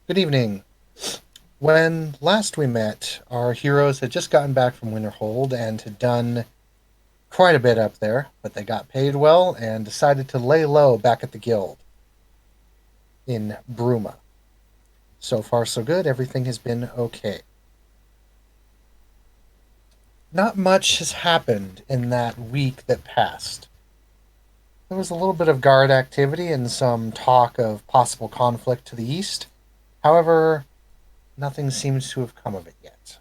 Good evening. When last we met, our heroes had just gotten back from Winterhold and had done quite a bit up there, but they got paid well and decided to lay low back at the guild in Bruma. So far, so good. Everything has been okay. Not much has happened in that week that passed. There was a little bit of guard activity and some talk of possible conflict to the east. However, nothing seems to have come of it yet.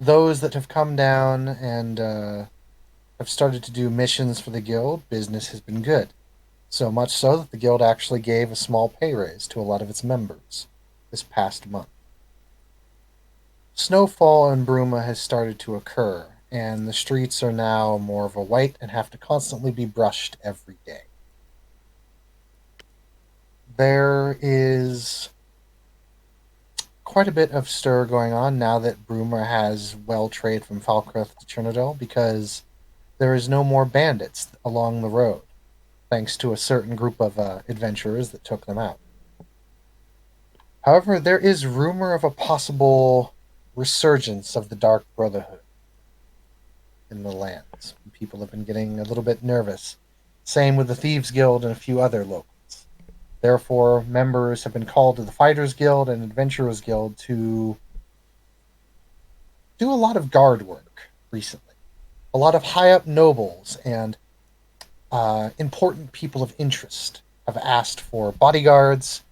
Those that have come down and have started to do missions for the guild, business has been good. So much so that the guild actually gave a small pay raise to a lot of its members this past month. Snowfall in Bruma has started to occur, and the streets are now more of a white and have to constantly be brushed every day. There is quite a bit of stir going on now that Bruma has well trade from Falkreath to Trinidad because there is no more bandits along the road, thanks to a certain group of adventurers that took them out. However, there is rumor of a possible resurgence of the Dark Brotherhood in the lands. People have been getting a little bit nervous. Same with the Thieves Guild and a few other locals. Therefore, members have been called to the Fighters Guild and Adventurers Guild to do a lot of guard work recently. A lot of high up nobles and important people of interest have asked for bodyguards,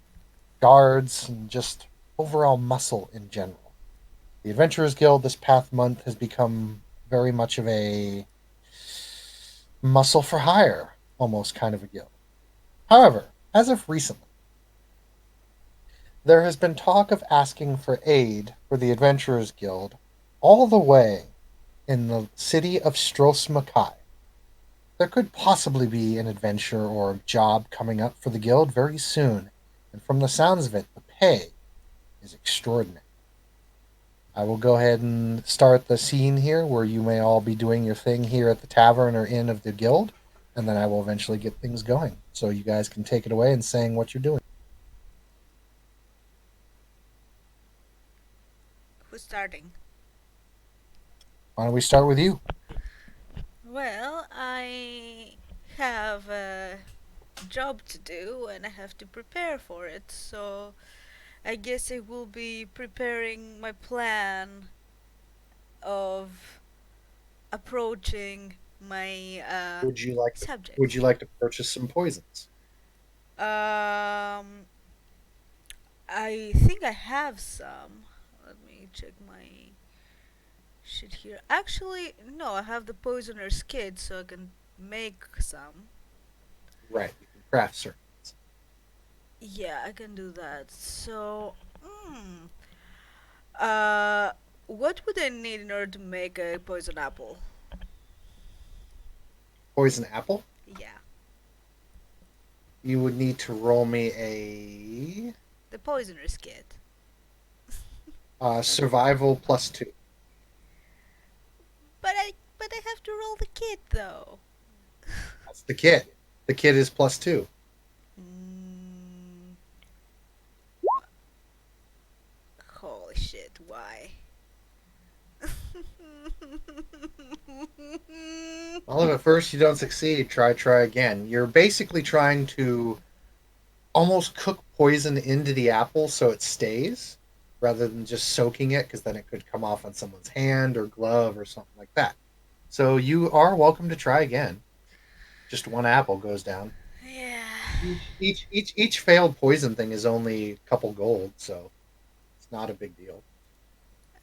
guards, and just overall muscle in general. The Adventurers Guild this past month has become very much of a muscle for hire, almost kind of a guild. However, as of recently, there has been talk of asking for aid for the Adventurers Guild all the way in the city of Stros Makai. There could possibly be an adventure or job coming up for the guild very soon, and from the sounds of it, the pay is extraordinary. I will go ahead and start the scene here where you may all be doing your thing here at the tavern or inn of the guild, and then I will eventually get things going. So you guys can take it away and saying what you're doing. Who's starting? Why don't we start with you? Well, I have a job to do and I have to prepare for it, so I guess I will be preparing my plan of approaching my Would you like to would subjects. you like to purchase some poisons? Um, I think I have some. Let me check my shit here. Actually, no, I have the poisoner's kit, so I can make some. Right, you can craft certain. Yeah, I can do that. So, uh, what would I need in order to make a poison apple? Poison apple. Yeah, You would need to roll me a the poisoner's kit. survival +2. But I have to roll the kit though. That's the kit. The kit is +2. mm, Holy shit! Why? Well, if at first you don't succeed, try again. You're basically trying to almost cook poison into the apple so it stays rather than just soaking it because then it could come off on someone's hand or glove or something like that. So you are welcome to try again. Just one apple goes down. Yeah. Each failed poison thing is only a couple gold, so it's not a big deal.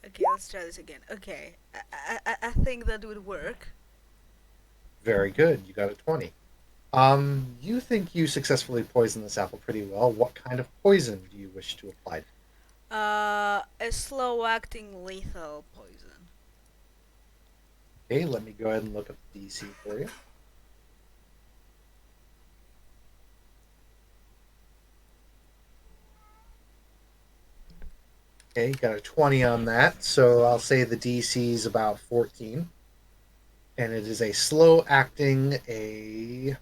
Okay, let's try this again. Okay, I think that would work. Very good. You got a 20. You think you successfully poisoned this apple pretty well. What kind of poison do you wish to apply? A slow-acting lethal poison. Okay, let me go ahead and look up the DC for you. Okay, you got a 20 on that. So I'll say the DC is about 14. And it is a slow acting, a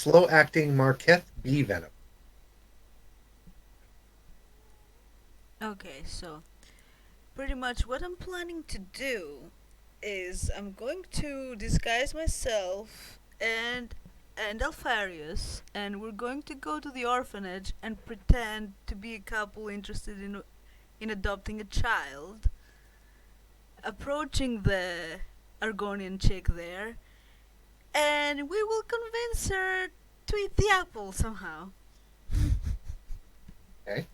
slow-acting Marketh bee venom. Okay, so pretty much what I'm planning to do is I'm going to disguise myself and Alfarius, and we're going to go to the orphanage and pretend to be a couple interested in adopting a child, approaching the Argonian chick there, and we will convince her to eat the apple somehow. Okay,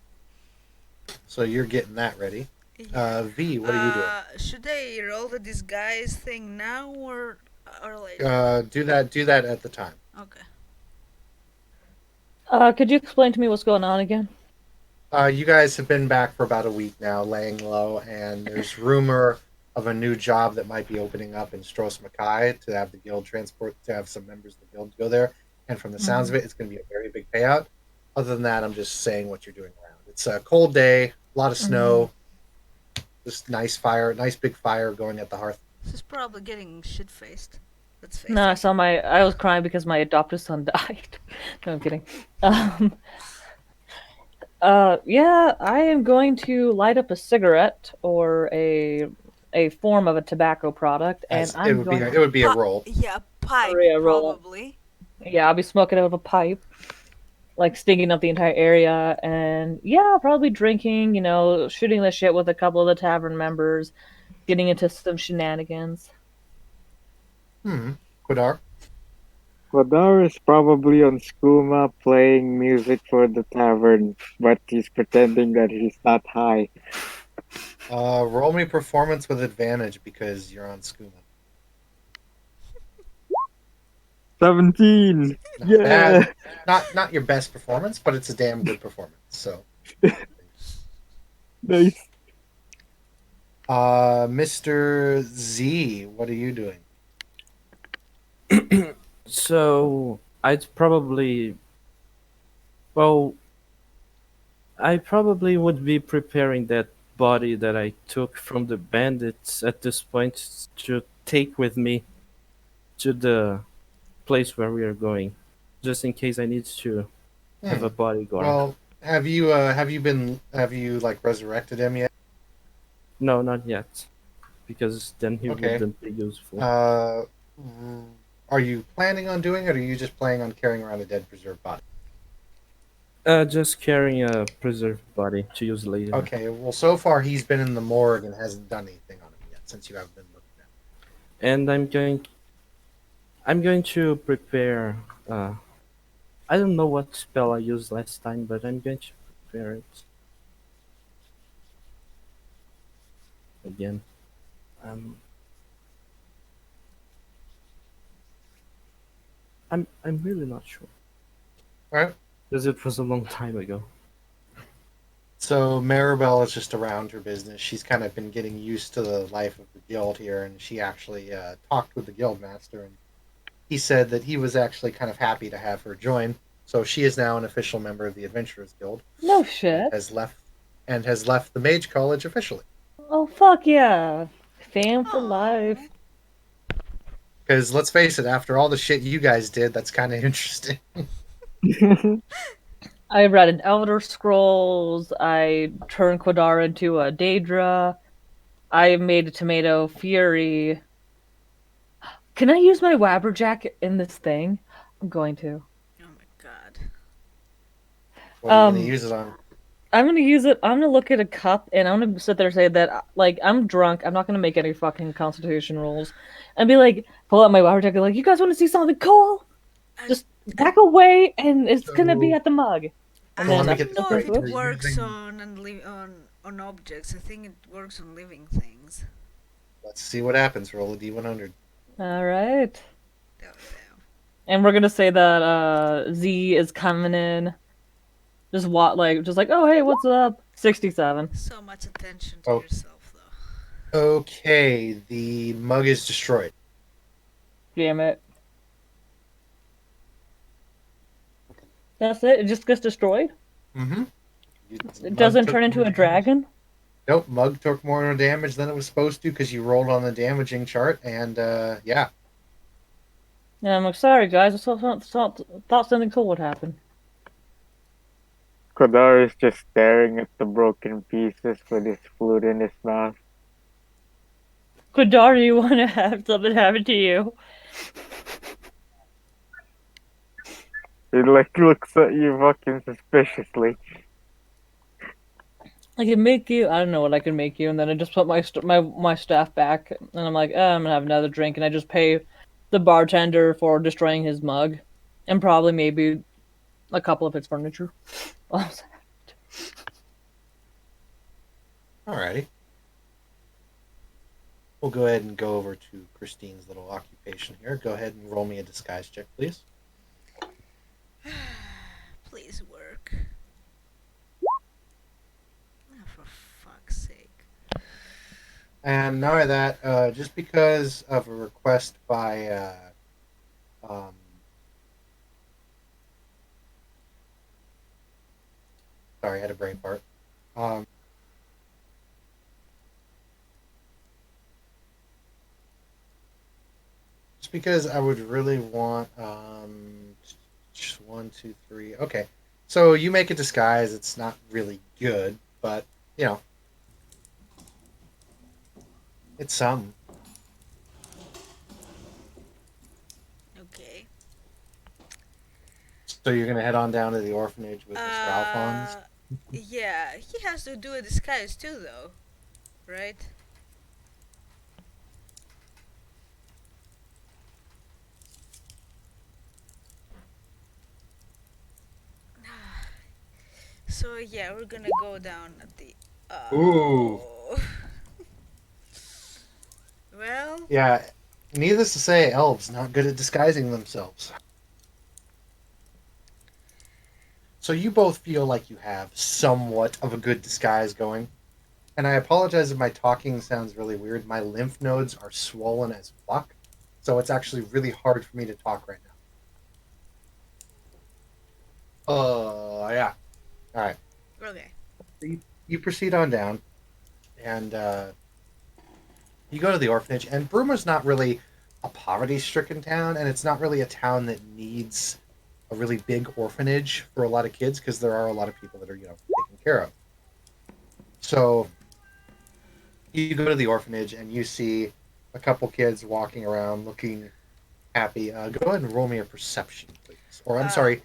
so you're getting that ready. Yeah. V, what are you doing? Should I roll the disguise thing now or later? Do that. Do that at the time. Okay. Could you explain to me what's going on again? You guys have been back for about a week now, laying low, and there's rumor of a new job that might be opening up in Stros Mackay to have the guild transport to have some members of the guild go there. And from the sounds of it, it's going to be a very big payout. Other than that, I'm just saying what you're doing around. It's a cold day, a lot of snow, just nice fire, nice big fire going at the hearth. This is probably getting shit faced. Let's face No, I it. saw I was crying because my adopted son died. No, I'm kidding. Um, yeah, I am going to light up a cigarette or a form of a tobacco product, and As it I'm would be, going it would be a Pi- roll. yeah, pipe to roll up. probably. Yeah, I'll be smoking out of a pipe, like stinking up the entire area, and yeah, I'll probably drinking, shooting the shit with a couple of the tavern members, getting into some shenanigans. Quidar. Kodar is probably on skooma playing music for the tavern, but he's pretending that he's not high. Roll me performance with advantage because you're on skooma. 17! Not Yeah! bad. Not your best performance, but it's a damn good performance. So, Nice. Mr. Z, what are you doing? So I'd probably, well, I probably would be preparing that body that I took from the bandits at this point to take with me to the place where we are going, just in case I need to have Hmm. a bodyguard. Well, have you like resurrected him yet? No, not yet, because then he Okay. wouldn't be useful. Uh, are you planning on doing it, or are you just planning on carrying around a dead preserved body? Just carrying a preserved body to use later. Okay. Well, so far he's been in the morgue and hasn't done anything on him yet since you haven't been looking at him. And I'm going to prepare. I don't know what spell I used last time, but I'm going to prepare it again. Um, I'm really not sure All right. because it was a long time ago. So Maribel is just around her business. She's kind of been getting used to the life of the guild here, and she actually talked with the guild master, and he said that he was actually kind of happy to have her join. So she is now an official member of the Adventurers Guild No and shit. has left the Mage College officially. Oh fuck yeah, fam for Aw. life. Because let's face it, after all the shit you guys did, that's kind of interesting. I read an Elder Scrolls. I turned Quadara into a Daedra. I made a Tomato Fury. Can I use my Wabberjack in this thing? I'm going to. Oh my god. What are you Um, going to use it on? I'm gonna use it. I'm gonna look at a cup and I'm gonna sit there and say that, like, I'm drunk. I'm not gonna make any fucking Constitution rolls, and be like, pull out my Wabberjack and be like, you guys want to see something cool? I, Just back away, and it's gonna be So- at the mug. And So I let then me don't get this know if right. it You're works using- on objects. I think it works on living things. Let's see what happens. Roll a d100. all right. There we go. And we're gonna say that Z is coming in. Just oh hey, what's up? 67. So much attention to Oh. yourself, though. Okay, the mug is destroyed. Damn it. That's it. It just gets destroyed. Mm-hmm. It doesn't turn into a dragon. Nope, mug took more damage than it was supposed to because you rolled on the damaging chart, and yeah. And I'm like, sorry guys, thought something cool would happen. Kodar is just staring at the broken pieces with his flute in his mouth. Kodar, do you want to have something happen to you? He like looks at you fucking suspiciously. I can make you. I don't know what I can make you, and then I just put my staff back, and I'm like, I'm gonna have another drink, and I just pay the bartender for destroying his mug, and probably maybe a couple of his furniture. Alrighty. We'll go ahead and go over to Christine's little occupation here. Go ahead and roll me a disguise check, please. Please work. Oh, for fuck's sake. And not only that, just because of a request by um, sorry, I had a brain fart. Um, just because I would really want just one, two, three. Okay, so you make a disguise. It's not really good, but you know, it's some. Okay. So you're gonna head on down to the orphanage with Mr. Alphonse. Uh, yeah, he has to do a disguise too, though, right? So yeah, we're gonna go down at the. Ooh, Oh. Well, yeah. Needless to say, elves not good at disguising themselves. So you both feel like you have somewhat of a good disguise going. And I apologize if my talking sounds really weird. My lymph nodes are swollen as fuck. So it's actually really hard for me to talk right now. Yeah. All right. okay. You proceed on down, and you go to the orphanage. And Broomer's not really a poverty-stricken town, and it's not really a town that needs a really big orphanage for a lot of kids because there are a lot of people that are taken care of. So you go to the orphanage and you see a couple kids walking around looking happy. Go ahead and roll me a perception, please. Or I'm Uh, sorry,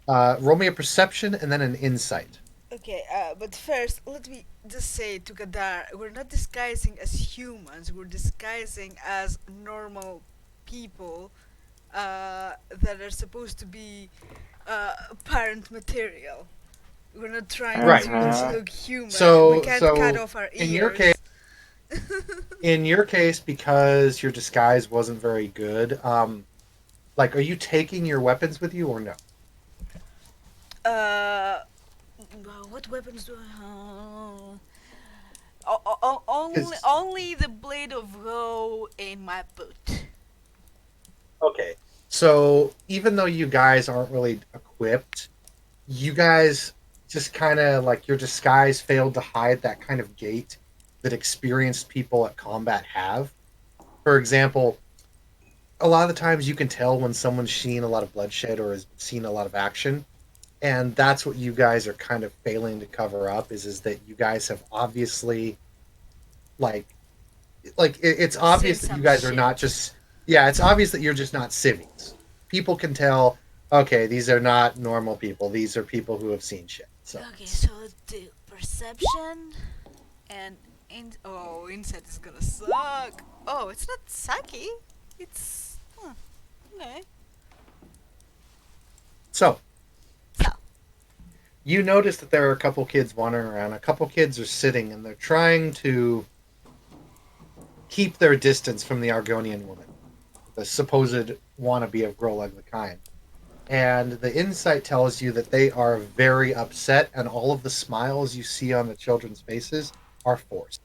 roll me a perception and then an insight. okay. But first, let me just say to Gadar, we're not disguising as humans. We're disguising as normal people that are supposed to be parent material. We're not trying Right. to And Uh-huh. look human. We so can't cut so off our in your case, ears. because your disguise wasn't very good, like, are you taking your weapons with you or no? uh, what weapons do I have? Only, Because only the blade of Ro in my boot. okay, so even though you guys aren't really equipped, you guys just kind of like your disguise failed to hide that kind of gait that experienced people at combat have. For example, a lot of the times you can tell when someone's seen a lot of bloodshed or has seen a lot of action, and that's what you guys are kind of failing to cover up is that you guys have obviously like it's Seen obvious that you some guys are not shit. just yeah, it's obvious that you're just not civvies. People can tell, okay, these are not normal people. These are people who have seen shit. So Okay, so the perception and insight is gonna suck. Oh, it's not sucky. It's okay. so So you notice that there are a couple kids wandering around. A couple kids are sitting and they're trying to keep their distance from the Argonian woman, the supposed wannabe of Groleg the Kind. And the insight tells you that they are very upset, and all of the smiles you see on the children's faces are forced.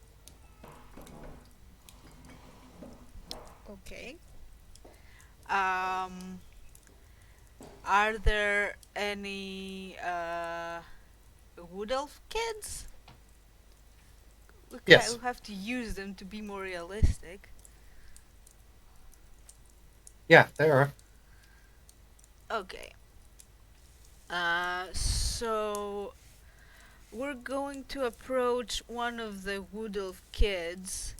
okay. Um, are there any wood elf kids? Yes, We have to use them to be more realistic. yeah, there are. Okay. So we're going to approach one of the Wood Elf kids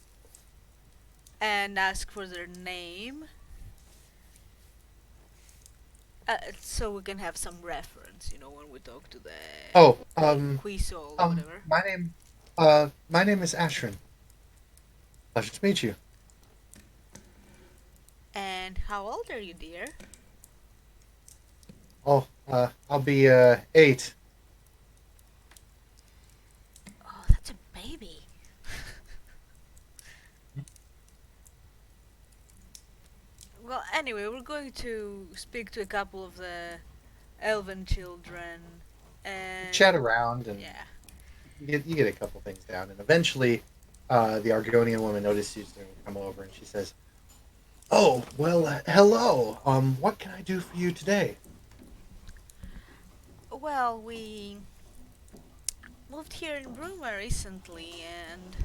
and ask for their name, so we can have some reference, when we talk to the Oh, Quiso, whatever. my name is Ashrin. Pleasure to meet you. And how old are you, dear? Oh, I'll be 8. Oh, that's a baby. Well, anyway, we're going to speak to a couple of the elven children, and Chat around and yeah. you get a couple things down, and eventually, the Argonian woman notices you and come over, and she says, "Oh, well, hello. What can I do for you today?" Well, we moved here in Bruma recently, and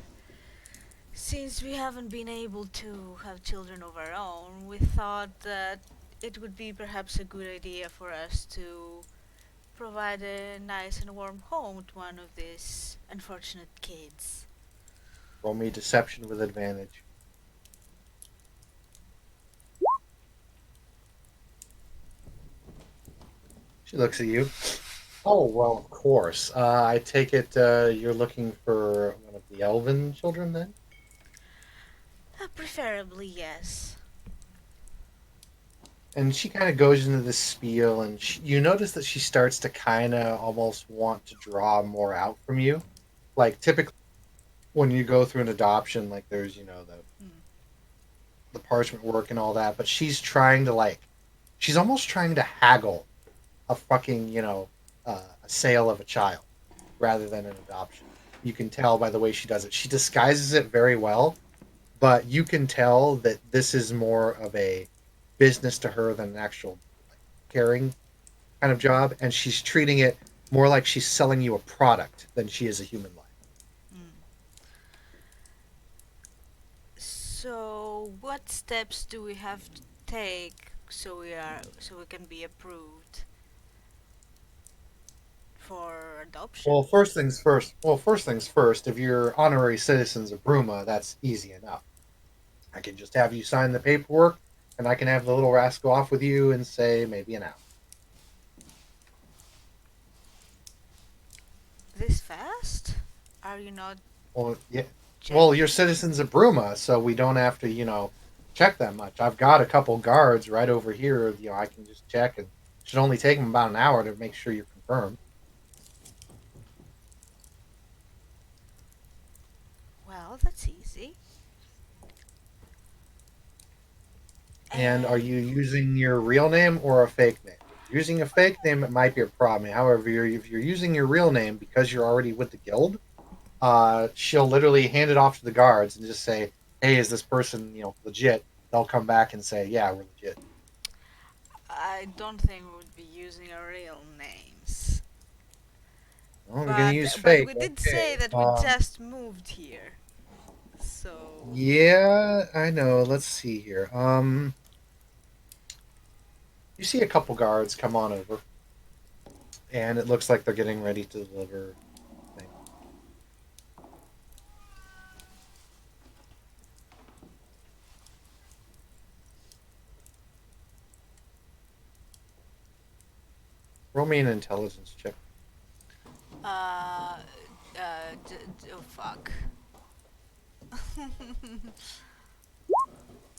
since we haven't been able to have children of our own, we thought that it would be perhaps a good idea for us to provide a nice and warm home to one of these unfortunate kids. Roll me deception with advantage. She looks at you. Oh, well, of course. I take it you're looking for one of the elven children then? Preferably, yes. And she kind of goes into this spiel, and you notice that she starts to kind of almost want to draw more out from you. Like, typically, when you go through an adoption, like, there's, Hmm. the parchment work and all that, but she's trying to, like, she's almost trying to haggle a fucking, a sale of a child rather than an adoption. You can tell by the way she does it. She disguises it very well, but you can tell that this is more of a business to her than an actual like, caring kind of job, and she's treating it more like she's selling you a product than she is a human life. Mm. So, what steps do we have to take so we can be approved for adoption? Well, first things first. If you're honorary citizens of Bruma, that's easy enough. I can just have you sign the paperwork, and I can have the little rascal off with you in say maybe an hour. This fast? Are you not Well, yeah. Well, you're checking? citizens of Bruma, so we don't have to, check that much. I've got a couple guards right over here. I can just check, and it should only take them about an hour to make sure you're confirmed. Well, that's easy. And are And you using your real name or a fake name? If you're using a fake name, it might be a problem. However, if you're using your real name because you're already with the guild, she'll literally hand it off to the guards and just say, "Hey, is this person, legit?" They'll come back and say, "Yeah, we're legit." I don't think we would be using our real names. Well, we're gonna But use but fake. we did Okay. say that we just moved here. So, Yeah, I know. Let's see here. You see a couple guards come on over, and it looks like they're getting ready to deliver things. Roll me an intelligence check. uh, oh fuck.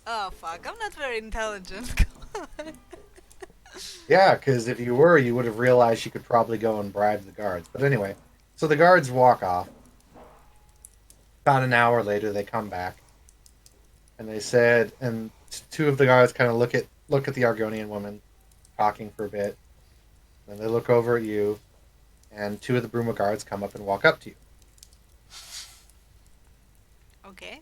Oh fuck, I'm not very intelligent. Come on. Yeah, because if you were, you would have realized you could probably go and bribe the guards. But anyway, so the guards walk off. About an hour later, they come back, and they said, and two of the guards kind of look at the Argonian woman, talking for a bit. Then they look over at you, and two of the Bruma guards come up and walk up to you. Okay.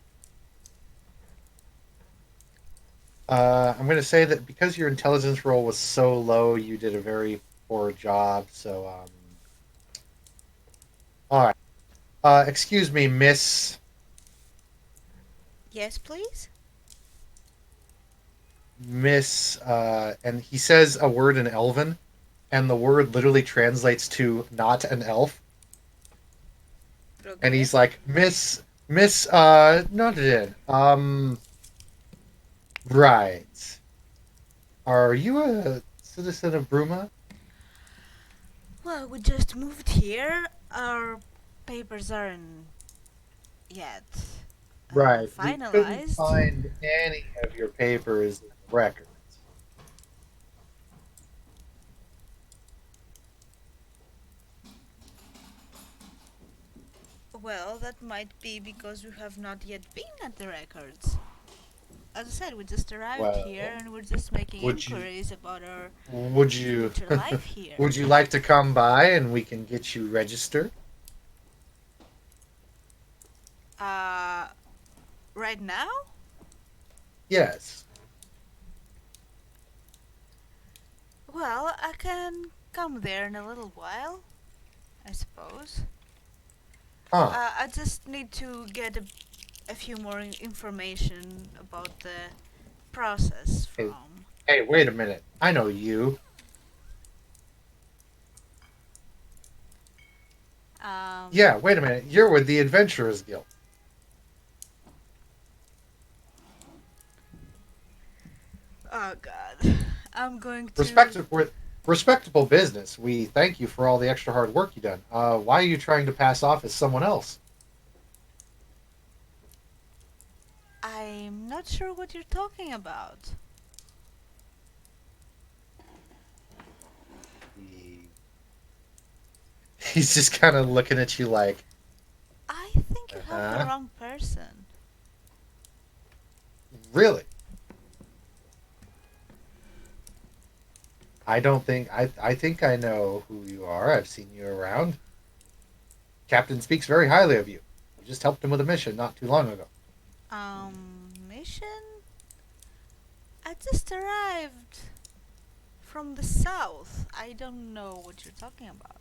I'm going to say that because your intelligence roll was so low, you did a very poor job. So, all right. Excuse me, Miss. Yes, please. Miss, and he says a word in Elven, and the word literally translates to not an elf. And Okay. he's like, Miss, not it. Right. Are you a citizen of Bruma? Well, we just moved here. Our papers aren't yet Right. We couldn't finalized. find any of your papers in the records. Well, that might be because we have not yet been at the records. As I said, we just arrived here Well, and we're just making would you inquiries about our would you future life here. would you like to come by and we can get you registered? Uh, right now? Yes. Well, I can come there in a little while, I suppose. Huh. I just need to get a few more information about the process Hey, from. hey, wait a minute. I know you. Um, Yeah, wait a minute. You're with the Adventurers Guild. oh god. I'm going to. Respectable, respectable business. We thank you for all the extra hard work you done. Why are you trying to pass off as someone else? I'm not sure what you're talking about. He- He's just kind of looking at you like, I think you have the huh? wrong person. Really? I don't think I think I know who you are. I've seen you around. Captain speaks very highly of you. You just helped him with a mission not too long ago. Mission? I just arrived from the south. I don't know what you're talking about.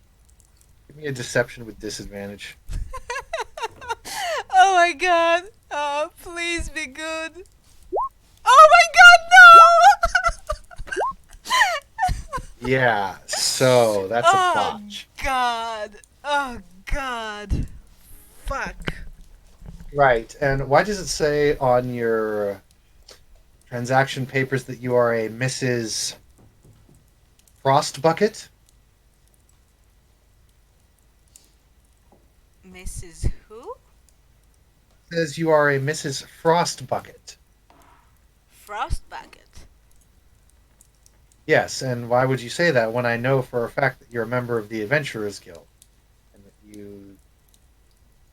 Give me a deception with disadvantage. Oh my god. Oh, please be good. Oh my god, no! Yeah, so that's a Oh botch. god. Oh god. Fuck. Right, and why does it say on your transaction papers that you are a Mrs. Frostbucket? Mrs. Who? It says you are a Mrs. Frostbucket. Frostbucket. Yes, and why would you say that when I know for a fact that you're a member of the Adventurers Guild and that you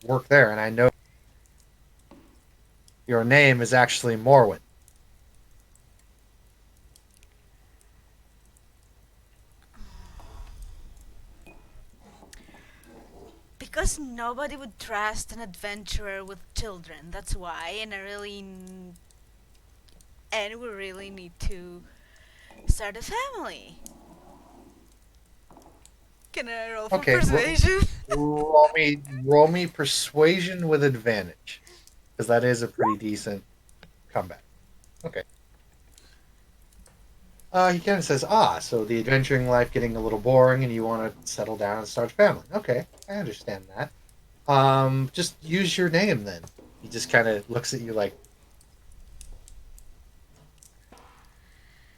work there, and I know your name is actually Morwen. Because nobody would trust an adventurer with children. That's why, and we really need to start a family. Can I roll for Okay, persuasion? roll me persuasion with advantage, because that is a pretty decent comeback. Okay. He kind of says, so the adventuring life getting a little boring, and you want to settle down and start a family. Okay, I understand that. Just use your name then. He just kind of looks at you like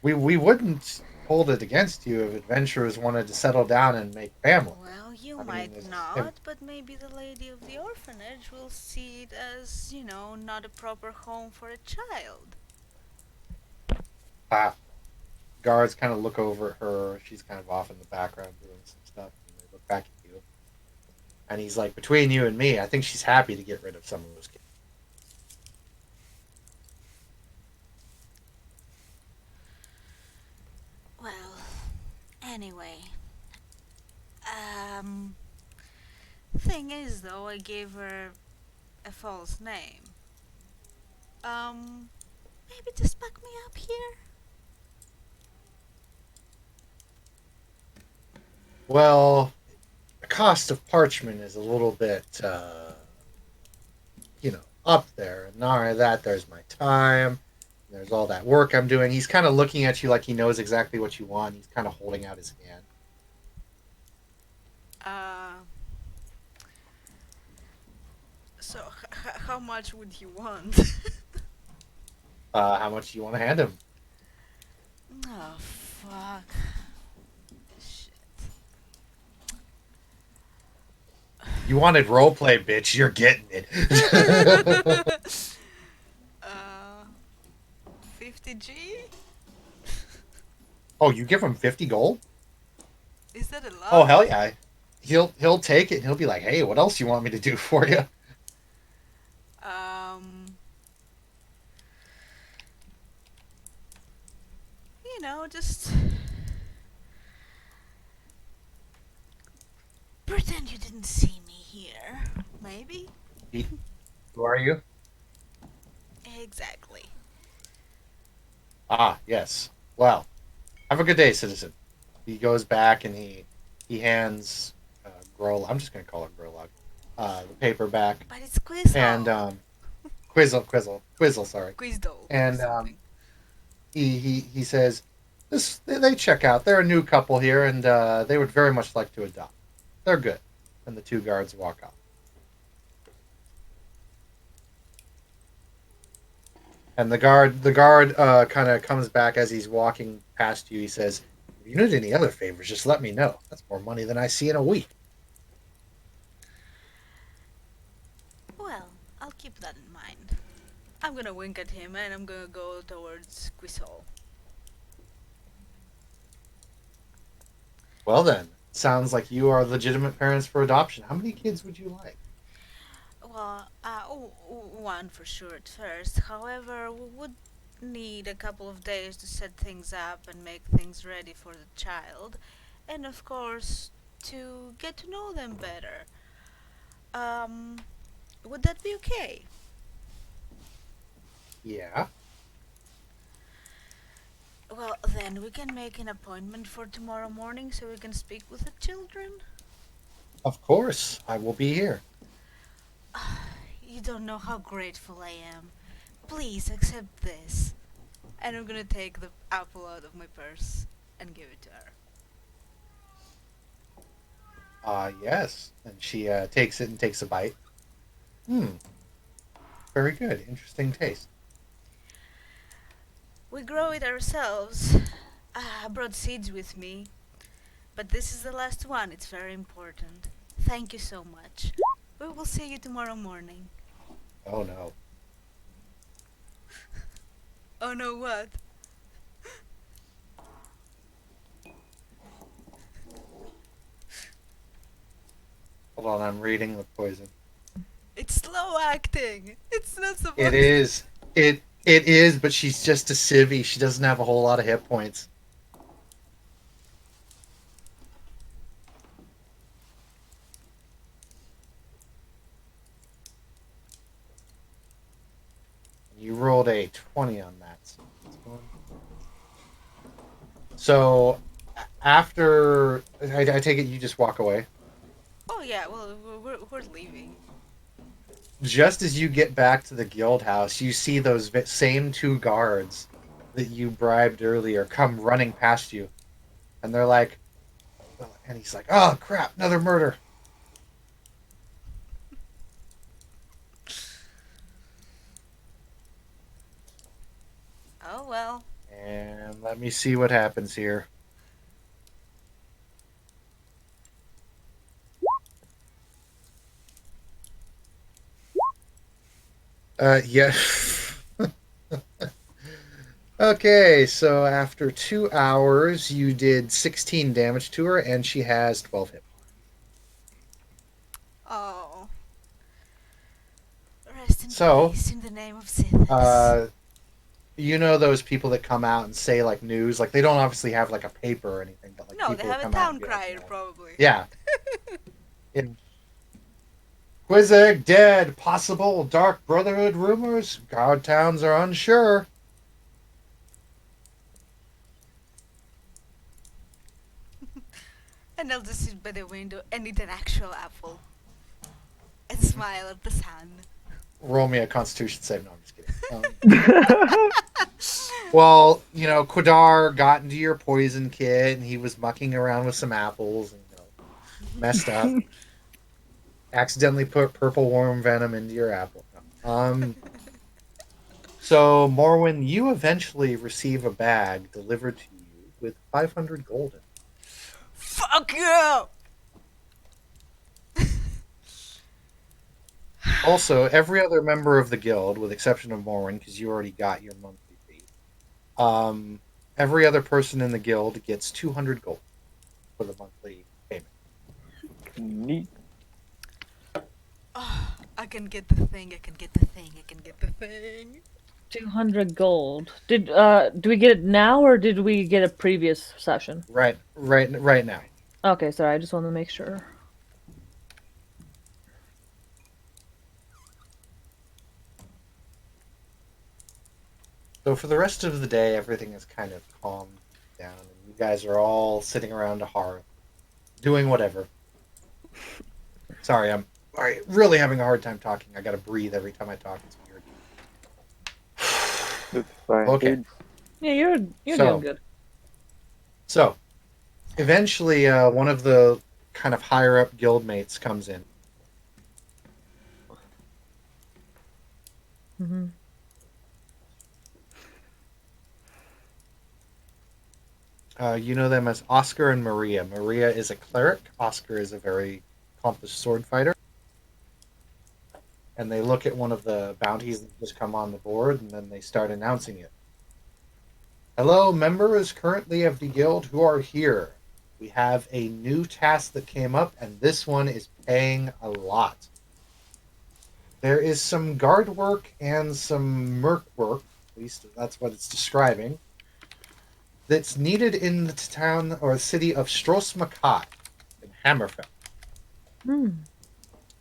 we wouldn't hold it against you if adventurers wanted to settle down and make family. Well, you I mean, might if, not, but maybe the lady of the orphanage will see it as, not a proper home for a child. uh, guards kind of look over at her. She's kind of off in the background doing some stuff, and they look back at you. And he's like, between you and me, I think she's happy to get rid of some of those kids. Well, anyway, um, thing is though, I gave her a false name. Um, maybe just back me up here? Well, the cost of parchment is a little bit, up there. And not only that, there's my time, There's all that work I'm doing. He's kind of looking at you like he knows exactly what you want. He's kind of holding out his hand. Uh, so how much would you want? How much do you want to hand him? Oh fuck. Shit. You wanted roleplay, bitch. You're getting it. uh, 50G? Oh, you give him 50 gold? Is that a Oh, lot? hell yeah. He'll take it and he'll be like, hey, what else you want me to do for you? Um, just pretend you didn't see me here. Maybe? Who are you? Exactly. Ah, yes. Well, have a good day, citizen. He goes back and he hands Grol. I'm just gonna call it Grolog. The paper back But it's Quizzle. and Quizzle. Sorry. Quizdo or And something. he says, "This they check out. They're a new couple here, and they would very much like to adopt. They're good." And the two guards walk off. And the guard kind of comes back as he's walking past you. He says, "If you need any other favors, just let me know. That's more money than I see in a week." Well, I'll keep that in mind. I'm gonna wink at him and I'm gonna go towards Quizle. Well then, sounds like you are legitimate parents for adoption. How many kids would you like? Well, one for sure at first. However, we would need a couple of days to set things up and make things ready for the child. And of course, to get to know them better. Um, would that be okay? Yeah, Well, then we can make an appointment for tomorrow morning so we can speak with the children. of course. I will be here. You don't know how grateful I am. Please accept this. And I'm gonna take the apple out of my purse and give it to her. Yes. And she takes it and takes a bite. Hmm. Very good. Interesting taste. We grow it ourselves. I brought seeds with me, but this is the last one. It's very important. Thank you so much. We will see you tomorrow morning. Oh no. Oh no, what? Hold on, I'm reading the poison. It's slow acting. It's not It supposed to. is. It is, but she's just a civvy. She doesn't have a whole lot of hit points. You rolled a 20 on that. So after I take it you just walk away. Oh yeah, well, we're leaving. Just as you get back to the guild house, you see those same two guards that you bribed earlier come running past you, and they're like, and he's like, "Oh crap, another murder!" Oh well. And let me see what happens here. Yeah. Okay, so after 2 hours, you did 16 damage to her, and she has 12 hit. Oh. Rest in So, peace in the name of Sithis. uh, you know those people that come out and say like news, like they don't obviously have like a paper or anything, but like No, they people who have a come out and town be like, crier probably. yeah, in Quizeg dead, possible Dark Brotherhood rumors. Guard towns are unsure. And I'll just sit by the window and eat an actual apple and smile at the sun. roll me a Constitution save. No, I'm just kidding. Well, Quadar got into your poison kit, and he was mucking around with some apples, and messed up. Accidentally put purple worm venom into your apple. No. So Morwin, you eventually receive a bag delivered to you with 500 gold in it. Fuck you! Also, every other member of the guild, with exception of Morwin, because you already got your monthly fee, um, every other person in the guild gets 200 gold for the monthly payment. Neat. Oh, I can get the thing, I can get the thing, I can get the thing. 200 gold. Do we get it now or did we get a previous session? Right now. Okay, sorry, I just wanted to make sure. So for the rest of the day, everything is kind of calmed down, and you guys are all sitting around a hearth, doing whatever. Sorry, I'm really having a hard time talking. I gotta breathe every time I talk. It's weird. That's fine. Okay, Yeah, you're so doing good. so eventually, one of the kind of higher up guildmates comes in. Hmm. You know them as Oscar and Maria. Maria is a cleric. Oscar is a very accomplished sword fighter. And they look at one of the bounties that just come on the board, and then they start announcing it. Hello, members currently of the guild who are here. We have a new task that came up, and this one is paying a lot. There is some guard work and some merc work, at least that's what it's describing, that's needed in the town or city of Stros Makai in Hammerfell, Hmm.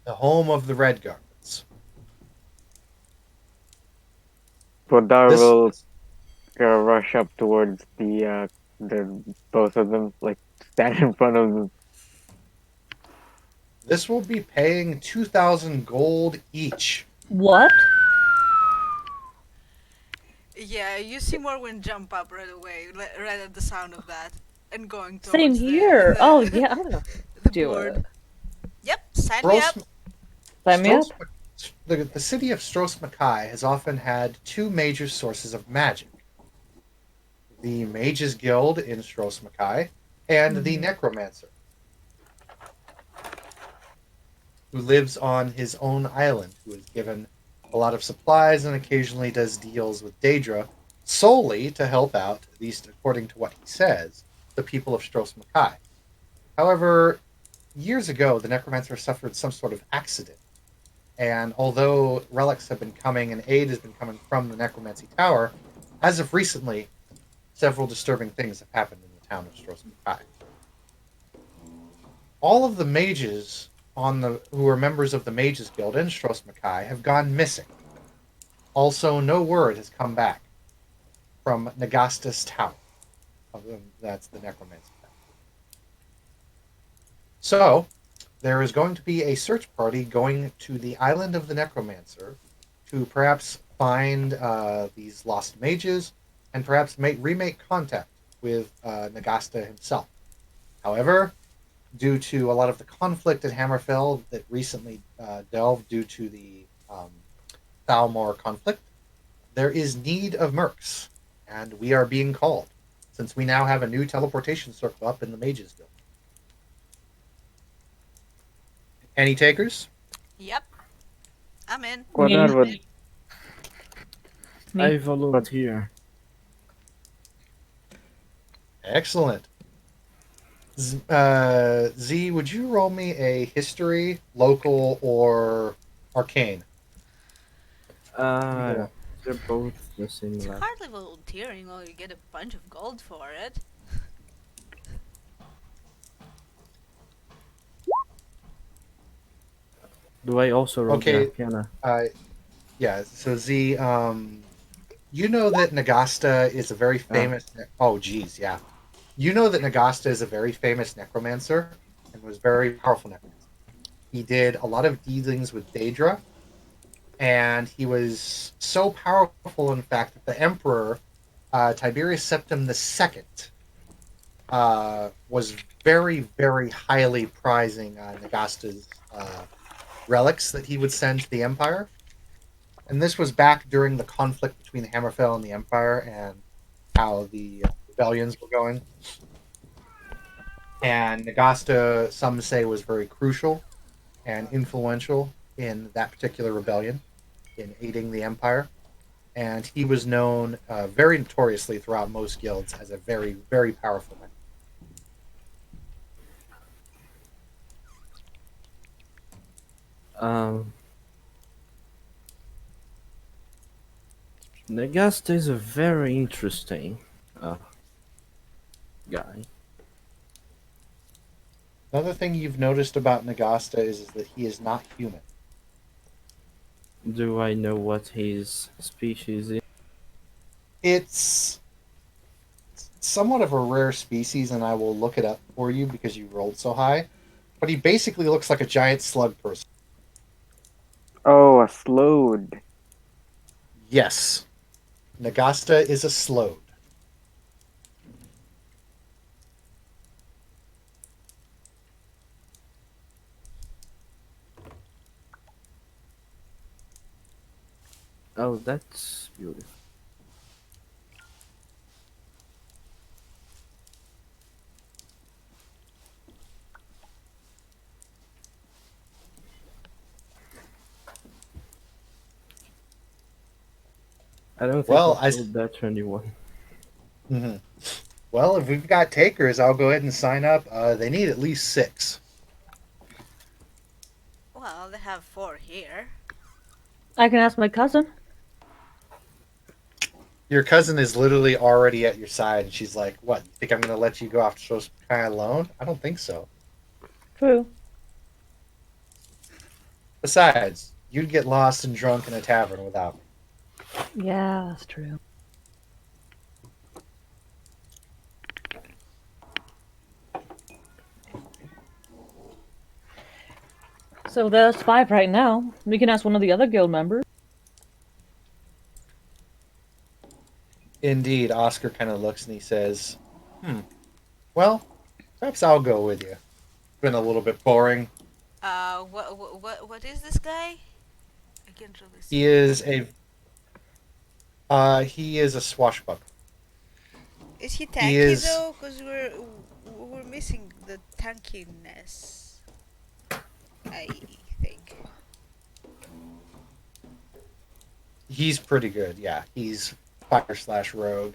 the home of the Red Guards. Podar This will rush up towards the both of them, like stand in front of them. this will be paying 2,000 gold each. What? Yeah, you see Morwin jump up right away, right at the sound of that, and going Same towards here. Oh yeah, I'm gonna the do board. it. Yep, sign me up. Stros, Sign me up. Stros, the city of Stros Makai has often had two major sources of magic: the Mages Guild in Stros Makai and the Mhm. Necromancer, who lives on his own island, who is given a lot of supplies and occasionally does deals with Daedra solely to help out, at least according to what he says, the people of Stros Makai. However, years ago, the Necromancer suffered some sort of accident, and although relics have been coming and aid has been coming from the Necromancy Tower, as of recently, several disturbing things have happened in the town of Stros Makai. All of the mages who are members of the Mages Guild in Stros Makai have gone missing. Also, no word has come back from Nagasta's tower. That's the Necromancy Tower. So, there is going to be a search party going to the island of the Necromancer to perhaps find these lost mages and perhaps remake contact with Nagasta himself. However, due to a lot of the conflict at Hammerfell that recently delved due to the Thalmor conflict, there is need of mercs, and we are being called, since we now have a new teleportation circle up in the Mages Guild. Any takers? Yep, I'm in. Me. Quadar would Me. I volunteer. Excellent. Z, would you roll me a history, local, or arcane? Either Uh, one. they're both the same It's level. hardly volunteering while you get a bunch of gold for it. Do I also roll the Okay. Arcana? Uh, yeah. So Z, you know that Nagasta is a very Ah, famous. Oh, geez, yeah. You know that Nagasta is a very famous necromancer and was very powerful necromancer. He did a lot of dealings with Daedra, and he was so powerful, in fact, that the emperor Tiberius Septim II was very, very highly prizing Nagasta's relics that he would send to the empire. And this was back during the conflict between the Hammerfell and the Empire, and how the rebellions were going. And Nagasta, some say, was very crucial and influential in that particular rebellion in aiding the Empire. And he was known very notoriously throughout most guilds as a very, very powerful man. Um, Nagasta is a very interesting uh, guy. Another thing you've noticed about Nagasta is that he is not human. Do I know what his species is? It's somewhat of a rare species, and I will look it up for you because you rolled so high. But he basically looks like a giant slug person. Oh, a slowed. Yes, Nagasta is a slode. Oh, that's beautiful. I don't think Well, I I. told that to anyone. Mhm. Well, if we've got takers, I'll go ahead and sign up. They need at least 6. Well, they have 4 here. I can ask my cousin. Your cousin is literally already at your side, and she's like, "What? You think I'm going to let you go off to Stross alone? I don't think so." True. Besides, you'd get lost and drunk in a tavern without me. Yeah, that's true. So there's 5 right now. We can ask one of the other guild members. Indeed, Oscar kind of looks and he says, "Hmm. Well, perhaps I'll go with you. It's been a little bit boring." What is this guy? I can't really He see. is a swashbuckler. Is he He tanky is though? Cause we're missing the tankiness. I think. he's pretty good. Yeah, he's fire slash rogue.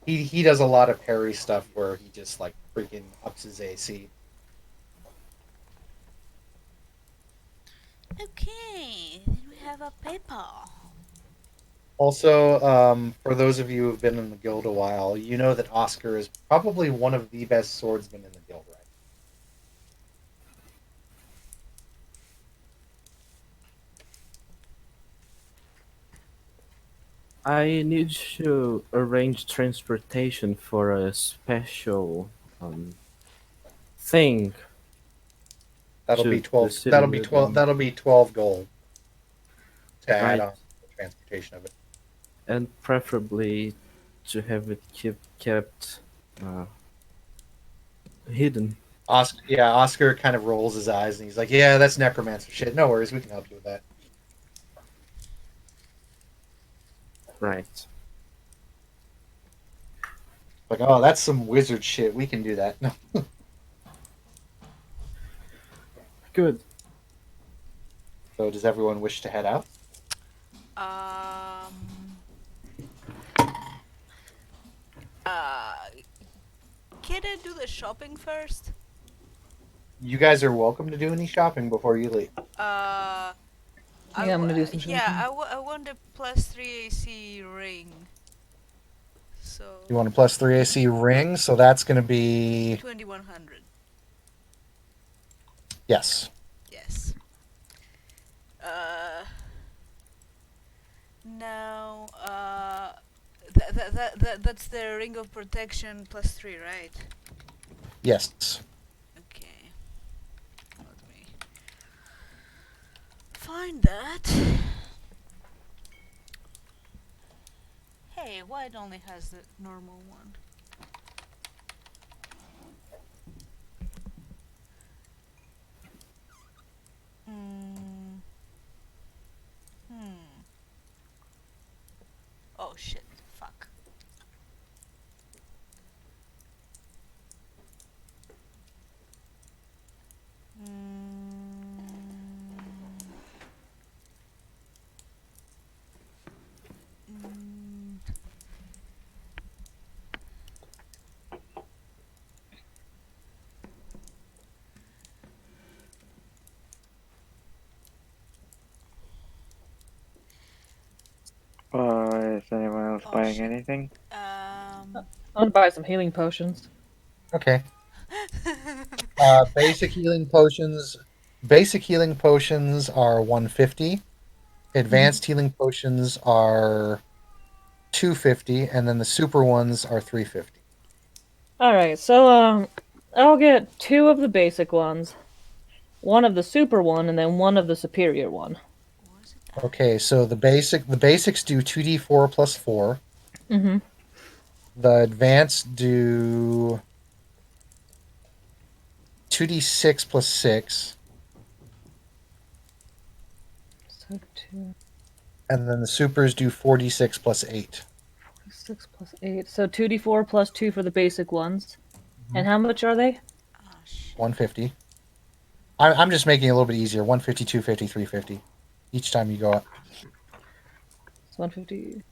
He does a lot of parry stuff where he just like freaking ups his AC. Okay, then we have a paper. Also, for those of you who've been in the guild a while, you know that Oscar is probably one of the best swordsmen in the guild, right? I need to arrange transportation for a special thing to the city That'll be we're 12. going. That'll be 12 gold to add Right, on the transportation of it. and preferably to have it kept uh, hidden. Oscar kind of rolls his eyes and he's like, "Yeah, that's necromancer shit. No worries, we can help you with that." Right. Like, "Oh, that's some wizard shit. We can do that." No. Good. So, does everyone wish to head out? Um. Uh. Can I do the shopping first? You guys are welcome to do any shopping before you leave. Uh. Yeah, I'm gonna do some Yeah, shopping. I want a +3 AC ring. So You want a +3 AC ring, so that's going to be 2100. yes. Yes. Uh. Now. That's the ring of protection +3, right? Yes. Okay. Hold find that. Hey, why it only has the normal one? Mm, hmm. Oh shit. Fuck. Mm, mm, Is anyone else oh buying shit. anything? Um. I'm gonna buy some healing potions. Okay. Basic healing potions. Basic healing potions are 150. Advanced healing potions are 250, and then the super ones are 350. All right, so I'll get two of the basic ones, one of the super one, and then one of the superior one. Where's it at? Okay, so the basics do 2d4 plus 4. Mm-hmm. The advanced do 2d6 plus 6, So and then the supers do 4d6 plus 8. 6 plus 8. So 2d4 plus 2 for the basic ones. Mhm. And how much are they? Oh shit. 150. I'm just making it a little bit easier. 150, 250, 350 each time you go up. It's 150.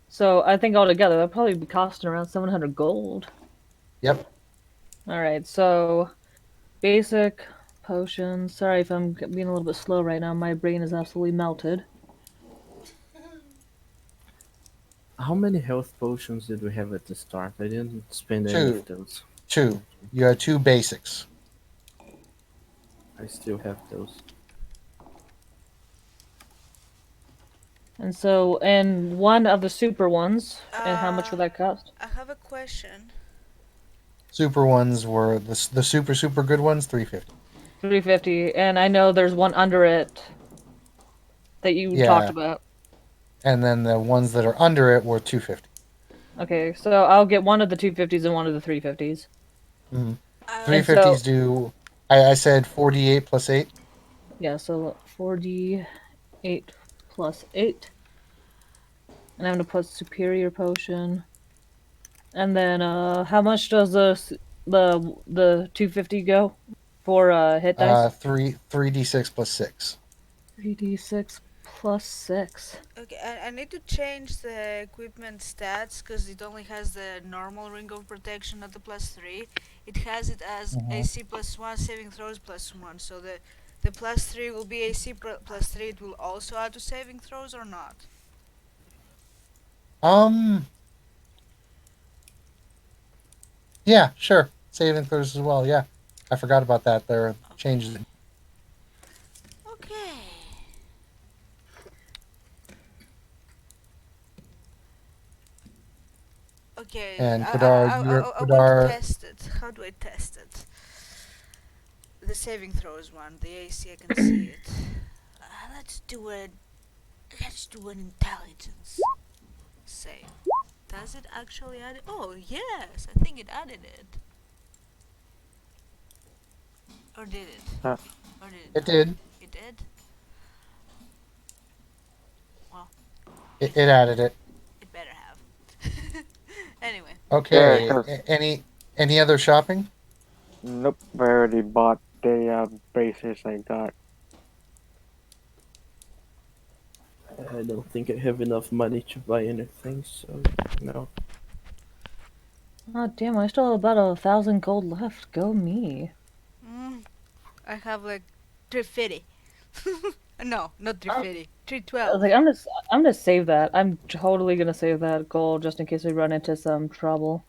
So I think altogether that'll probably be costing around 700 gold. Yep. All right, so basic potions. Sorry if I'm being a little bit slow right now. My brain is absolutely melted. How many health potions did we have at the start? I didn't spend any of Two. those. Two. Okay, You have two basics. I still have those. And one of the super ones. And how much Uh, would that cost? I have a question. Super ones were the super good ones, 350. 350. And I know there's one under it that you talked Yeah, about. and then the ones that are under it were 250. Okay, so I'll get one of the 250s and one of the 350s. Mm-hmm. Uh, And so 350s do. I said 48 plus 8. yeah, so 4d8 plus 8. And I'm gonna put superior potion. And then how much does the 250 go for hit dice? 3d6 plus 6. 3d6 plus 6. okay, I need to change the equipment stats because it only has the normal ring of protection at the +3. It has it as Mm-hmm. AC +1, saving throws +1. So the +3 will be AC +3. It will also add to saving throws or not? Um. Yeah. Sure. Saving throws as well. Yeah. I forgot about that. There Okay. changes. Okay. Okay. And I want to Quidar. test it. How do I test it? The saving throws one. The AC I can see it. Let's do it. Let's do an intelligence save. Does it actually add it? Oh, yes, I think it added it. Or did it? Huh. Or did it It not? did. It did? Well, It added it. it better have. Anyway. Yeah, Okay. cause Any other shopping? nope, I already bought the braces I got. I don't think I have enough money to buy anything, so no. Oh damn! I still have about 1,000 gold left. Go me. Mm, I have like 350. No, not Oh, 350. I was 312. like, I'm gonna save that. I'm totally gonna save that gold just in case we run into some trouble.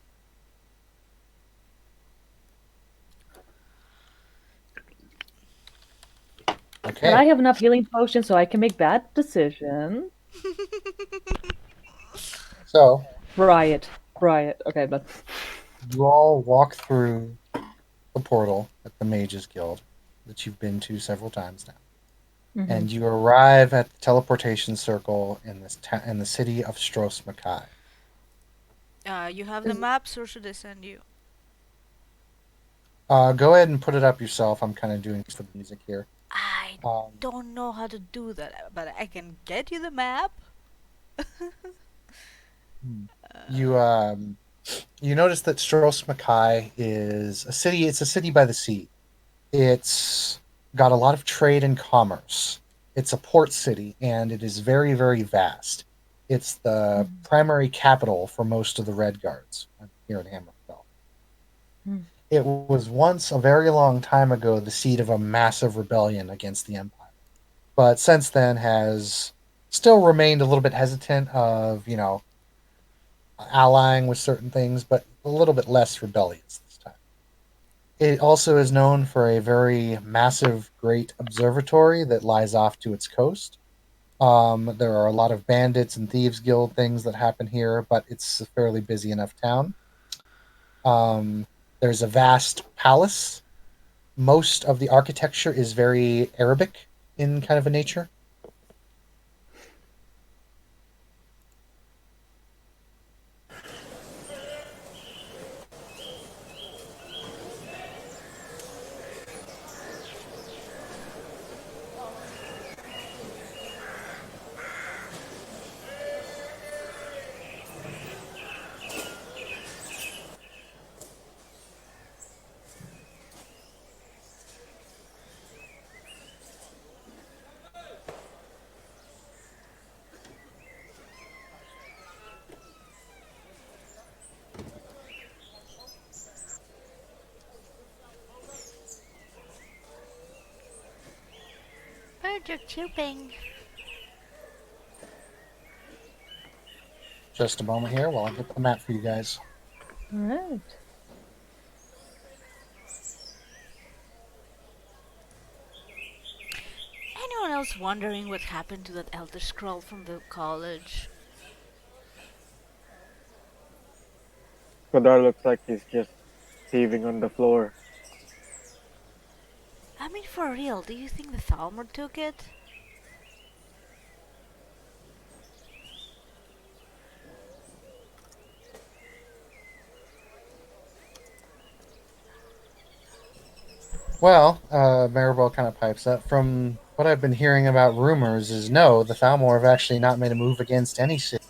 And I okay. have enough healing potions so I can make that decision. So Riot, riot. Okay, but you all walk through the portal at the Mages Guild that you've been to several times now. Hmm. and you arrive at the teleportation circle in in the city of Stros Makai. You have the Is maps, or should I send you? Go ahead and put it up yourself. I'm kind of doing for the music here. I Um, don't know how to do that, but I can get you the map. you uh, you notice that Stros Makai is a city. It's a city by the sea. It's got a lot of trade and commerce. It's a port city, and it is very, very vast. It's the Mhm. primary capital for most of the Red Guards here in Hammerfell. Mhm. It was once, a very long time ago, the seat of a massive rebellion against the Empire, but since then has still remained a little bit hesitant of, allying with certain things, but a little bit less rebellious this time. It also is known for a very massive, great observatory that lies off to its coast. There are a lot of bandits and thieves guild things that happen here, but it's a fairly busy enough town. There's a vast palace. Most of the architecture is very Arabic in kind of a nature. Birds are chirping. Just a moment here while I get the map for you guys. All right. Anyone else wondering what happened to that Elder Scroll from the college? Kodar looks like he's just heaving on the floor. I mean, for real, do you think the Thalmor took it? Well, Maribel kind of pipes up. From what I've been hearing about rumors, is no, the Thalmor have actually not made a move against any city.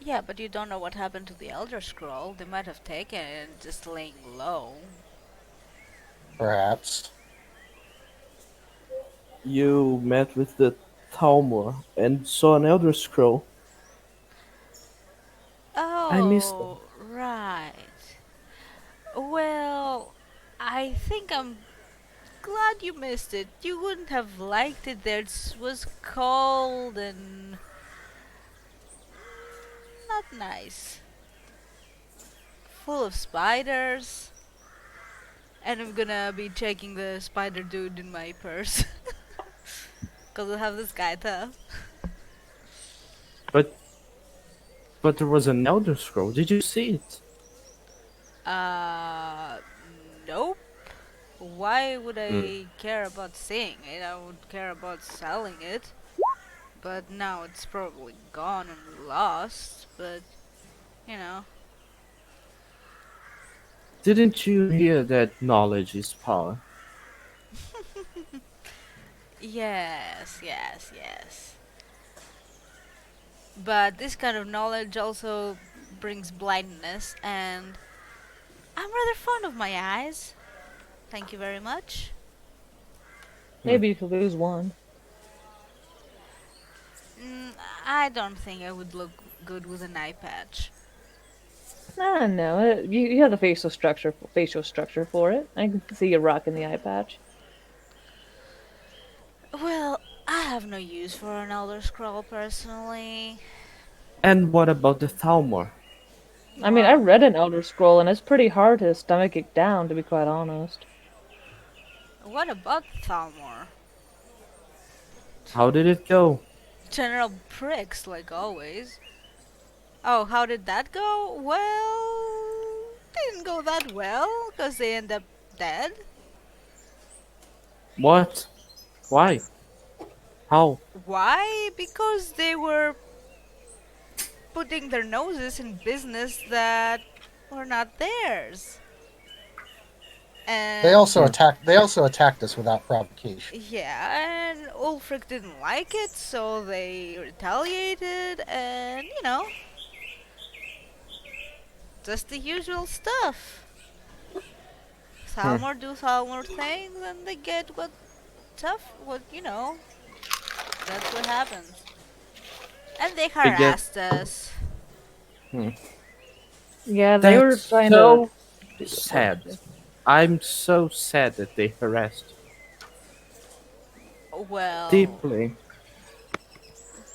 Yeah, but you don't know what happened to the Elder Scroll. They might have taken it and just laying low. Perhaps. You met with the Talmor and saw an Elder Scroll. I missed that. Oh, right. Well, I think I'm glad you missed it. You wouldn't have liked it there. It was cold and not nice. Full of spiders. And I'm gonna be checking the spider dude in my purse. Cause I have this guy too. But there was an Elder Scroll. Did you see it? Uh, nope. Why would Hmm. I care about seeing it? I would care about selling it. But now it's probably gone and lost. But, you know. Didn't you hear that knowledge is power? Yes, yes, yes. But this kind of knowledge also brings blindness, and I'm rather fond of my eyes. Thank you very much. Hmm. Maybe you could lose one. Mm, I don't think I would look good with an eye patch. I don't know. You have the facial structure for it. I can see you rocking the eye patch. Well, I have no use for an Elder Scroll personally. And what about the Talmor? I mean, I Well, read an Elder Scroll, and it's pretty hard to stomach it down, to be quite honest. what about Thalmor? How did it go? General pricks, like always. Oh, how did that go? Well. didn't go that well because they end up dead. What? Why? How? Why? Because they were putting their noses in business that were not theirs. They And also attacked. They also attacked us without provocation. yeah, and Ulfric didn't like it, so they retaliated, and just the usual stuff. Hmm. Thalmor do Thalmor things, and they get what that's what happens. And they They get. harassed us. Hmm. Yeah, they were That's trying to so do the work. sad. I'm so sad that they harassed Well, deeply.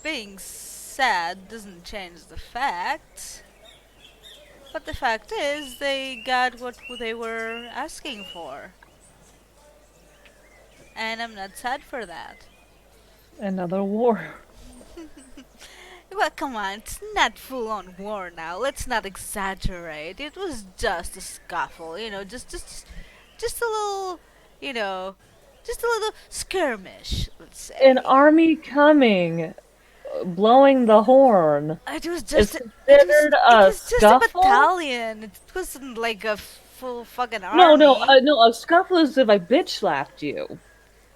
being sad doesn't change the fact. But the fact is, they got what they were asking for. And I'm not sad for that. Another war. Well, come on, it's not full on war now. Let's not exaggerate. It was just a scuffle, just a little, you know, just a little skirmish, let's An say. army coming, blowing the horn, It was is just, considered it a was just a scuffle? battalion. It wasn't like a full fucking No, no, army. no. A scuffle is if I bitch slapped you.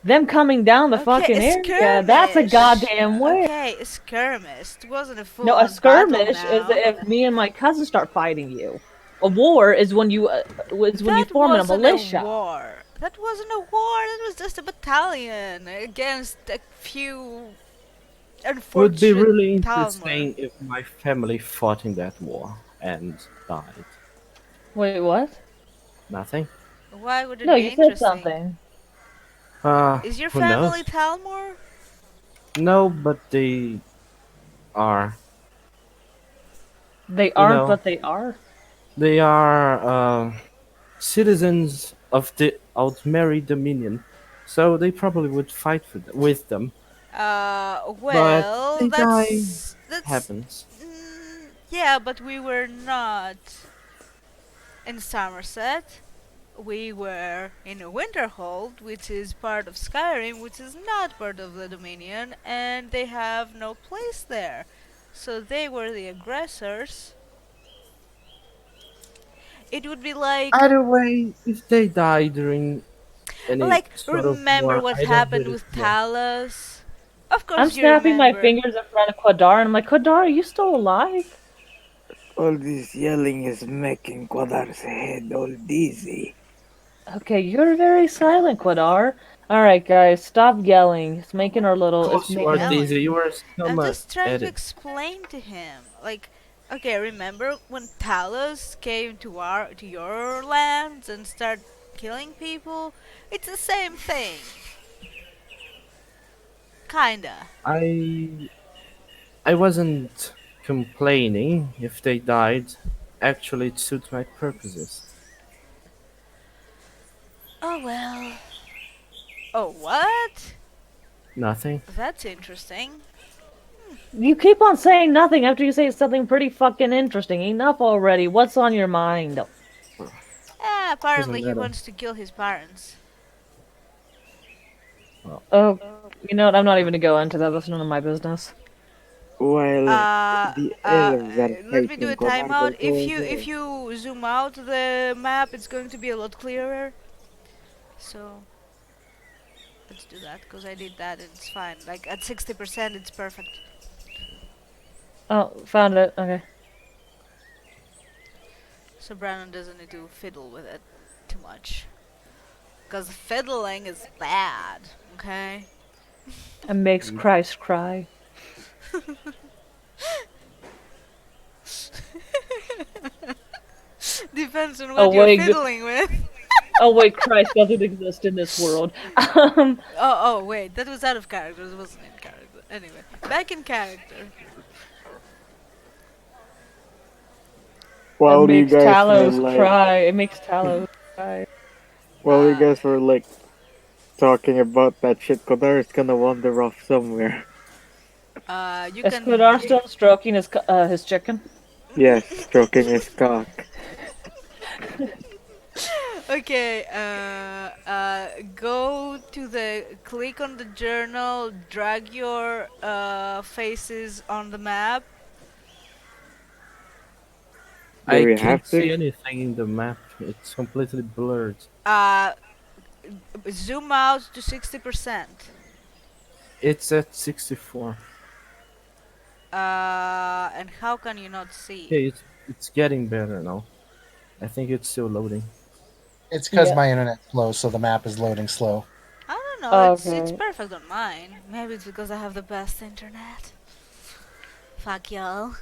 Them coming down the Okay, a fucking area, that's a skirmish. goddamn war. Okay, a skirmish. It wasn't a No, a full-on battle skirmish is now. if me and my cousin start fighting you. A war is when you That form in a wasn't a militia. war. That wasn't a war. That was just a battalion against a few Would be unfortunate really Talmor. interesting if my family fought in that war and died. Wait, what? Nothing? Why would it No, be you said interesting? something. Is your Who family knows? Talmor? No, but they are. They You aren't, know, but they are. they are citizens of the Altmeri Dominion, so they probably would fight with them. But Well, they die. that's Happens. yeah, but we were not in Somerset. We were in a Winterhold, which is part of Skyrim, which is not part of the Dominion, and they have no place there. So they were the aggressors. It would be Either way, if they die during any like sort of remember war, what I don't happened really with care. Talos? Of I'm course you snapping my remember. fingers in front of Quadar, and I'm like, Quadar, are you still alive? All this yelling is making Quadar's head all dizzy. Okay, you're very silent, Quadar. Alright, guys, stop yelling. It's making our Of little. It's course, you I'm are making our. Daisy. yelling. You are I'm so just trying at to it. explain to him. Like, okay, remember when Talos came to your lands and started killing people? It's the same thing. Kinda. I I wasn't complaining if they died. Actually, it suits my purposes. Oh well. Oh what? Nothing. That's interesting. You keep on saying nothing after you say something pretty fucking interesting. Enough already. What's on your mind? Ah, Doesn't apparently he matter. wants to kill his parents. Well, Oh, you know what? I'm not even gonna go into that. That's none of my business. While Uh, the uh, elves are Let me do a fighting, Quadar will timeout. If go you ahead. if you zoom out the map, it's going to be a lot clearer. So let's do that because I did that and it's fine. Like at 60%, it's perfect. Oh, found it. Okay. So Brandon doesn't need to fiddle with it too much. Because fiddling is bad, okay? It makes Christ cry. Depends on Oh what you're wait, fiddling with. oh wait, Christ doesn't exist in this world. Oh, wait, that was out of character. It wasn't in character. Anyway, back in character. It While you makes guys were Talos like, cry. It makes Talos cry. while you Uh, guys were like talking about that shit, Quadar is gonna wander off somewhere. you Is can. Quadar still stroking his chicken? Yes, stroking his cock. Okay, go to click on the journal, drag your faces on the map. Do I we have can't see to? anything in the map. It's completely blurred. Uh, Zoom out to 60%. It's at 64. And how can you not see? Okay, it's getting better now. I think it's still loading. It's because Yeah. my internet's slow, so the map is loading slow. I don't know. It's Okay. perfect on mine. Maybe it's because I have the best internet. Fuck y'all.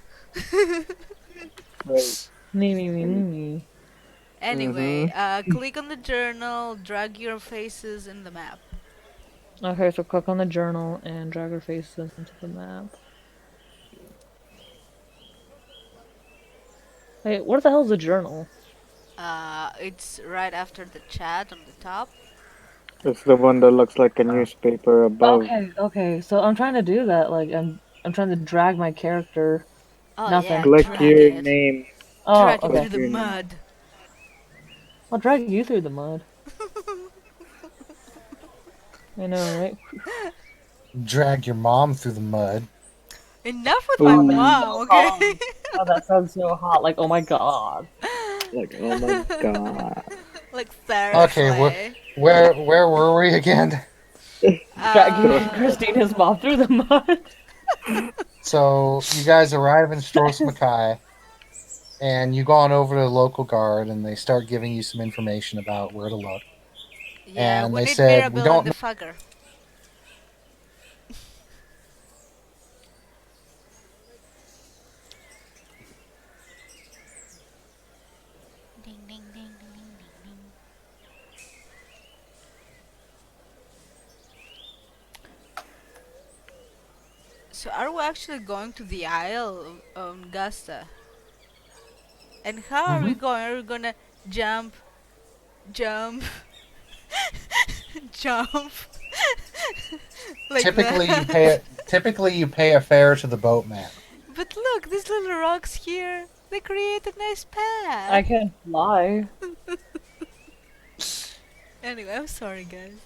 Wait. Me, me, me, me, me. Anyway, Mm-hmm. click on the journal, drag your faces in the map. Okay, so click on the journal and drag our faces into the map. Wait, what the hell is a journal? It's right after the chat on the top. It's the one that looks like a Uh, newspaper above. Okay. So I'm trying to do that. Like I'm trying to drag my character. Oh yeah, Nothing. Click drag your it. name. Oh, Drag it Click through okay. the your name. mud. I'll drag you through the mud. I know, right? Drag your mom through the mud. Enough with my Oh, that's Ooh, mom, so okay? hot. Oh, that sounds so hot. Like, oh my god. like oh my god. Like Okay, seriously. where were we again? Dragging Uh, Christina's mom through the mud. So you guys arrive in Stros Mackay, and you go on over to the local guard, and they start giving you some information about where to look. yeah, And we they need said we Mirabelle and don't the know. fucker. Ding ding ding ding ding ding ding. So are we actually going to the Isle of Augusta? And how are we Mhm. going? Are we gonna jump, jump, jump like that? Typically you pay a fare to the boatman. But look, these little rocks here, they create a nice I path. can fly. Anyway, I'm sorry, guys.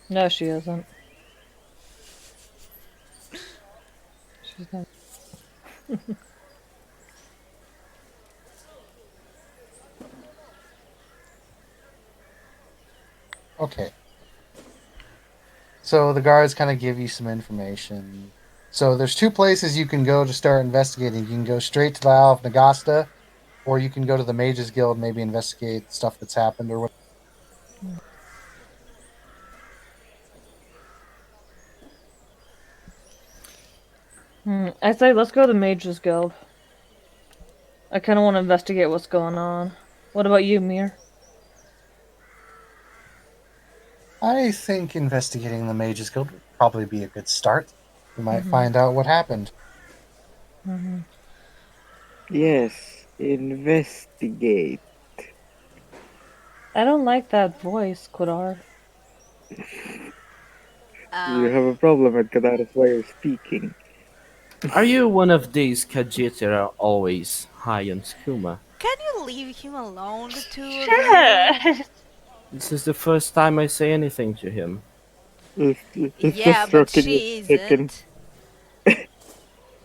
No, she isn't. She's not. Okay. So the guards kind of give you some information. So there's two places you can go to start investigating. You can go straight to the Isle of Nagasta, or you can go to the Mages Guild, maybe investigate stuff that's happened or what. I say let's go to the Mages Guild. I kind of want to investigate what's going on. What about you, Mir? I think investigating the Mages Guild would probably be a good start. You might Mm-hmm. find out what happened. Mm-hmm. Yes, investigate. I don't like that voice, Quadar. You have Um, a problem with Kadara's way of speaking. Are you one of these Khajiit that are always high on skooma? can you leave him alone, the two of you? Shit! This is the first time I say anything to him. He's just Yeah, but stroking his she chicken, isn't.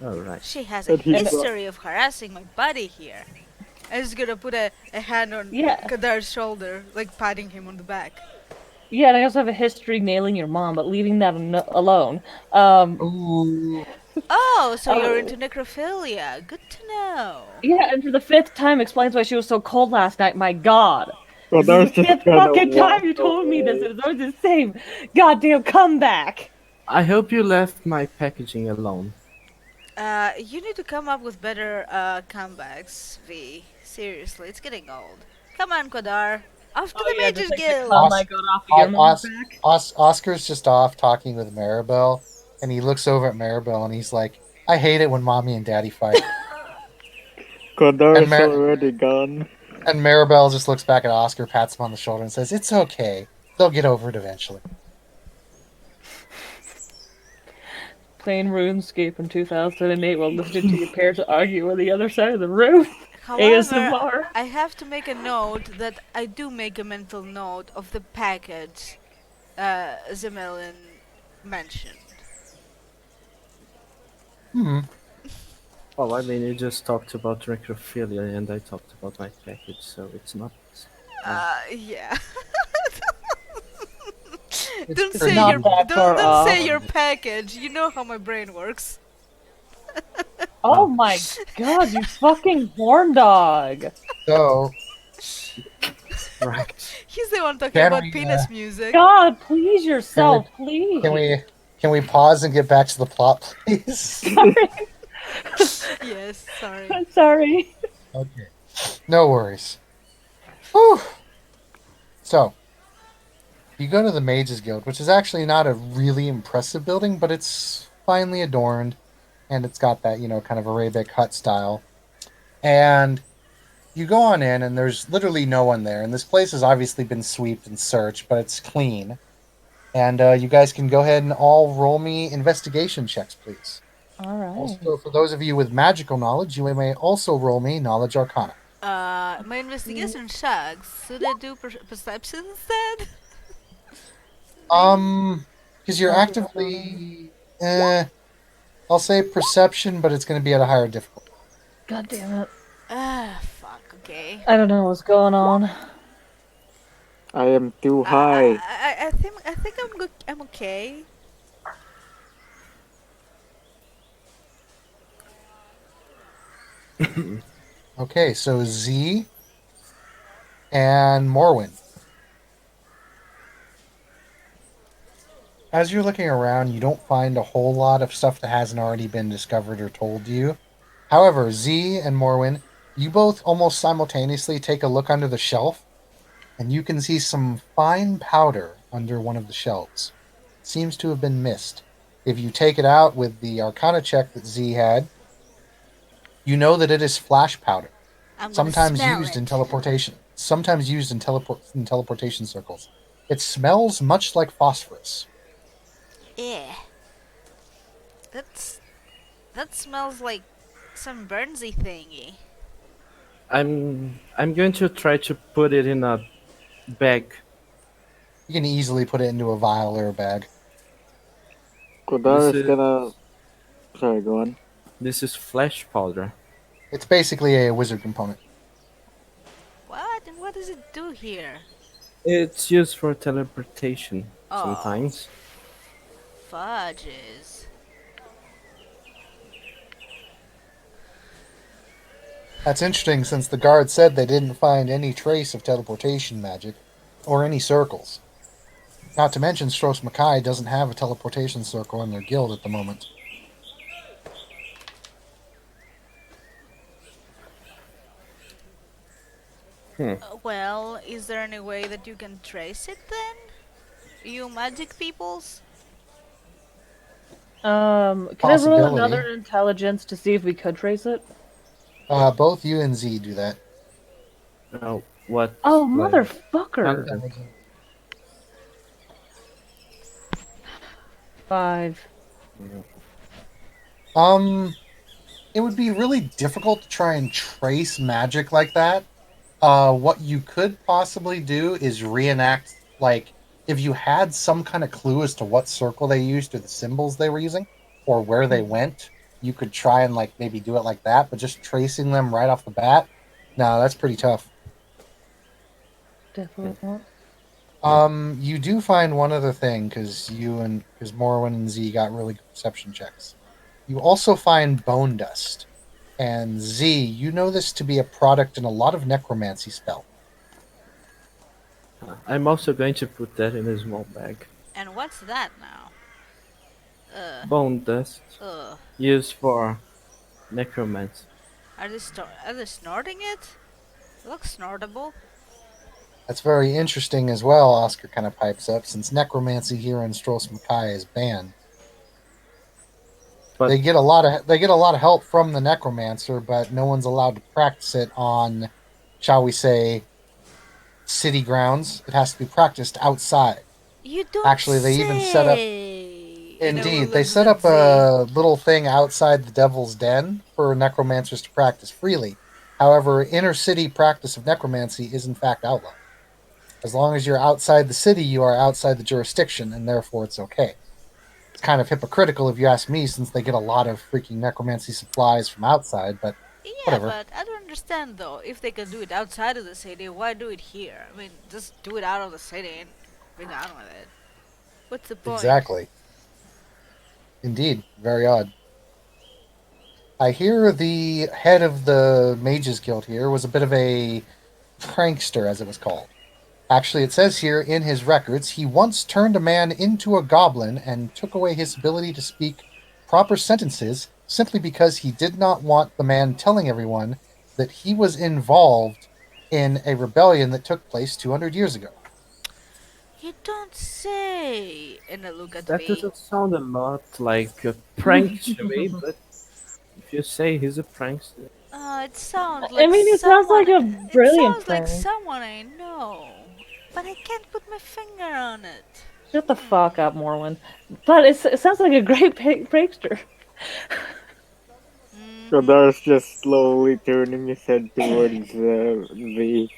Alright. She has a and he's And like, history of harassing my buddy here. I'm just gonna put a hand on yeah, Kadar's shoulder, like patting him on the back. yeah, and I also have a history nailing your mom, but leaving that alone. Um, Ooh. Oh, so you're oh, into necrophilia. Good to know. yeah, and for the fifth time explains why she was so cold last night. My God, this is the Kadara's just fifth gonna fucking time walk you told me this. away. It was always the same goddamn comeback. I hope you left my packaging alone. You need to come up with better comebacks, V. Seriously, it's getting old. Come on, Kodar. Off to Oh the yeah, just Mages like the Guild. cum I Os- got off of your mom's Os- back. Oscar's just off talking with Maribel, and he looks over at Maribel and he's like, "I hate it when mommy and daddy fight." And Kadara's Mar- already gone. and Maribel just looks back at Oscar, pats him on the shoulder, and says, "It's okay. They'll get over it eventually." Playing RuneScape in 2008 while listening to your parents argue on the other side of the room. However, ASMR. I have to make a note that I do make a mental note of the package Zemelin mentioned. Hmm. Well, I mean, you just talked about necrophilia, and I talked about my package, so it's not. Uh, Yeah. It's don't pretty say Not your easy. that far don't say off. your package. You know how my brain works. Oh oh, my god, you fucking horn dog. So, right. He's the one talking can about we penis music. God, please can we yourself, can please. we can we pause and get back to the plot, please? Sorry. Yes, sorry. I'm sorry. Okay. No worries. Whew. So, you go to the Mages Guild, which is actually not a really impressive building, but it's finely adorned, and it's got that, kind of Arabic hut style. And you go on in, and there's literally no one there. And this place has obviously been swept and searched, but it's clean. And you guys can go ahead and all roll me investigation checks, please. All right. Also, for those of you with magical knowledge, you may also roll me knowledge arcana. My investigation checks. Should I do perception instead? Maybe. Because you're I'll do it on. actively, I'll say perception, but it's going to be at a higher difficulty. God damn it. Fuck. Okay. I don't know what's going on. I am too I, high. I think I'm good. I'm okay. Okay, so Z and Morwin. As you're looking around, you don't find a whole lot of stuff that hasn't already been discovered or told you. However, Z and Morwin, you both almost simultaneously take a look under the shelf, and you can see some fine powder under one of the shelves. Seems to have been missed. If you take it out with the Arcana check that Z had, you know that it is flash powder, I'm gonna sometimes smell used in it. teleportation, sometimes used in teleportation circles. It smells much like phosphorus. Yeah. That's that smells like some burnsy thingy. I'm going to try to put it in a bag. You can easily put it into a vial or a bag. This Kodar is is gonna. Sorry, go on. this is flesh powder. It's basically a wizard component. What? And what does it do here? It's used for teleportation Oh, sometimes. fudges. That's interesting since the guard said they didn't find any trace of teleportation magic or any circles. Not to mention, Stros Makai doesn't have a teleportation circle in their guild at the moment. Hmm. Well, is there any way that you can trace it then? You magic peoples? Can I roll Possibility. another intelligence to see if we could trace it? Both you and Z do that. What Oh, like motherfucker. content? 5. Um, it would be really difficult to try and trace magic like that. What you could possibly do is reenact, like, if you had some kind of clue as to what circle they used or the symbols they were using or where they went, you could try and, like, maybe do it like that, but just tracing them right off the bat, no, that's pretty tough. Definitely not. You do find one other thing because Morwen and Z got really good perception checks. You also find bone dust. And Z, you know this to be a product in a lot of necromancy spell. I'm also going to put that in a small bag. And what's that now? Bone dust Ugh. used for necromancy. Are they snorting it? It looks snortable. That's very interesting as well, Oscar kind of pipes up, since necromancy here in Stros Makai is banned. But They get a lot of help from the necromancer, but no one's allowed to practice it on, shall we say, city grounds. It has to be practiced outside. You don't Actually, they even set up say. And I will indeed, they look set at up Z. a little thing outside the devil's den for necromancers to practice freely. However, inner city practice of necromancy is in fact outlawed. As long as you're outside the city, you are outside the jurisdiction, and therefore it's okay. It's kind of hypocritical if you ask me, since they get a lot of freaking necromancy supplies from outside, but Yeah, whatever. but I don't understand though. If they can do it outside of the city, why do it here? I mean, just do it out of the city and be done with it. What's the point? Exactly. Indeed. Very odd. I hear the head of the Mages Guild here was a bit of a prankster, as it was called. Actually, it says here in his records he once turned a man into a goblin and took away his ability to speak proper sentences simply because he did not want the man telling everyone that he was involved in a rebellion that took place 200 years ago. You don't say. And I look at That V. doesn't sound a lot like a prank to me, but if you say he's a prankster, It sounds I like mean, it sounds someone. like a It brilliant sounds like prank. someone I know, but I can't put my finger on it. Shut the Hmm. fuck up, Morwen. But it sounds like a great prankster. Mm-hmm. Kodar's just slowly turning his head towards the.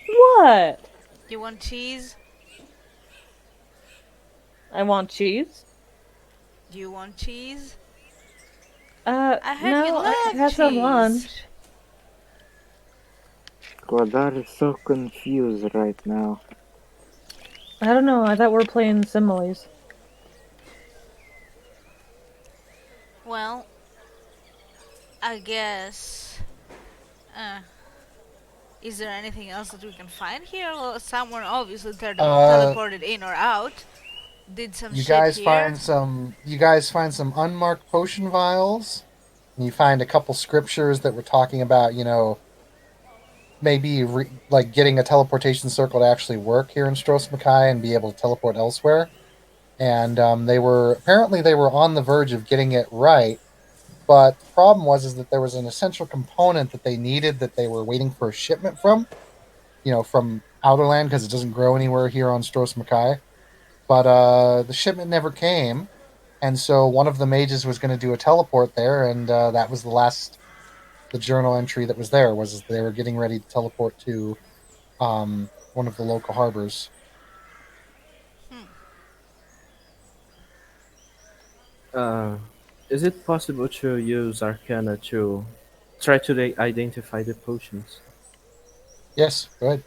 What? You want cheese? I want cheese. Do you want cheese? I heard you No, I love had some cheese. lunch. Kodar is so confused right now. I don't know. I thought we were playing similes. Well, I guess. Uh, is there anything else that we can find here? Well, someone obviously Uh, teleported in or out. Did some you shit guys here. find some. You guys find some unmarked potion vials. And you find a couple scriptures that were talking about, maybe like getting a teleportation circle to actually work here in Stros Mackay and be able to teleport elsewhere. And they were on the verge of getting it right, but the problem was that there was an essential component that they needed that they were waiting for a shipment from, from Outerland because it doesn't grow anywhere here on Stros Mackay. But the shipment never came, and so one of the mages was going to do a teleport there, and that was the journal entry that was there was they were getting ready to teleport to one of the local harbors. Hmm. uh, is it possible to use Arcana to try to identify the potions? Yes, go ahead.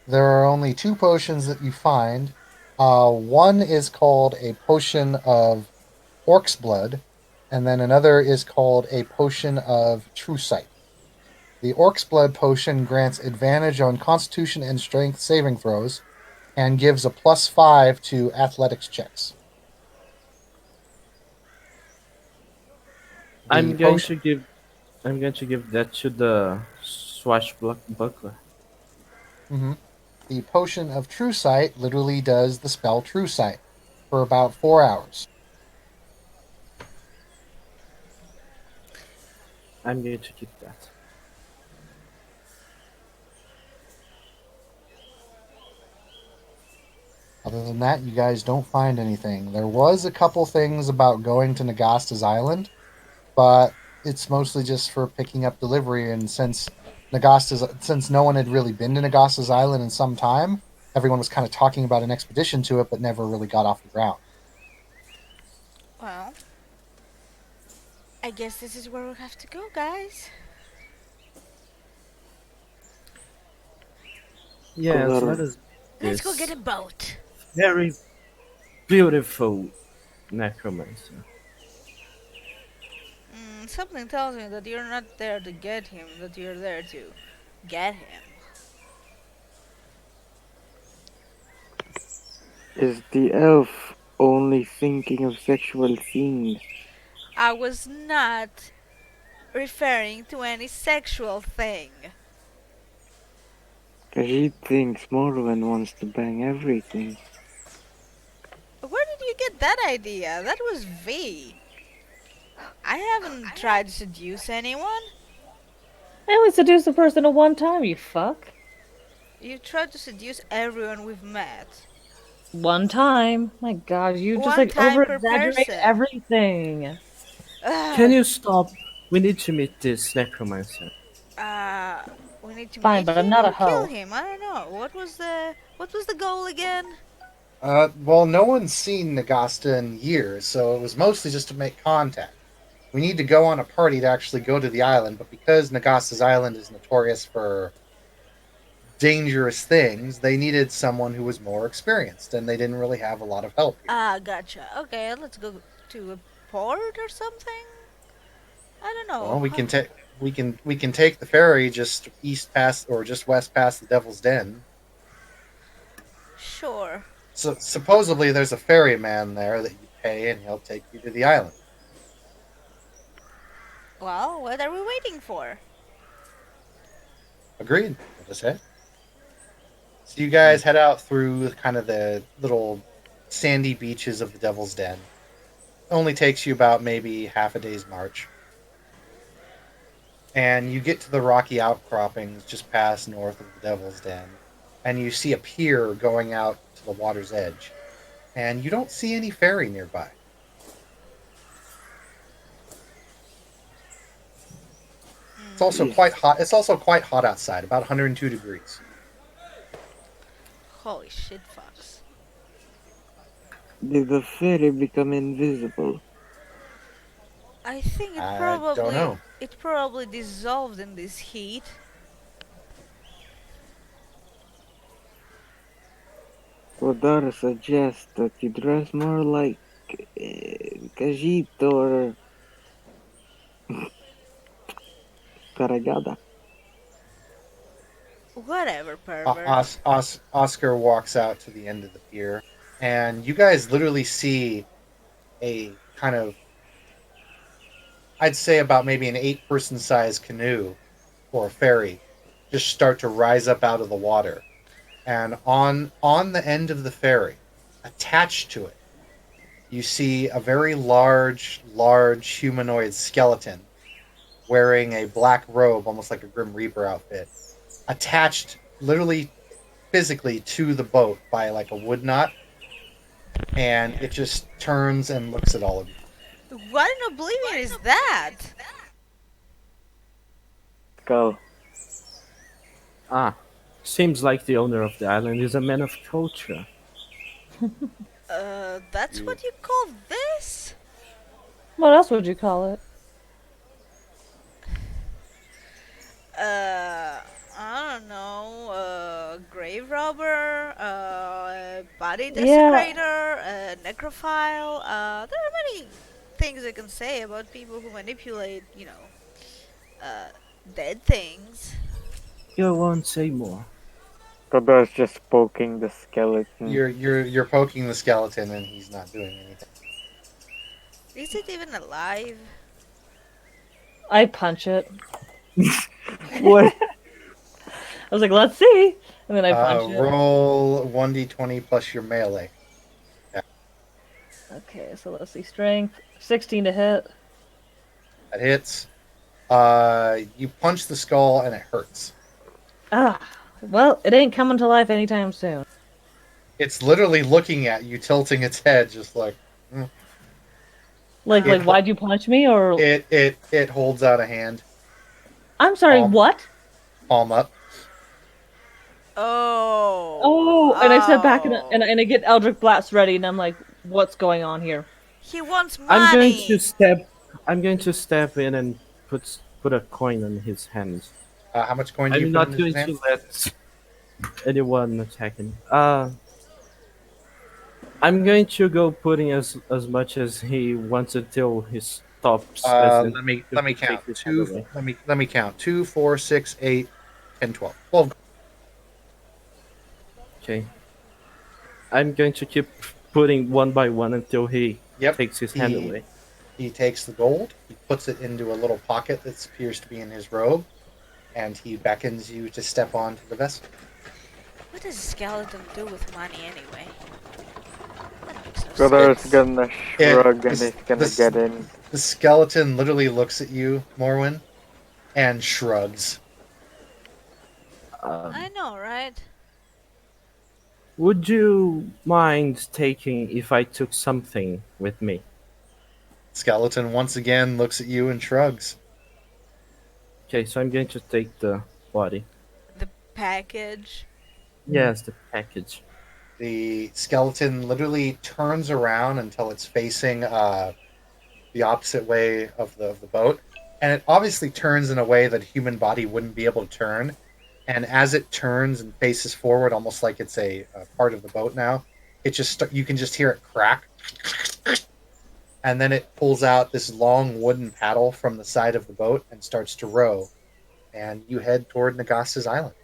There are only two potions that you find. One is called a potion of Orc's Blood, and then another is called a potion of True Sight. The Orc's Blood potion grants advantage on Constitution and Strength saving throws and gives a +5 to athletics checks. The I'm going potion to give I'm going to give that to the swashbuckler. mhm. The potion of True Sight literally does the spell True Sight for about 4 hours. I'm going to keep that. Other than that, you guys don't find anything. There was a couple things about going to Nagasta's Island, but it's mostly just for picking up delivery. And since no one had really been to Nagasta's Island in some time, everyone was kind of talking about an expedition to it, but never really got off the ground. Well, I guess this is where we have to go, guys. Yes, Kodar, let us Let's go get this a boat. very beautiful necromancer. Something tells me that you're not there to get him, that you're there to get him. is the elf only thinking of sexual things? I was not referring to any sexual thing. He thinks Morwen wants to bang everything. Where did you get that idea? That was V. I haven't tried to seduce anyone. I only seduced a person at one time, you fuck. You tried to seduce everyone we've met. One time. My gosh, you just One like time over per exaggerate person. everything. Can Ugh. you stop? We need to meet this necromancer. Uh, we need to Fine, meet but I'm him not a or kill hoe. him. I don't know. What was the goal again? Well, no one's seen Nagasta in years, so it was mostly just to make contact. We need to go on a party to actually go to the island, but because Nagasa's island is notorious for dangerous things, they needed someone who was more experienced, and they didn't really have a lot of help here. Ah, gotcha. Okay, let's go to a port or something. I don't know. Well, we can take the ferry just east past or just west past the Devil's Den. Sure. So supposedly there's a ferryman there that you pay, and he'll take you to the island. Well, what are we waiting for? Agreed. We'll just head. So you guys head out through kind of the little sandy beaches of the Devil's Den. It only takes you about maybe half a day's march. And you get to the rocky outcroppings just past north of the Devil's Den. And you see a pier going out to the water's edge. And you don't see any ferry nearby. It's also Mm, quite Jeez. hot. It's also quite hot outside, about 102 degrees. holy shit, Fox. Did the fairy become invisible? I think it I don't probably know. it probably dissolved in this heat. Kodara suggests that you dress more like Kajito or Karagada. Whatever, pervert. Oscar walks out to the end of the pier, and you guys literally see a kind of, I'd say about maybe an 8-person size canoe or ferry just start to rise up out of the water. And on the end of the ferry, attached to it, you see a very large humanoid skeleton wearing a black robe, almost like a Grim Reaper outfit, attached literally physically to the boat by like a wood knot, and it just turns and looks at all of you. What in oblivion is that? Skull. Ah, seems like the owner of the island is a man of culture. That's You, what you call this? What else would you call it? I don't know, grave robber, body Yeah, desecrator, necrophile. There are many things I can say about people who manipulate, uh, dead things. You won't say more. Kodara's just poking the skeleton. you're poking the skeleton, and he's not doing anything. Is it even alive? I punch it. What? I was like, let's see. And then I punch it. Roll 1d20 plus your melee. Okay, so let's see. Strength 16 to hit. That hits. You punch the skull, and it hurts. Ah, well, it ain't coming to life anytime soon. It's literally looking at you, tilting its head, just like Like, it. why'd you punch me? Or It holds out a hand, I'm sorry, palm what? palm up. Oh, Oh, and I step back and oh. I get Eldritch Blast ready, and I'm like, what's going on here? He wants I'm going to money. step. I'm going to step in and put a coin on his hands. How much coin do you I'm put in not his going hand? to let anyone attack him. I'm going to go putting as much as he wants until he stops, as in Let me he count. takes his hand Two. away. Let me count. 2, 4, 6, 8, 10, 12. 12. Okay. I'm going to keep putting one by one until he Yep. takes his hand He away. he takes the gold. He puts it into a little pocket that appears to be in his robe, and he beckons you to step onto the vessel. What does a skeleton do with money anyway? That makes no Kodara's sense. gonna It shrug and this he's gonna this get in. the skeleton literally looks at you, Morwin, and shrugs. I Um, know, right? Would you mind taking if I took something with me? Skeleton once again looks at you and shrugs. Okay, so I'm going to take the body. The package. Yes, the package. The skeleton literally turns around until it's facing the opposite way of the boat, and it obviously turns in a way that a human body wouldn't be able to turn. And as it turns and faces forward, almost like it's a part of the boat now, it just you can just hear it crack, and then it pulls out this long wooden paddle from the side of the boat and starts to row, and you head toward Nagasa's island.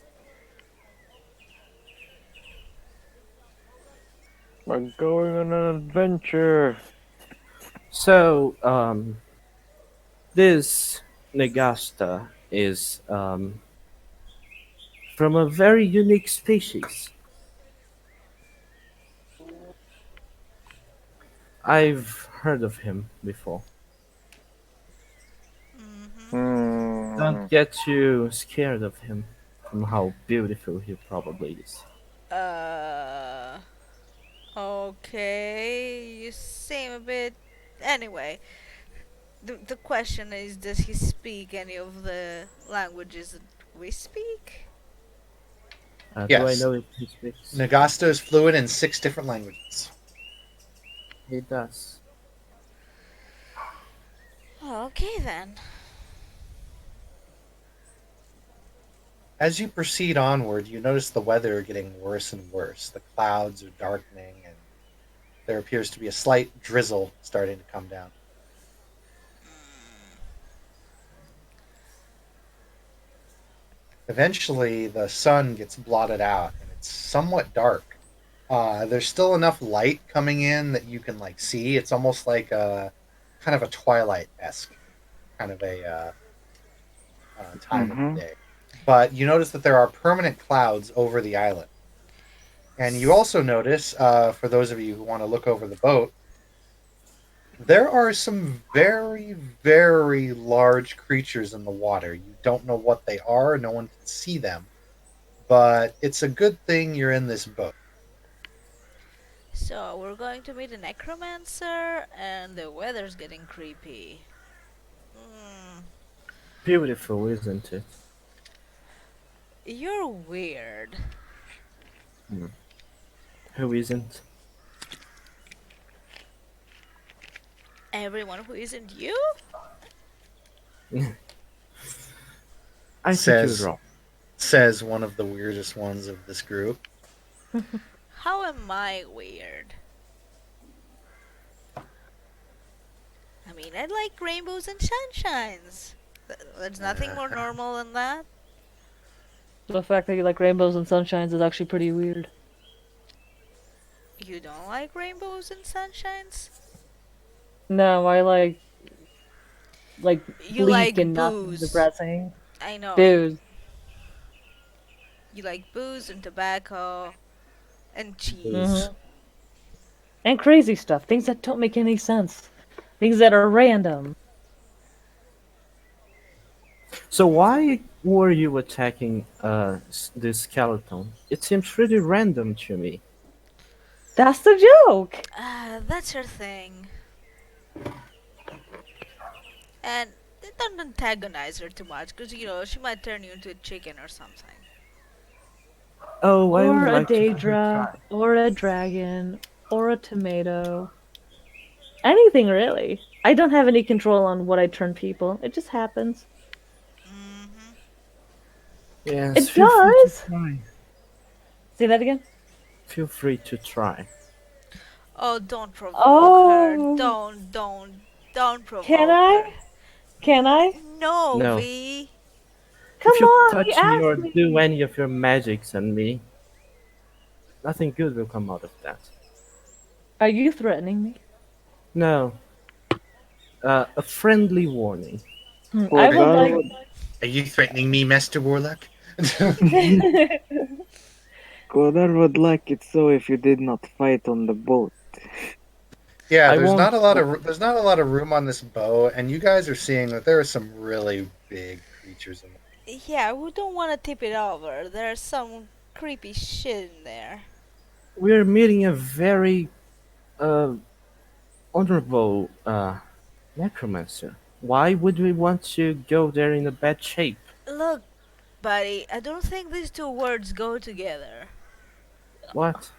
We're going on an adventure. So, this Negasta is from a very unique species. I've heard of him before. Mm-hmm. Hmm. Don't get too scared of him from how beautiful he probably is. Uh. Okay. You seem a bit. Anyway, the question is, does he speak any of the languages that we speak? Do I Yes, know if he speaks? Nagasta is fluent in 6 different languages. He does. Okay then. As you proceed onward, you notice the weather getting worse and worse. The clouds are darkening, and there appears to be a slight drizzle starting to come down. Eventually, the sun gets blotted out, and it's somewhat dark. There's still enough light coming in that you can like see. It's almost like a kind of a twilight esque kind of a time of the Mm-hmm. day. But you notice that there are permanent clouds over the island. And you also notice, for those of you who want to look over the boat, there are some very, very large creatures in the water. You don't know what they are, no one can see them, but it's a good thing you're in this boat. So we're going to meet a necromancer, and the weather's getting creepy. Mm, Beautiful, isn't it? you're weird. Hmm. Who isn't? Everyone who isn't you? I think you're Says wrong. says one of the weirdest ones of this group. How am I weird? I mean, I like rainbows and sunshines. There's nothing more normal than that. The fact that you like rainbows and sunshines is actually pretty weird. You don't like rainbows and sunshines? No, I like You bleak like and nothing booze. depressing. I know. Dude. You like booze and tobacco and cheese. Booze. Hmm. And crazy stuff. Things that don't make any sense. Things that are random. So why were you attacking this skeleton? It seems pretty random to me. That's the joke. That's her thing. And don't antagonize her too much, because, she might turn you into a chicken or something. Oh, I would Or a like to have her Daedra. try. Or a dragon. Or a tomato. Anything really. I don't have any control on what I turn people. It just happens. Hmm. Yes, It feel free to does. try. Say that again. Feel free to try. Oh, don't provoke her. Oh, Don't can provoke her. I? Can I? No, No. V. Come If you on, you touch me or asked do me. any of your magics on me, nothing good will come out of that. Are you threatening me? No. A friendly warning. I Are would Kodar you, like. would are you threatening me, Master Warlock? Kodar would like it so if you did not fight on the boat. Yeah, I won't. there's not a lot of room on this boat, and you guys are seeing that there are some really big creatures in. Yeah, we don't want to tip it over. There's some creepy shit in there. we're meeting a very uh, honorable necromancer. Why would we want to go there in a bad shape? Look, buddy, I don't think these two words go together. What?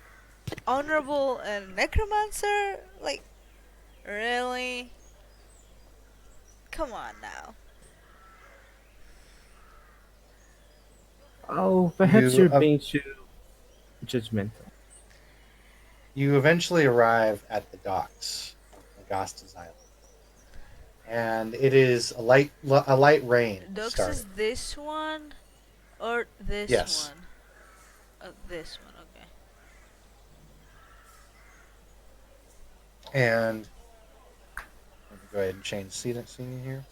Honorable and necromancer? Like, really? Come on now. Oh, perhaps You you're being too judgmental. you eventually arrive at the docks of Magasta's Island, and it is a light rain has Dux started. is this one or this Yes, one? This one, okay. and let me go ahead and change scene here.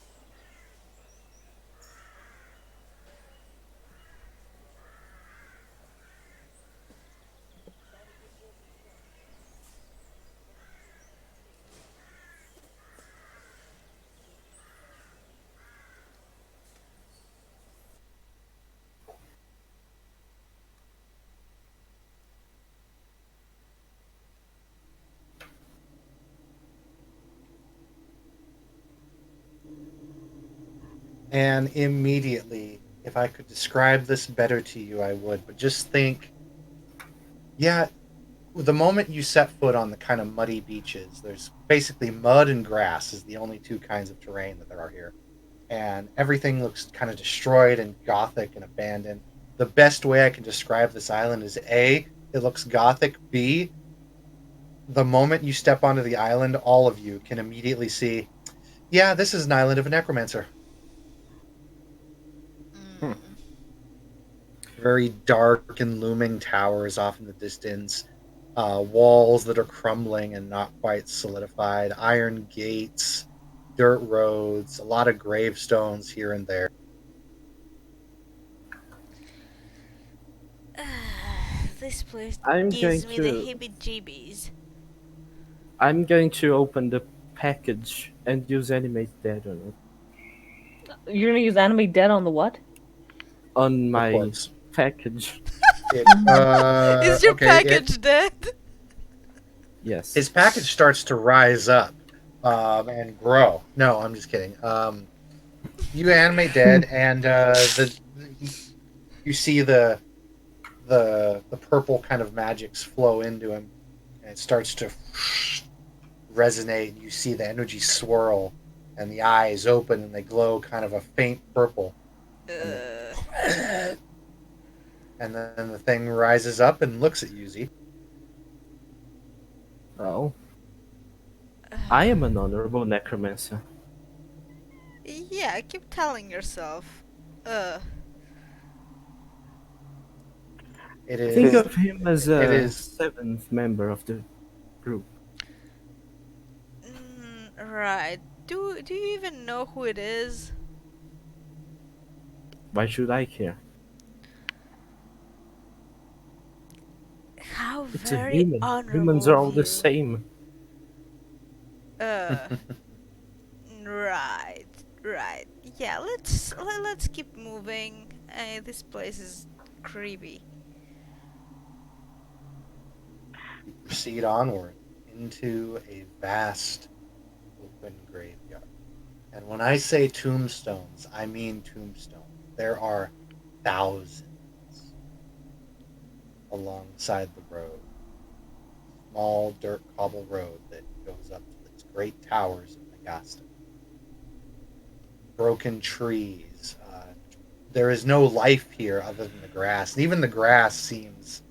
And immediately, if I could describe this better to you, I would. But just think, yeah, the moment you set foot on the kind of muddy beaches, there's basically mud and grass is the only two kinds of terrain that there are here. And everything looks kind of destroyed and gothic and abandoned. The best way I can describe this island is A, it looks gothic. B, the moment you step onto the island, all of you can immediately see, yeah, this is an island of a necromancer. Hmm. Mm. Very dark and looming towers off in the distance, walls that are crumbling and not quite solidified, iron gates, dirt roads, a lot of gravestones here and there. This place I'm going gives me the to heebie jeebies. I'm going to open the package and use animate dead on it You're gonna use Animate Dead on the what? on The my corpse. package. It Is your okay. It package dead? Yes. his package starts to rise up and grow. No, I'm just kidding. You animate dead, and you see the purple kind of magics flow into him, and it starts to resonate. And you see the energy swirl, and the eyes open, and they glow kind of a faint purple, and Uh, then the thing rises up and looks at you, Z. Oh, I am an honorable necromancer. yeah, keep telling yourself. Uh, It Think is This of him as it a is seventh member of the group. right. Do you even know who it is? Why should I care? How It's a very human. Humans honorable are of all the you. same. Uh, right, right. Yeah, let's keep moving. This place is creepy. you proceed onward into a vast open graveyard. And when I say tombstones, I mean tombstones. There are thousands alongside the road. Small dirt cobble road that goes up to these great towers of Nagasta. Broken trees. There is no life here other than the grass. And even the grass seems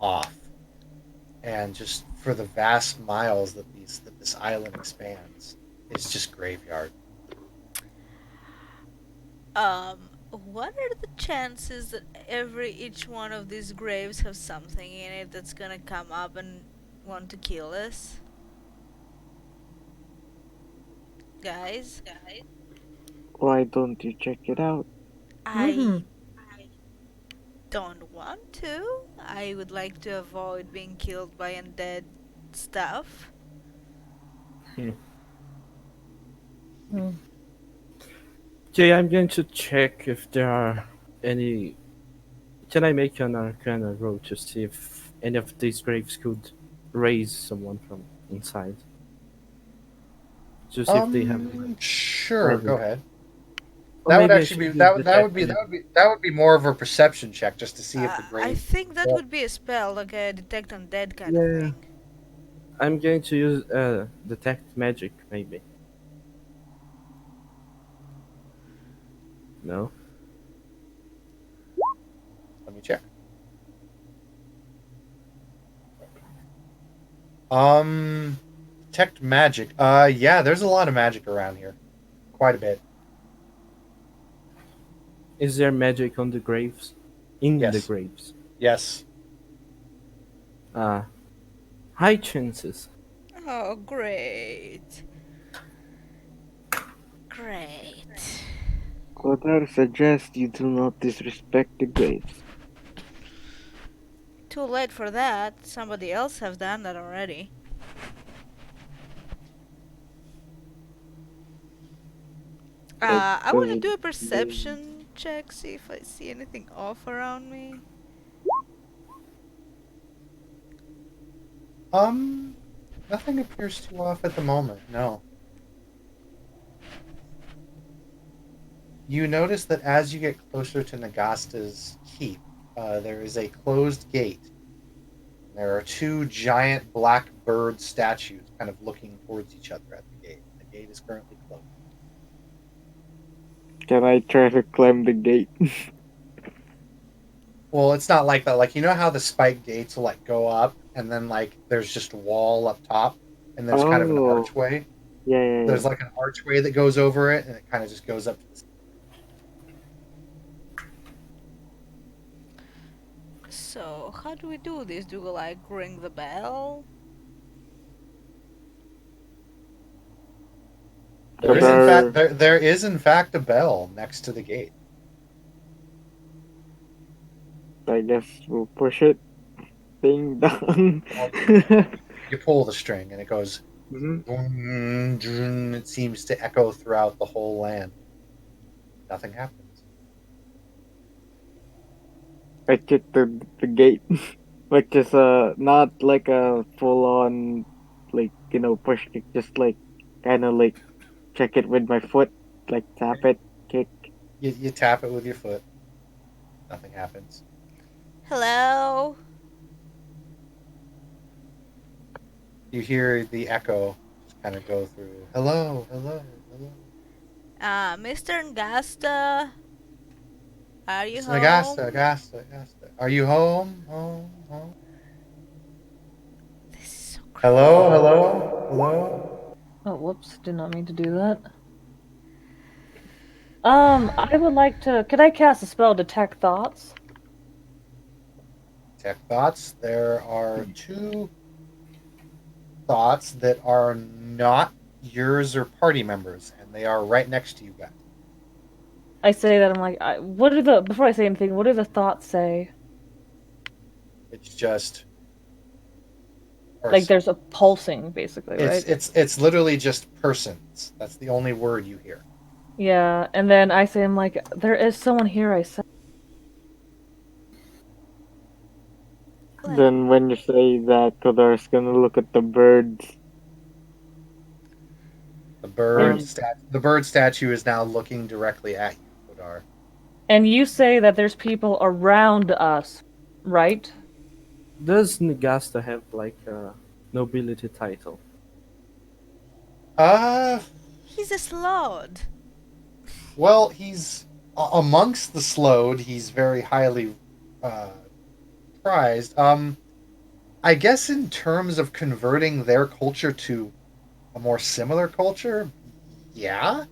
off. And just for the vast miles that this island expands, it's just graveyard. What are the chances that each one of these graves have something in it that's gonna come up and want to kill us? Guys, why don't you check it out? Mm-hmm. I don't want to. I would like to avoid being killed by undead stuff. Hmm. Mm. Okay, I'm going to check if there are any. Can I make an Arcana roll to see if any of these graves could raise someone from inside to see if they have Sure, go magic. ahead. Or That would maybe I actually should be use that would detect be that magic. would be that would be more of a perception check just to see if the I grave. think that Well, would be a spell, like a detect undead kind of Yeah, thing. I'm going to use detect magic, maybe. No? let me check. Um, detect magic. Yeah, there's a lot of magic around here. Quite a bit. Is there magic on the graves? In the Yes. graves? Yes. Uh, high chances. Oh, great. Great. Quadar suggests you do not disrespect the graves. Too late for that. Somebody else have done that already. That I want to doesn't do a mean perception check, see if I see anything off around me. Um, nothing appears too off at the moment. No. You notice that as you get closer to Nagasta's keep, there is a closed gate. There are two giant black bird statues kind of looking towards each other at the gate. The gate is currently closed. can I try to climb the gate? Well, it's not like that. Like, you know how the spike gates will like go up and then like there's just a wall up top and there's kind of an Oh, archway. yeah, yeah, yeah. There's like an archway that goes over it and it kind of just goes up to the. So, how do we do this? Do we like ring the bell? There is in fact Quadar, there is in fact a bell next to the gate. I guess we'll push it. Ding dong. Well, you pull the string and it goes. Mhm. It seems to echo throughout the whole land. Nothing happens. I kick the gate, which is not like a full on like push kick, just like kind of like check it with my foot, like tap it, kick. You tap it with your foot. Nothing happens. Hello? You hear the echo just kind of go through. Hello, hello, hello. Mr. Ngasta, are you Listen, Agasta, home? Agasta, Agasta. Are you home? Home, home. This is so Hello, creepy. hello, hello. Oh, whoops! Did not mean to do that. I would like to. Could I cast a spell, Detect Thoughts? Tech thoughts. There are two thoughts that are not yours or party members, and they are right next to you guys. I say that I'm like, what are the before I say anything? What do the thoughts say? It's just Like person. there's a pulsing, basically, It's right? it's it's literally just persons. That's the only word you hear. Yeah, and then I say I'm like, there is someone here. I said, Let Then when you say that, Qadar's gonna look at the birds. and The bird statue is now looking directly at you, Kodar. and you say that there's people around us, right? Does Nagasta have like a nobility title? Uh, He's a slod. well, he's amongst the slowed. He's very highly uh, prized. I guess in terms of converting their culture to a more similar culture, yeah.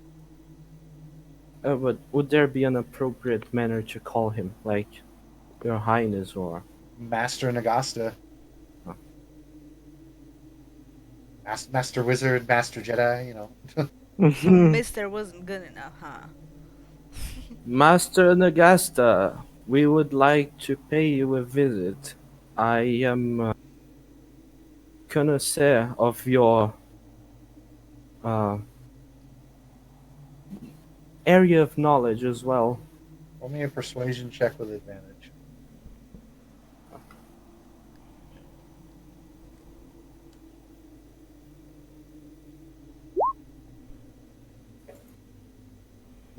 But would there be an appropriate manner to call him, like Your Highness or Master Nagasta, uh, Master Wizard, Master Jedi. You know. So, Mister wasn't good enough, huh? Master Nagasta? We would like to pay you a visit. I am a connoisseur of your uh, area of knowledge as well. Roll me a persuasion check with advantage.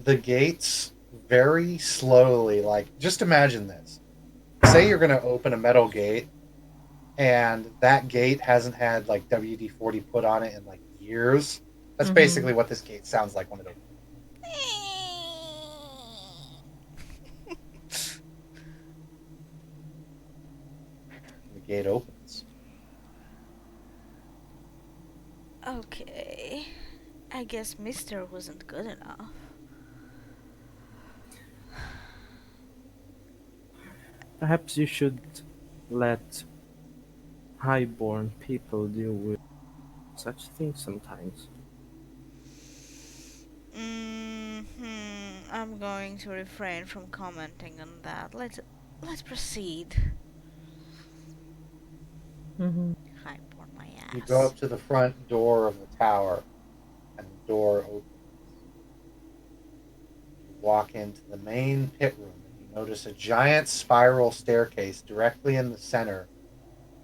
the gates very slowly, like, just imagine this. Say you're going to open a metal gate, and that gate hasn't had like WD-40 put on it in like years. That's Mm-hmm. basically what this gate sounds like when it opens. The gate opens. Okay. I guess Mister wasn't good enough. Perhaps you should let highborn people deal with such things sometimes. I'm going to refrain from commenting on that. Let's proceed. Mm-hmm. Hype on my You go ass. up to the front door of the tower, and the door opens. You walk into the main pit room, and you notice a giant spiral staircase directly in the center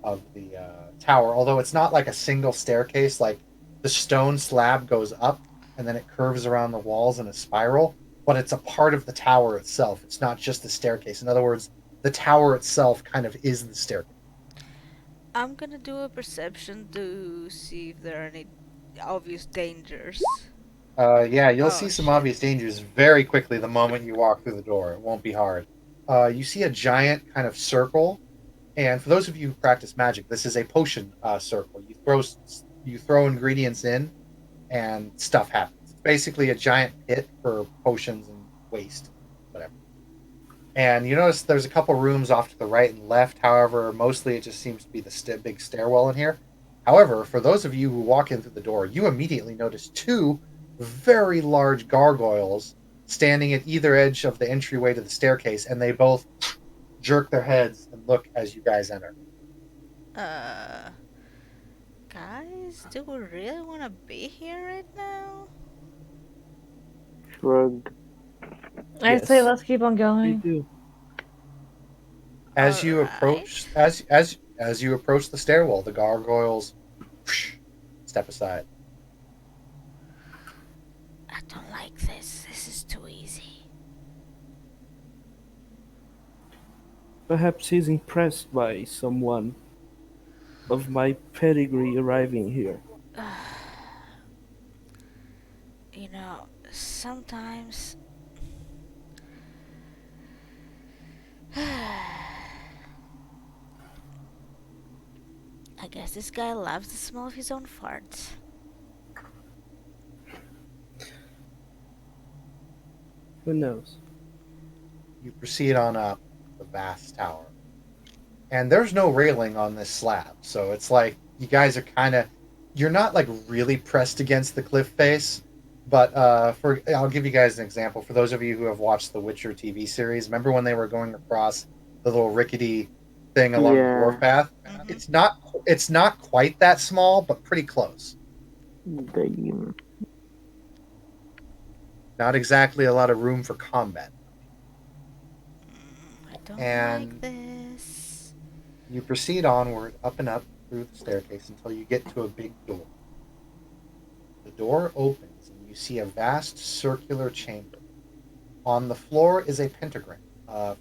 of the tower. Although it's not like a single staircase, like the stone slab goes up and then it curves around the walls in a spiral, but it's a part of the tower itself. It's not just the staircase. In other words, the tower itself kind of is the staircase. I'm gonna do a perception to see if there are any obvious dangers. Yeah, you'll Oh see some shit. obvious dangers very quickly the moment you walk through the door. It won't be hard. You see a giant kind of circle, and for those of you who practice magic, this is a potion circle. You throw ingredients in, and stuff happens. It's basically a giant pit for potions and waste, whatever. And you notice there's a couple rooms off to the right and left. However, mostly it just seems to be the big stairwell in here. However, for those of you who walk in through the door, you immediately notice two very large gargoyles standing at either edge of the entryway to the staircase, and they both jerk their heads and look as you guys enter. Uh, guys, do we really wanna be here right now? Shrug. I'd say Yes, let's keep on we going. do. As you Alright. approach, as you approach the stairwell, the gargoyles step aside. I don't like this. This is too easy. Perhaps he's impressed by someone of my pedigree arriving here. You know, sometimes. I guess this guy loves the smell of his own farts. Who knows? You proceed on up the vast tower. And there's no railing on this slab. So it's like you guys are kind of you're not like really pressed against the cliff face, but for I'll give you guys an example. For those of you who have watched the Witcher TV series, remember when they were going across the little rickety thing along the dwarf Yeah. path? Mm-hmm. It's not quite that small, but pretty close. Damn. Not exactly a lot of room for combat. I don't like And this. you proceed onward, up and up through the staircase until you get to a big door. The door opens and you see a vast circular chamber. On the floor is a pentagram.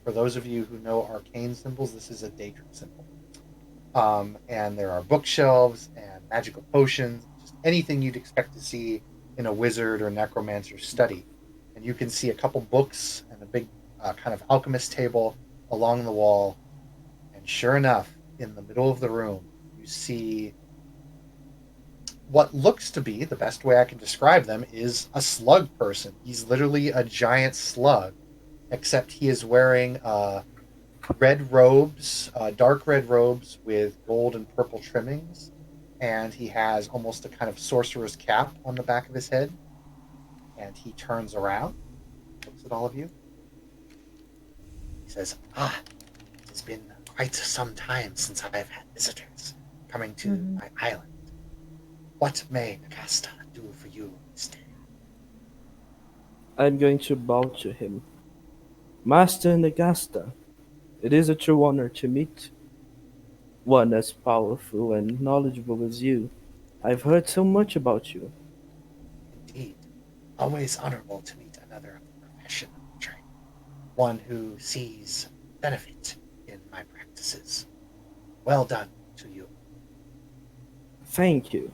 For those of you who know arcane symbols, this is a Daedric symbol. And there are bookshelves and magical potions, just anything you'd expect to see in a wizard or necromancer study. And you can see a couple books and a big kind of alchemist table along the wall. And sure enough, in the middle of the room, you see what looks to be the best way I can describe them is a slug person. He's literally a giant slug, except he is wearing red robes, dark red robes with gold and purple trimmings, and he has almost a kind of sorcerer's cap on the back of his head. And he turns around, looks at all of you. He says, "Ah, it has been quite some time since I've had visitors coming to Mm-hmm. my island. What may Nakasta do for you instead?" I'm going to bow to him. Master Nagasta, it is a true honor to meet one as powerful and knowledgeable as you. I've heard so much about you. Indeed, always honorable to meet another. one who sees benefit in my practices. Well done to you. Thank you.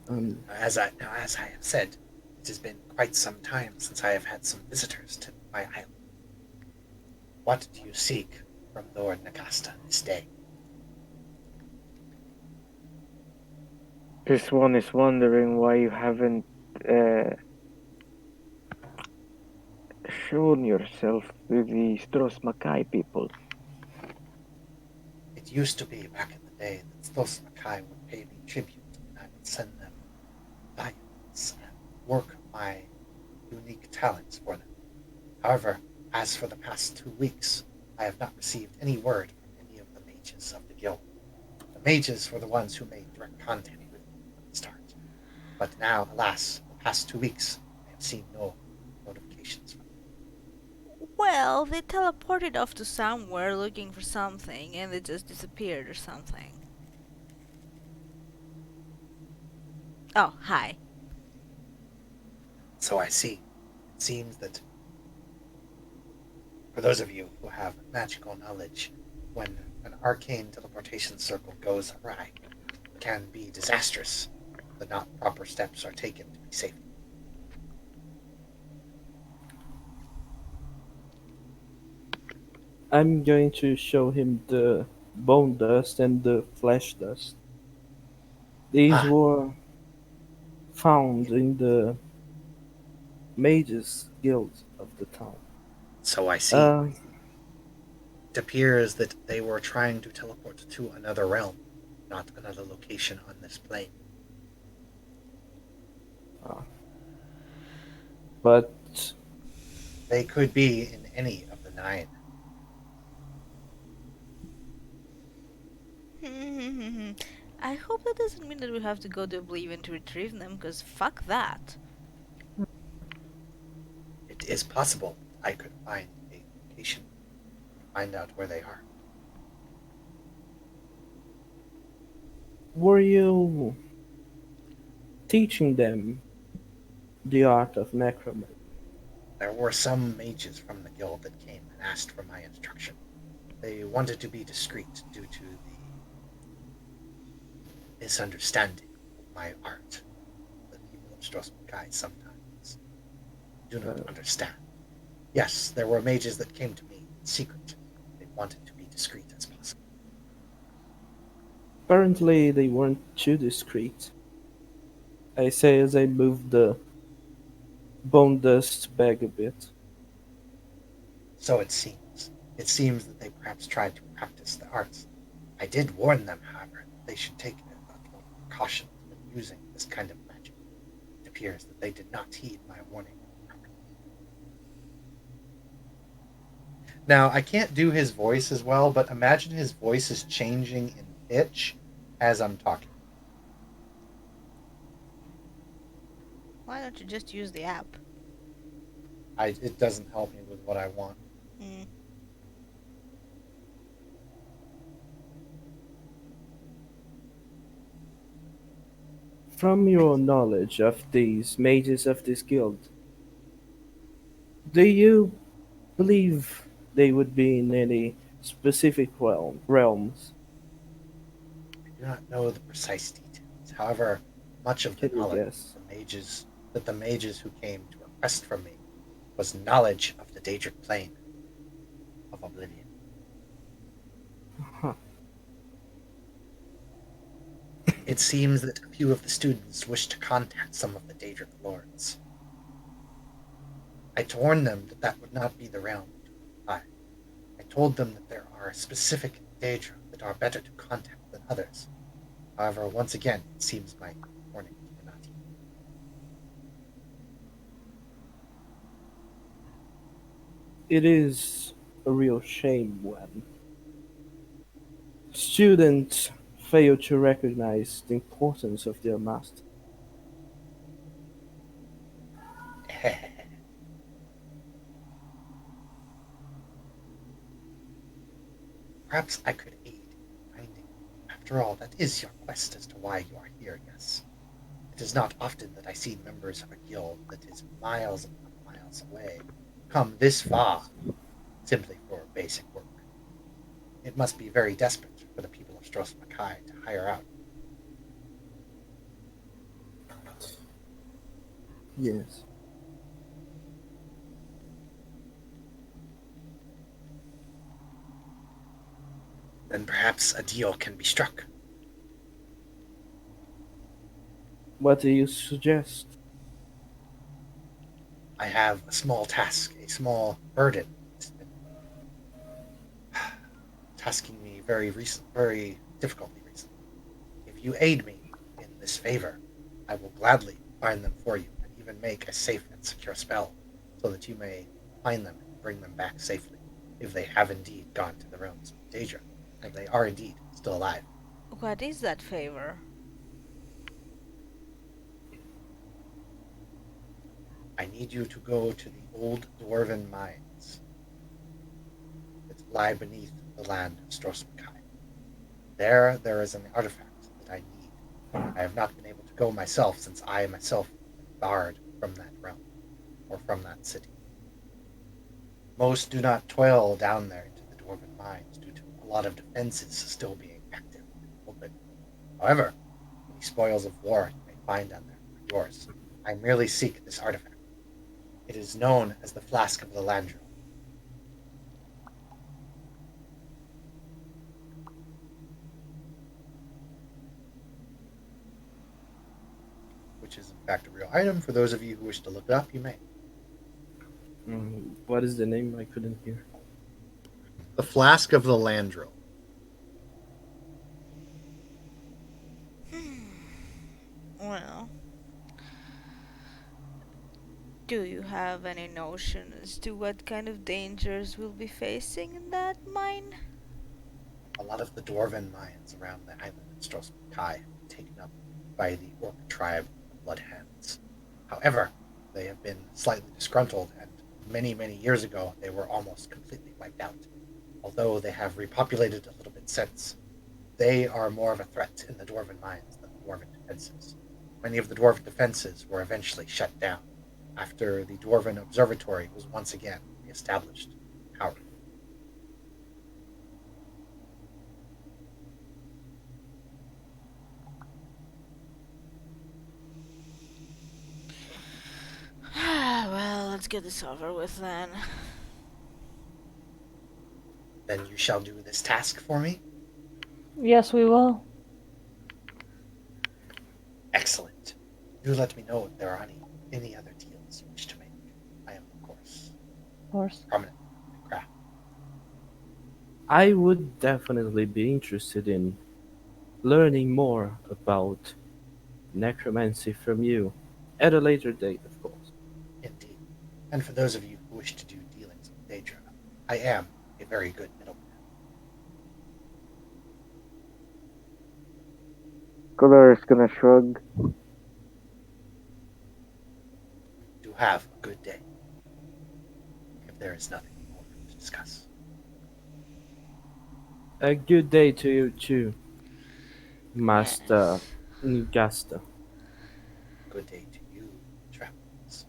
Um, As I have said, it has been quite some time since I have had some visitors to my island. What do you seek from Lord Nagasta this day? This one is wondering why you haven't uh, shown yourself to the Stros Makai people. It used to be back in the day that Stos Makai would pay me tribute, and I would send them valuables and work my unique talents for them. However, as for the past 2 weeks, I have not received any word from any of the mages of the guild. The mages were the ones who made direct contact with me from the start. But now, alas, the past 2 weeks, I have seen no notifications from them. Well, they teleported off to somewhere looking for something and they just disappeared or something. Oh, hi. So I see. It seems that for those of you who have magical knowledge, when an arcane teleportation circle goes awry, it can be disastrous if the not proper steps are taken to be safe. I'm going to show him the bone dust and the flesh dust. These Ah, were found in the mages guild of the town. so I see. Uh, It appears that they were trying to teleport to another realm, not another location on this plane. uh, but They could be in any of the nine. I hope that doesn't mean that we have to go to Oblivion to retrieve them, because fuck that. It is possible that I could find a location to find out where they are. were you teaching them the art of necromancy? There were some mages from the guild that came and asked for my instruction. They wanted to be discreet due to the misunderstanding of my art. The people of Strosmakai sometimes do not Uh, understand. Yes, there were mages that came to me in secret. They wanted to be discreet as possible. Apparently, they weren't too discreet. I say as I move the bone dust bag a bit. So it seems. It seems that they perhaps tried to practice the arts. I did warn them, however, that they should take utmost precautions when using this kind of magic. It appears that they did not heed my warning. Now, I can't do his voice as well, but imagine his voice is changing in pitch as I'm talking. Why don't you just use the app? It doesn't help me with what I want. Hmm. From your knowledge of these mages of this guild, do you believe they would be in any specific realms? I do not know the precise details. However, much of the Can you knowledge guess? the mages who came to request from me was knowledge of the Daedric plane of Oblivion. Huh. It seems that a few of the students wished to contact some of the Daedric lords. I warned them that that would not be the realm to apply. I told them that there are specific Daedra that are better to contact than others. However, once again, it seems my warnings were not heeded. It is a real shame when students fail to recognize the importance of their master. Perhaps I could aid in finding them. After all, that is your quest as to why you are here, yes. It is not often that I see members of a guild that is miles upon miles away come this far simply for basic work. It must be very desperate for the people of Stros Makai to hire out. Yes. Then perhaps a deal can be struck. What do you suggest? I have a small task, a small burden that's been tasking me very difficultly recently. If you aid me in this favor, I will gladly find them for you and even make a safe and secure spell so that you may find them and bring them back safely if they have indeed gone to the realms of Daedra and they are indeed still alive. What is that favor? I need you to go to the old dwarven mines that lie beneath the land of Strosmakai. There is an artifact that I need. I have not been able to go myself since I myself am barred from that realm or from that city. Most do not toil down there into the dwarven mines due to a lot of defenses still being active and open. However, any spoils of war you may find down there are yours. I merely seek this artifact. It is known as the Flask of the Landrill. Which is in fact a real item. For those of you who wish to look it up, you may. What is the name? I couldn't hear. The Flask of the Landrill. Well, do you have any notion as to what kind of dangers we'll be facing in that mine? A lot of the dwarven mines around the island of Strosmakai have been taken up by the orc tribe of the Blood Hands. However, they have been slightly disgruntled, and many years ago they were almost completely wiped out. Although they have repopulated a little bit since, they are more of a threat in the dwarven mines than the dwarven defenses. Many of the dwarven defenses were eventually shut down after the dwarven observatory was once again reestablished in power. Well, let's get this over with then. Then you shall do this task for me? Yes, we will. Excellent. Do let me know if there are any other deals you wish to make. I am, of course, Of course. prominent in my craft. I would definitely be interested in learning more about necromancy from you at a later date, of course. Indeed. And for those of you who wish to do dealings with Daedra, I am a very good middleman. Color is gonna shrug. Do have a good day. If there is nothing more to discuss. A good day to you too, Master Yes. Ngasta. Good day to you, travelers.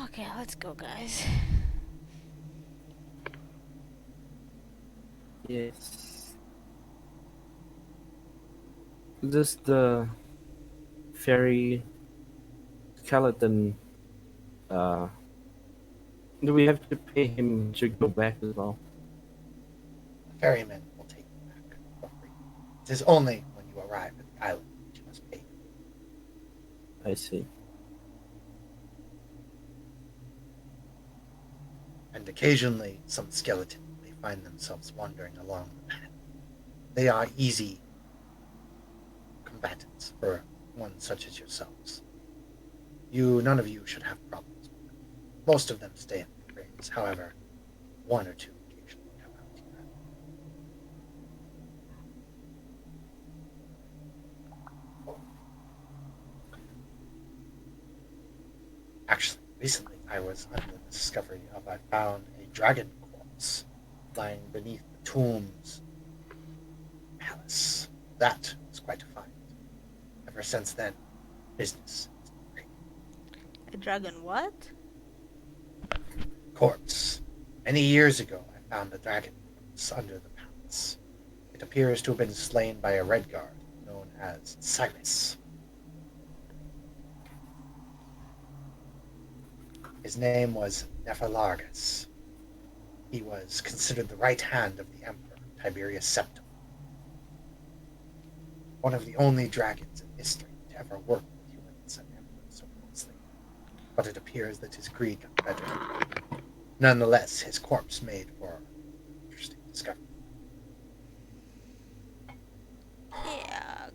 Okay, let's go, guys. Yes. Does the fairy skeleton, uh, do we have to pay him to go back as well? The ferryman will take you back for free. It is only when you arrive at the island that you must pay. I see. And occasionally some skeleton may find themselves wandering along the path. They are easy combatants for one such as yourselves. None of you should have problems with them. Most of them stay in the graves. However, one or two occasionally come out here. Actually, recently I was under the discovery of I found a dragon corpse lying beneath the tombs palace. once. That was quite a find. Ever since then, business has been great. A dragon what? Corpse. Many years ago, I found a dragon corpse under the palace. It appears to have been slain by a red guard known as Cyrus. His name was Nephalargus. He was considered the right hand of the Emperor Tiberius Septim, one of the only dragons in history to ever work with humans and emperors so closely. But it appears that his greed got the better of him. Nonetheless, his corpse made for an interesting discovery. Yeah,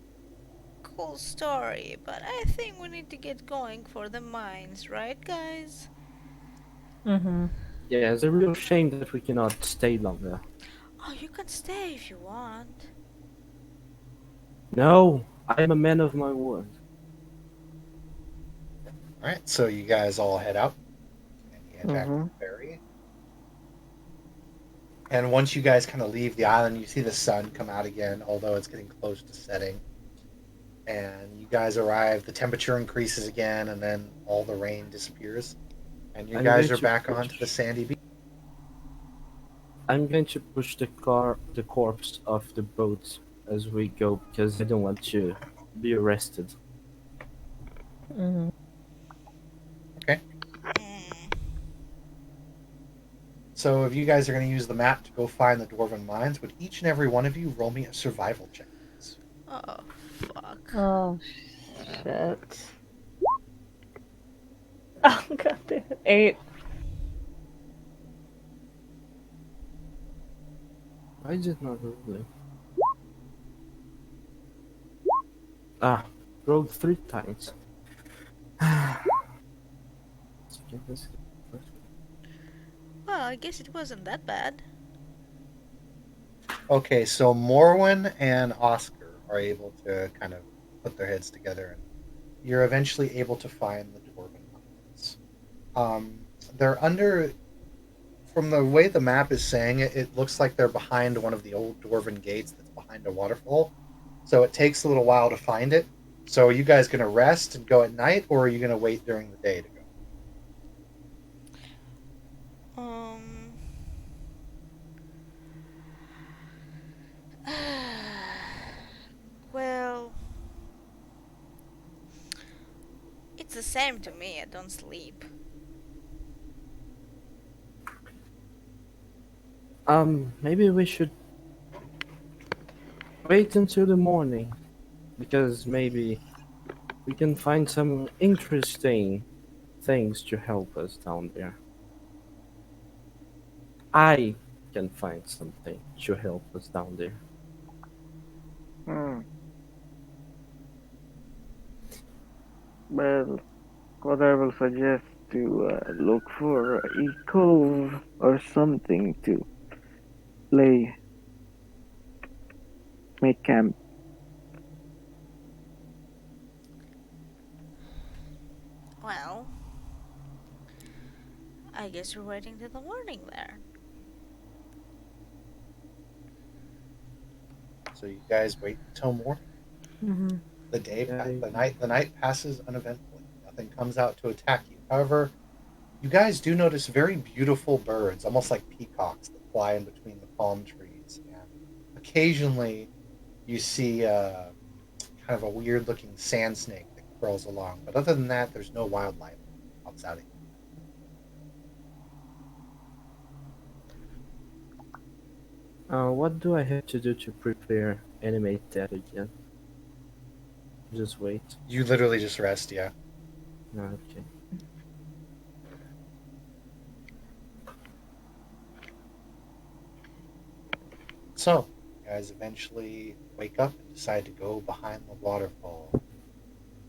cool story, but I think we need to get going for the mines, right, guys? Mm-hmm. Yeah, it's a real shame that we cannot stay longer. Oh, you can stay if you want. No, I am a man of my word. All right, so you guys all head out and you head back to Mm-hmm. the ferry. And once you guys kind of leave the island, you see the sun come out again, although it's getting close to setting. And you guys arrive, the temperature increases again, and then all the rain disappears. And you I'm guys going are to back onto the push. sandy beach. I'm going to push the corpse off the boat as we go because I don't want to be arrested. Mm-hmm. Okay. Mm. So if you guys are going to use the map to go find the dwarven mines, would each and every one of you roll me a survival check, please? Oh, fuck. Oh shit. Oh god damn it. 8. I did not really. Ah, rolled 3 times. Well, I guess it wasn't that bad. Okay, so Morwen and Oscar are able to kind of put their heads together, and you're eventually able to find the dwarven mines. They're under, from the way the map is saying it, it looks like they're behind one of the old dwarven gates that's behind a waterfall. So it takes a little while to find it. So are you guys going to rest and go at night, or are you going to wait during the day to go? Um. Well, it's the same to me. I don't sleep. Maybe we should wait until the morning because maybe we can find some interesting things to help us down there. I can find something to help us down there. Hmm. Well, what I will suggest to look for a cove or something to lay make camp. Well, I guess we're waiting till the morning there. So you guys wait until morning. Mm-hmm. I, The night passes uneventfully. Nothing comes out to attack you. However, you guys do notice very beautiful birds, almost like peacocks, that fly in between the palm trees. And occasionally, you see kind of a weird looking sand snake that crawls along. But other than that, there's no wildlife that pops out at you. what do I have to do to prepare animate that again? Just wait. You literally just rest, yeah. Okay. So, you guys eventually wake up and decide to go behind the waterfall,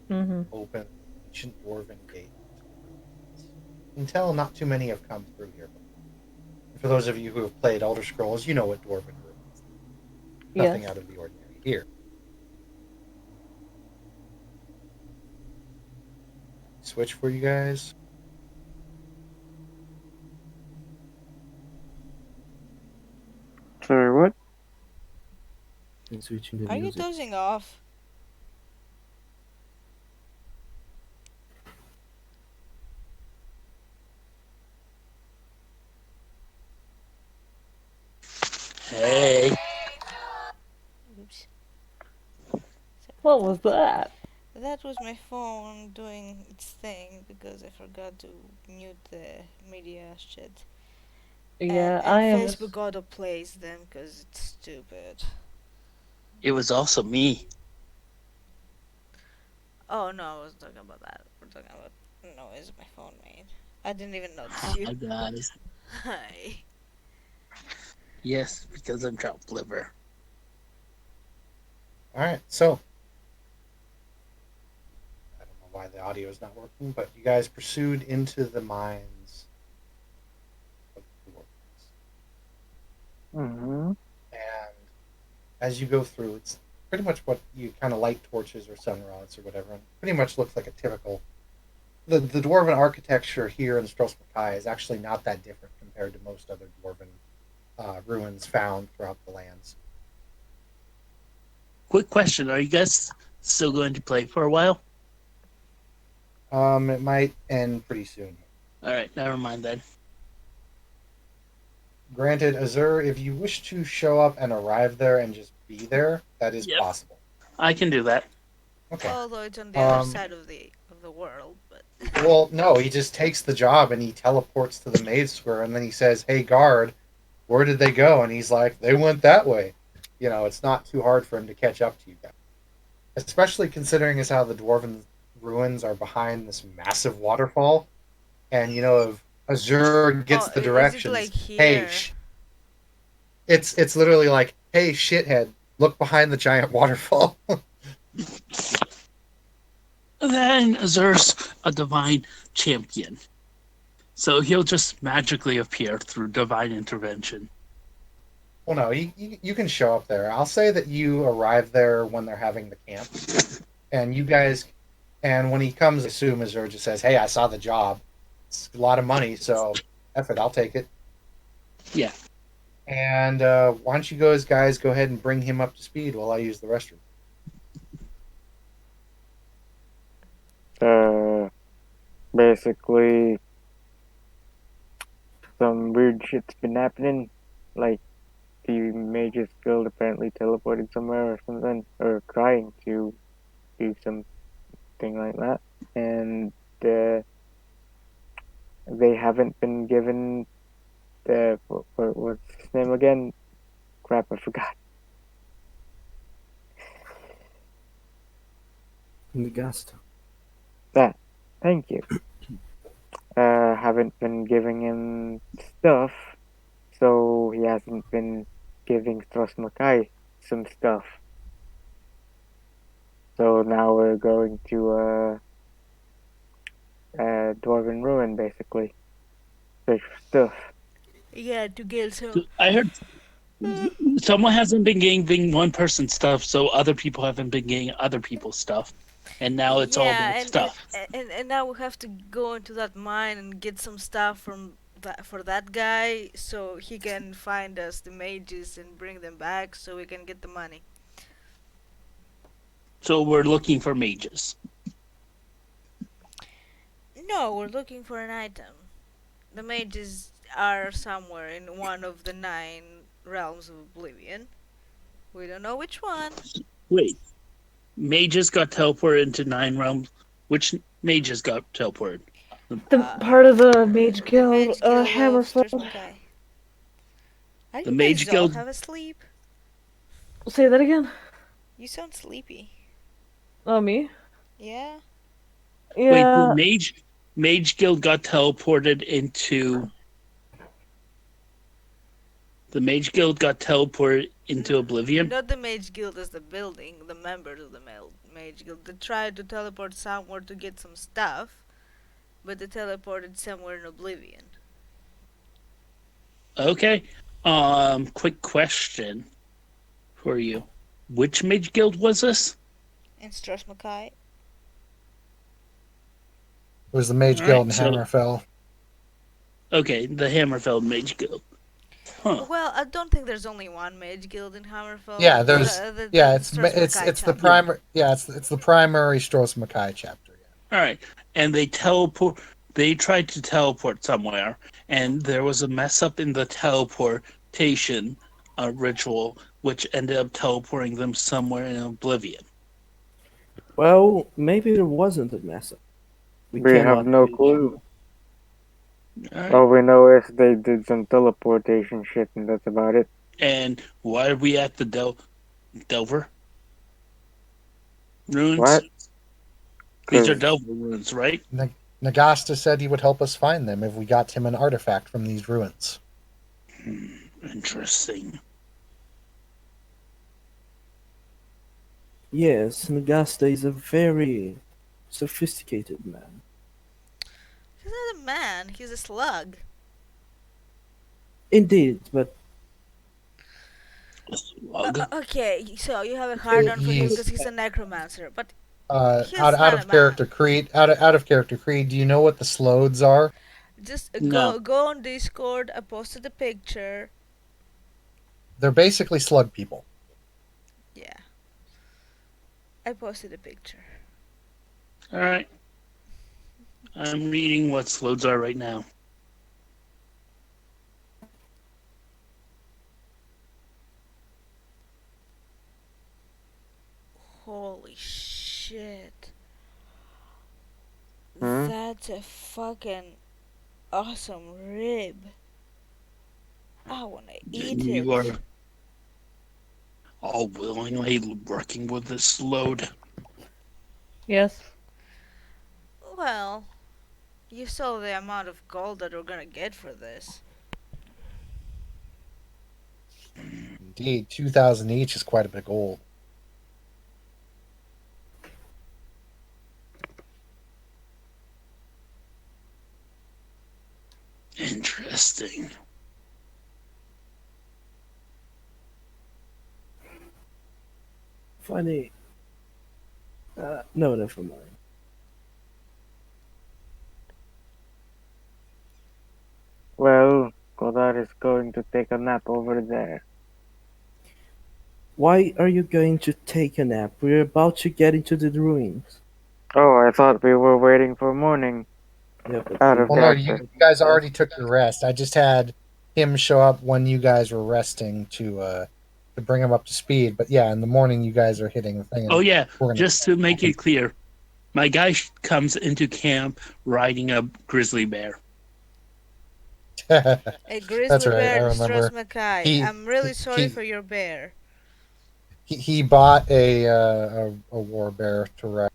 Mm-hmm. open the ancient dwarven gate to the ruins. You can tell not too many have come through here before. And for those of you who have played Elder Scrolls, you know what dwarven ruins. Yes. Nothing out of the ordinary here. Switch for you guys. Sorry, what? and switching the Are you music. dozing off? Hey, Oops. Sorry What about was that. that? That was my phone doing its thing because I forgot to mute the media shit. Yeah, And I am. Facebook autoplays them because it's stupid. it was also me. Oh no, I wasn't talking about that. We're talking about noise my phone made. I didn't even notice you. Hi guys. Hi. Yes, because I'm chopped liver. All right, so I don't know why the audio is not working, but you guys pursued into the mines of the dwarves. Mm-hmm. And as you go through, it's pretty much what you kind of light torches or sun rods or whatever. And pretty much looks like a typical. The dwarven architecture here in Stros Makai is actually not that different compared to most other dwarven ruins found throughout the lands. Quick question: are you guys still going to play for a while? It might end pretty soon. All right, never mind then. Granted, Azur, if you wish to show up and arrive there and just be there, that is Yep, possible. I can do that. Okay. Although it's on the other Um, side of the world, but well, no, he just takes the job and he teleports to the maid square and then he says, "Hey, guard, where did they go?" And he's like, "They went that way." You know, it's not too hard for him to catch up to you guys, especially considering as how the dwarven ruins are behind this massive waterfall. And you know, if Azure gets oh, the is it directions, like hey, here? it's literally like, "Hey, shithead, look behind the giant waterfall." Then Azur's a divine champion, so he'll just magically appear through divine intervention. Well, no, you can show up there. I'll say that you arrive there when they're having the camp, and you guys, and when he comes, I assume Azure just says, "Hey, I saw the job. It's a lot of money, so F it, I'll take it." Yeah. And why don't you guys go ahead and bring him up to speed while I use the restroom. Basically, some weird shit's been happening. Like, the Mage's Guild apparently teleported somewhere or something, or trying to do something like that. And they haven't been given what's his name again? Crap, I forgot. Nagasta. That. Thank you. Haven't been giving him stuff, so he hasn't been giving Strosmakai some stuff. So now we're going to Dwarven Ruin, basically. Search for stuff. Yeah, to get some. I heard someone hasn't been giving one person stuff, so other people haven't been getting other people's stuff, and now it's all Yeah, their stuff. and now we have to go into that mine and get some stuff from that for that guy so he can find us the mages and bring them back so we can get the money. So we're looking for mages. No, we're looking for an item. The mages are somewhere in one of the 9 realms of oblivion. We don't know which one. Wait, mages got teleported into 9 realms. Which mages got teleported? The Uh, part of the Mage the Guild, mage guild of Hammerfell. Strashmakai. Are The you mage guys all guild. have a sleep? Say that again. You sound sleepy. Oh, me? Yeah? Wait, the Yeah. mage guild got teleported into the mage guild got teleported into oblivion. Not the mage guild as the building, the members of the mage guild. They tried to teleport somewhere to get some stuff, but they teleported somewhere in oblivion. Okay. Quick question for you. Which mage guild was this? In Strashmakai? It was the Mage All Guild right. in So Hammerfell. okay, the Hammerfell Mage Guild. Huh. Well, I don't think there's only one mage guild in Yeah, Hammerfell. there's The it's Stros Mackay it's the Yeah. chapter. primary it's the primary Stros Mackay chapter. All right. And they teleport. They tried to teleport somewhere, and there was a mess up in the teleportation ritual, which ended up teleporting them somewhere in oblivion. Well, maybe there wasn't a mess up. We We have cannot no be clue. sure. All right. All we know is they did some teleportation shit, and that's about it. And why are we at the Delver ruins? What? These are Because Delver ruins, right? Nagasta said he would help us find them if we got him an artifact from these ruins. Interesting. Yes, Nagasta is a very sophisticated man. He's not a man, he's a slug. Indeed, but A slug. Okay, so you have a hard on for him He's because he's a necromancer, but out he's not a of man. character. Creed, out of character. Creed, do you know what the Slodes are? Just No. go on Discord. I posted a picture. They're basically slug people. Yeah, I posted a picture. All right. I'm reading what slows are right now. Holy shit. Hmm? That's a fucking awesome rib. I wanna eat And you are it. all willingly working with this load. Yes. Well, you saw the amount of gold that we're gonna get for this. Indeed, 2,000 each is quite a bit of gold. Interesting. funny. No, never mind. Well, Godard is going to take a nap over there. Why are you going to take a nap? We're about to get into the ruins. Oh, I thought we were waiting for morning. Yeah, but Out we of Well, no, got you character. guys already took your rest. I just had him show up when you guys were resting to bring him up to speed. But yeah, in the morning you guys are hitting the thing, Oh and yeah, we're just to make it clear, my guy comes into camp riding a grizzly bear. gonna. A That's grizzly right. I bear, Stros remember. Mackay. He I'm really sorry he for your bear. he bought a war bear to ride.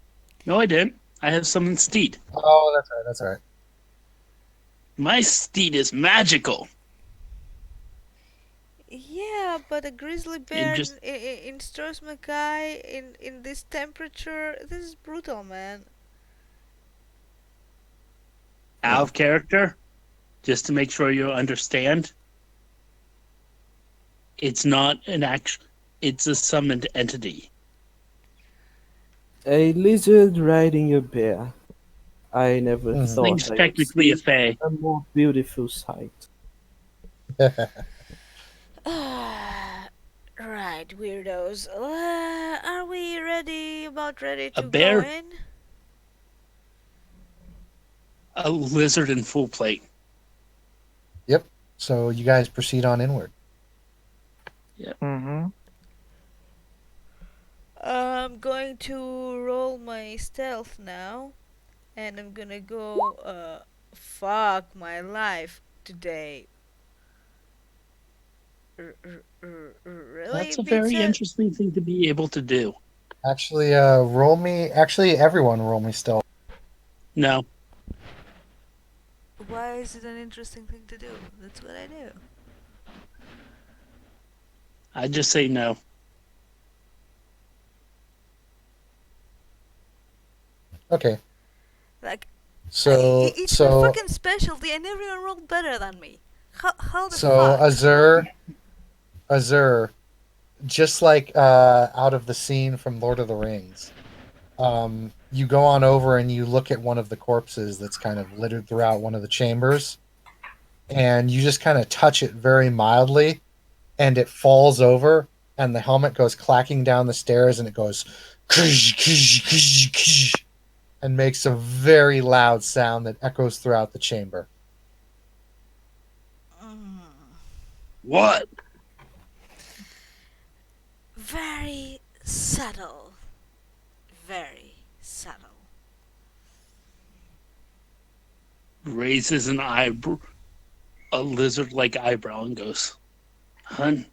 No, I didn't. I have some steed. Oh, that's right. That's right. My steed is magical. Yeah, but a grizzly It bear just in Stros Mackay in this temperature, this is brutal, man. out of character. Just to make sure you understand, it's not an act. It's a summoned entity. a lizard riding a bear. I never Mhm. thought Thing's I would technically a see fae. a more beautiful sight. Right, weirdos. Are we ready? About ready A to go bear, in? a lizard in full plate. Yep. So you guys proceed on inward. Mm-hmm. I'm going to roll my stealth now, and I'm gonna go. Fuck my life today. Really, That's a very pizza? interesting thing to be able to do. Actually, roll me. Actually, everyone roll me stealth. No, Why is it an interesting thing to do? That's what I do. I just say no. Okay. Like, So it's my so fucking specialty, and everyone rolled better than me. How the so fuck? Azur, just like out of the scene from Lord of the Rings, you go on over and you look at one of the corpses that's kind of littered throughout one of the chambers, and you just kind of touch it very mildly, and it falls over, and the helmet goes clacking down the stairs, and it goes and makes a very loud sound that echoes throughout the chamber. Mm, What? very subtle. Very subtle. Raises an eyebrow, a lizard-like eyebrow, and goes, "Hun,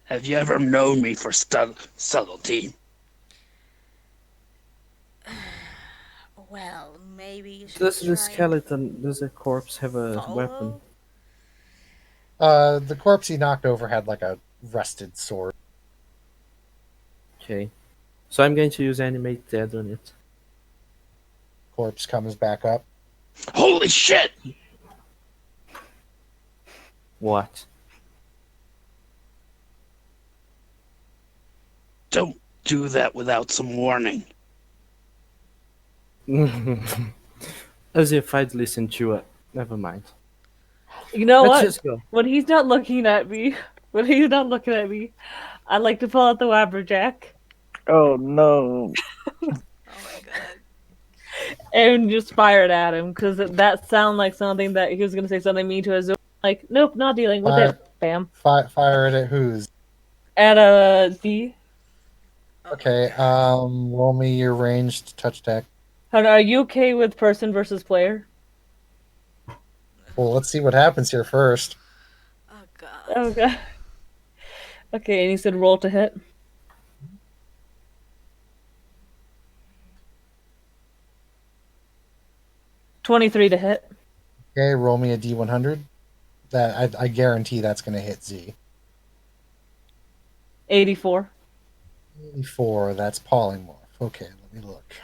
have you ever known me for subtlety?" Well, maybe you should Does the try and skeleton, does the corpse have a weapon? follow. The corpse he knocked over had like a rusted sword. Okay. So I'm going to use animate dead on it. Corpse comes back up. Holy shit! What? Don't do that without some warning. As if I'd listen to it. Never mind. You know Let's what? just go. When he's not looking at me, I like to pull out the Wabberjack Oh no. Oh my god. and just fire it at him because that sounded like something that he was gonna say something mean to Azul. Like, nope, not dealing with Fire, it. Bam. fire it at who's? At a D. Okay, roll me your ranged touch attack. Hunter, are you okay with person versus player? Well, let's see what happens here first. Oh god. Okay. Okay, and you said roll to hit. $23 to hit. Okay, roll me a D100. That I guarantee that's going to hit Z. 84. 84, that's polymorph. Okay, let me look.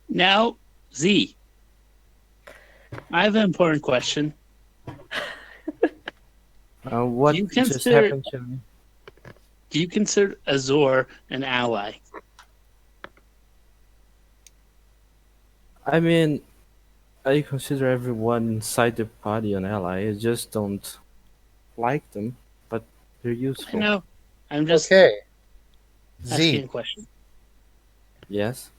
Now, Z. I have an important question. What You just consider- happened to me? Do you consider Azor an ally? I mean, I consider everyone inside the party an ally. I just don't like them, but they're I useful. know. I'm just Okay. asking a Z, question. Yes?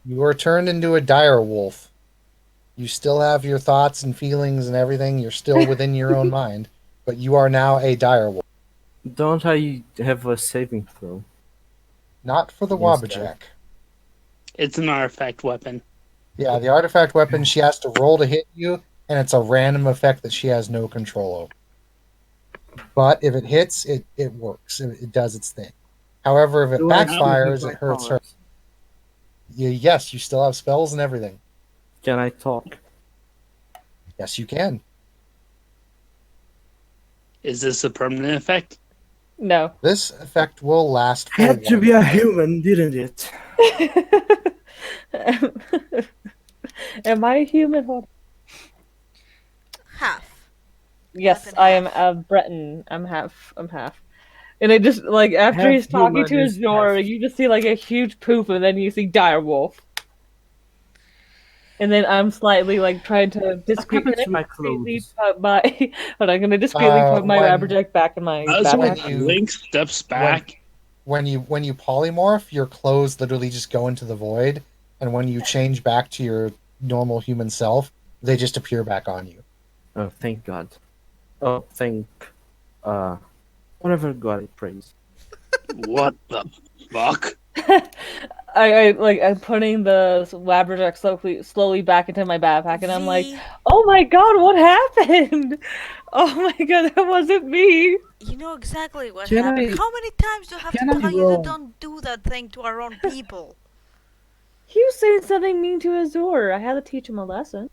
you are turned into a dire wolf. You still have your thoughts and feelings and everything. You're still within your own mind, but you are now a dire wolf. Don't I have a saving throw? Not for the Yes, Wabbajack. It's an artifact weapon. Yeah, the artifact weapon, she has to roll to hit you, and it's a random effect that she has no control over. But if it hits, it works. It does its thing. However, if it Do I still have backfires, my it hurts her. powers? Yes, you still have spells and everything. Can I talk? Yes, you can. Is this a permanent effect? No. This effect will last for Had to one be a turn. human, didn't it? Am I a human? Hold on. Half. Yes, Half and I am half. a Breton. I'm half. I'm half. And I just like after Half he's talking human to his is door, half- you just see like a huge poop, and then you see direwolf. And then I'm slightly like trying to happened to my discreetly clothes? put my but I'm gonna discreetly put my when- Wabberjack back in my Azor when backpack. you- Link steps back. when you polymorph, your clothes literally just go into the void, and when you change back to your normal human self, they just appear back on you. Oh, thank God. Oh, thank... Whatever God I praise. What the fuck? I'm putting the Wabberjack slowly back into my backpack, and I'm like, V, oh my God, what happened? Oh my God, that wasn't me. you know exactly what Can happened. I- How many times do I have can to I tell you roll? to don't do that thing to our own people? He was saying something mean to Azor. I had to teach him a lesson.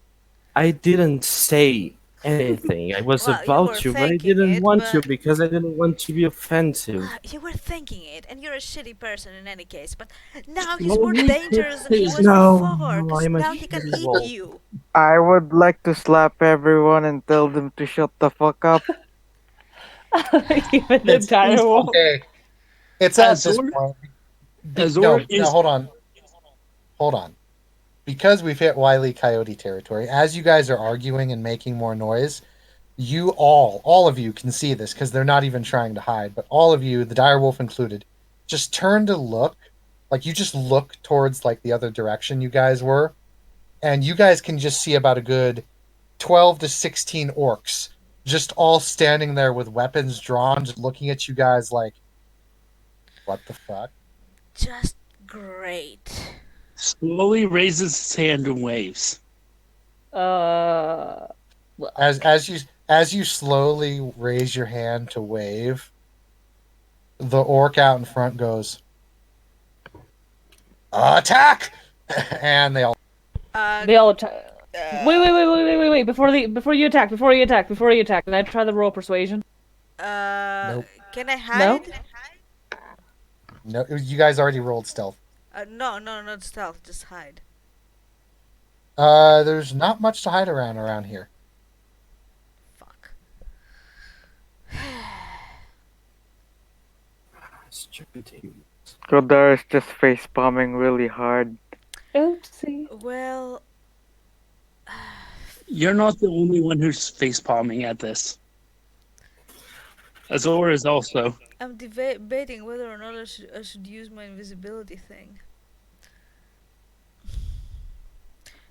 I didn't say anything. I was Well, you about were to, but I thinking didn't it, want to but- because I didn't want to be offensive. You were thinking it, and you're a shitty person in any case, but now he's Well, more you dangerous than he could- was No, before, no, 'cause I'm a now he can shitty eat wolf. you. I would like to slap everyone and tell them to shut the fuck up. Even the direwolf. Okay. It's at this Azor? point. Azor No, is hold on. Hold on. because we've hit Wile E. Coyote territory, as you guys are arguing and making more noise, you all of you can see this because they're not even trying to hide, but all of you, the direwolf included, just turn to look. Like you just look towards like the other direction you guys were, and you guys can just see about a good 12 to 16 orcs just all standing there with weapons drawn, just looking at you guys like, what the fuck? Just great. Slowly raises his hand and waves. Uh, well, As you slowly raise your hand to wave, the orc out in front goes, attack! And they all. Uh, they all attack. Wait, uh, wait, wait, wait, wait, wait, wait! Before you attack, can I try the roll persuasion? uh, Nope. can I No. hide? No, you guys already rolled stealth. No, no, not stealth, just hide. There's not much to hide around here. Fuck. Stupid humans. Godar is just face palming really hard. Oopsie. Well, You're not the only one who's face palming at this. Azor is also. I'm debating whether or not I should use my invisibility thing.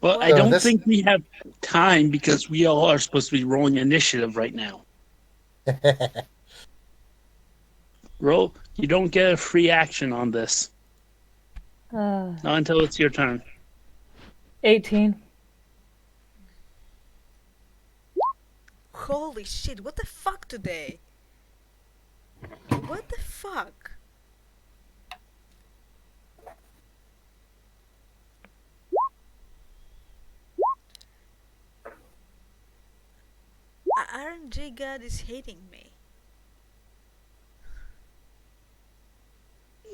Well, I Well, don't think we have time because we all are supposed to be rolling initiative right now. Roll. You don't get a free action on this. Not until it's your turn. 18. holy shit, what the fuck today? What the fuck? RNG God is hating me.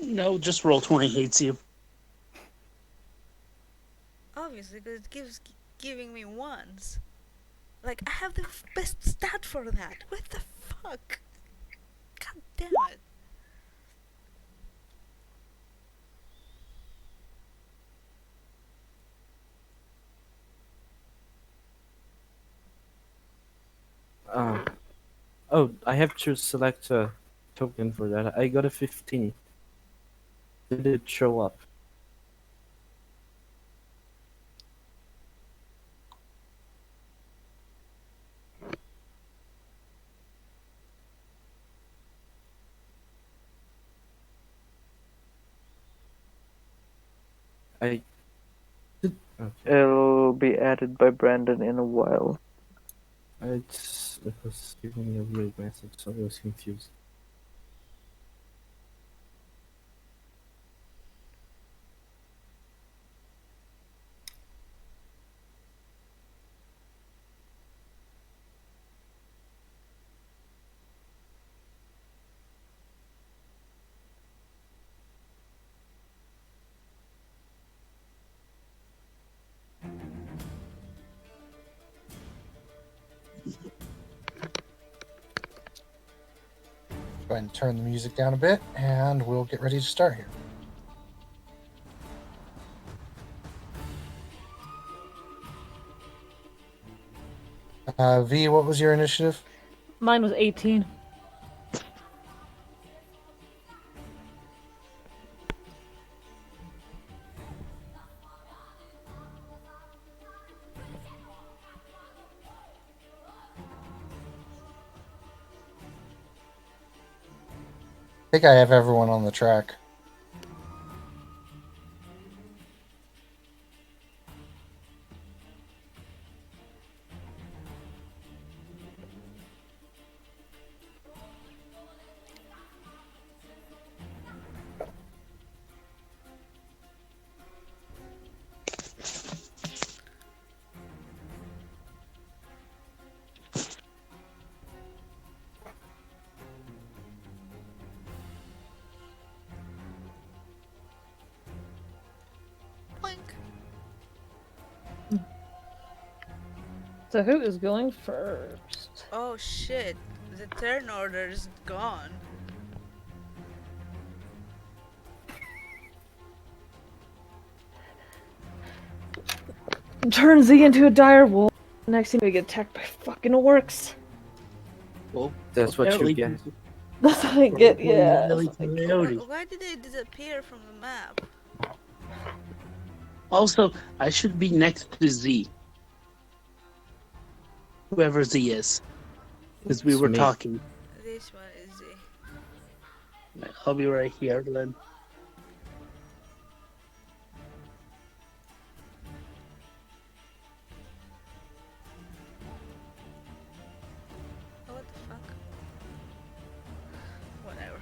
No, just roll 20 hates you. Obviously, because it gives giving me ones. Like, I have the best stat for that. What the fuck? God damn it. Oh, I have to select a token for that. I got a 15. Did it show up? I did. Okay. It'll be added by Brandon in a while. It was giving me a weird message, so I was confused. Go ahead and turn the music down a bit, and we'll get ready to start here. V, what was your initiative? Mine was 18. I think I have everyone on the track. Blink. So who is going first? Oh shit, the turn order is gone. turn Z into a dire wolf. Next thing we get attacked by fucking orcs. Well, That's what you apparently, get. That's what I get, yeah. Willy That's what I get. Coyote. Why did they disappear from the map? Also, I should be next to Z, whoever Z is, because we It's were me. talking. This one is the. I'll be right here then. Oh, what the fuck? Whatever.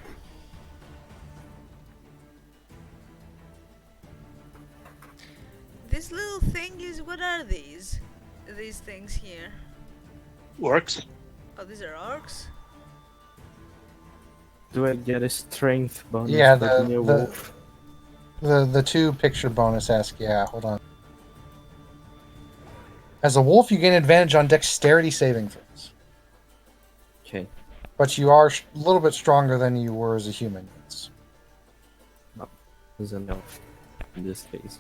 This little thing is. What are these? These things here. Works. Oh, these are orcs? Do I get a strength bonus Yeah, for being a wolf? the two picture bonus ask. Yeah, hold on. As a wolf, you gain advantage on dexterity saving throws, Okay. but you are a little bit stronger than you were as a human. As an elf in this case.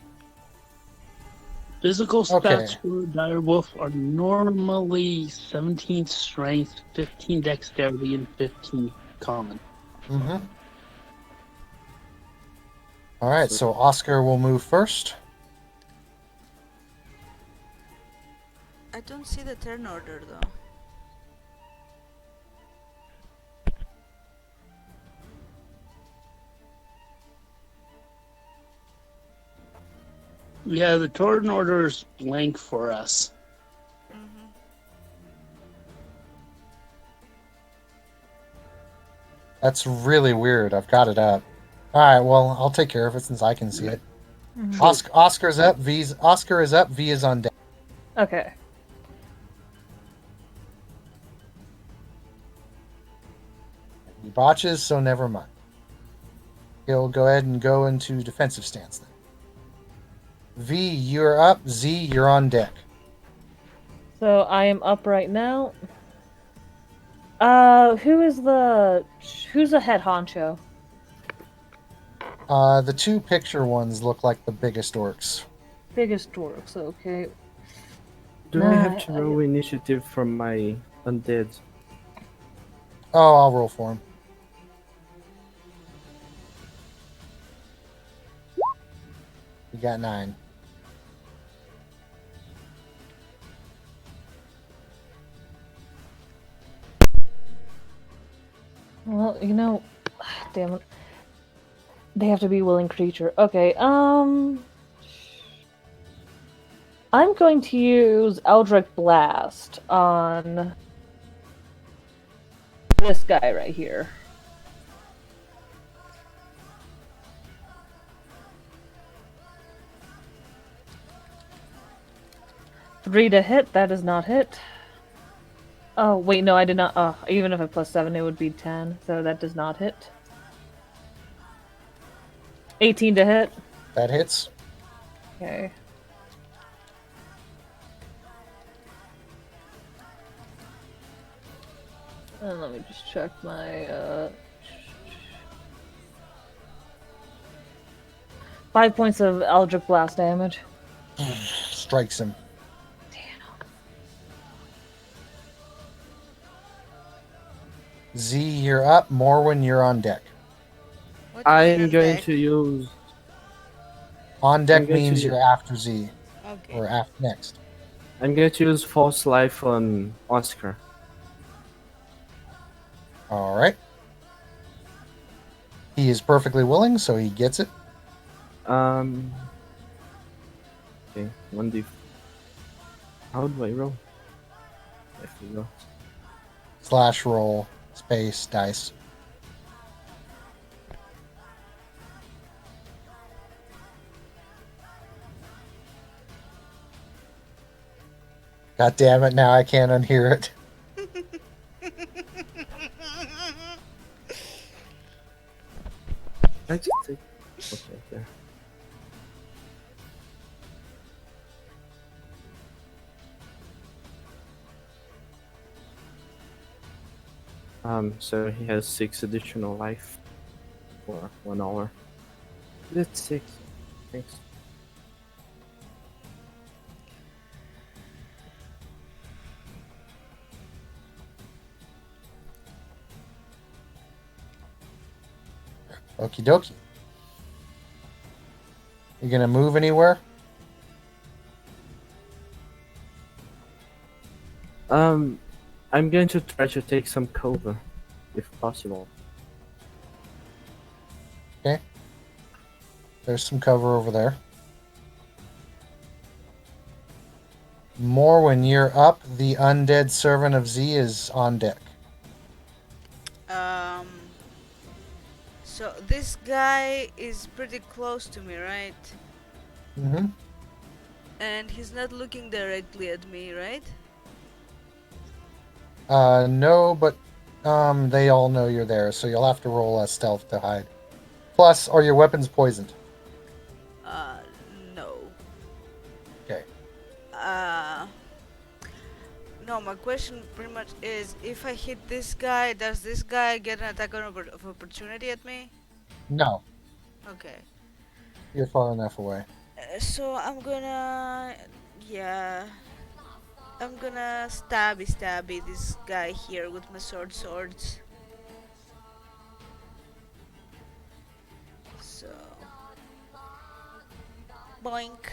Physical Okay. stats for a dire wolf are normally 17 strength, 15 dexterity, and 15 common. Mm-hmm. All right, so Oscar will move first. I don't see the turn order though. Yeah, the turn order is blank for us. Mm-hmm. That's really weird. I've got it up. All right, well, I'll take care of it since I can see it. Oscar's up. Oscar is up. V is on deck. Okay. He botches, so never mind. He'll go ahead and go into defensive stance then. V, you're up. Z, you're on deck. So I am up right now. Who's the head honcho? The two picture ones look like the biggest orcs. Biggest dwarfs, okay. Do I have Nah, to roll initiative from my undead? Oh, I'll roll for him. You got 9. Well, you know, damn it. They have to be a willing creature. Okay, I'm going to use Eldritch Blast on this guy right here. Three to hit, that does not hit. Oh, wait, no, I did not. Oh, even if I plus 7, it would be 10, so that does not hit. 18 to hit. That hits. Okay. And let me just check my, 5 points of Eldritch Blast damage. Strikes him. Z, you're up. Morwen, you're on deck. What do you mean I'm on going deck? to use. On deck I'm going to means u- you're after Z, Okay. or after next. I'm going to use false life on Oscar. All right. He is perfectly willing, so he gets it. Okay, 1d. How do I roll? I forgot. Slash roll, space, dice. God damn it, now I can't unhear it. I just take. Okay, there. So he has 6 additional life for 1 hour. That's 6. Thanks. Okie dokie. You gonna move anywhere? Um, I'm going to try to take some cover, if possible. Okay. There's some cover over there. More when you're up, the undead servant of Z is on deck. Um. So this guy is pretty close to me, right? Mm-hmm. And he's not looking directly at me, right? No, but they all know you're there, so you'll have to roll a stealth to hide. Plus, are your weapons poisoned? Uh, no. Okay. Uh, no, my question pretty much is if I hit this guy, does this guy get an attack of opportunity at me? No, Okay. you're far enough away. So I'm gonna. Yeah. I'm gonna stabby this guy here with my swords. So. Boink.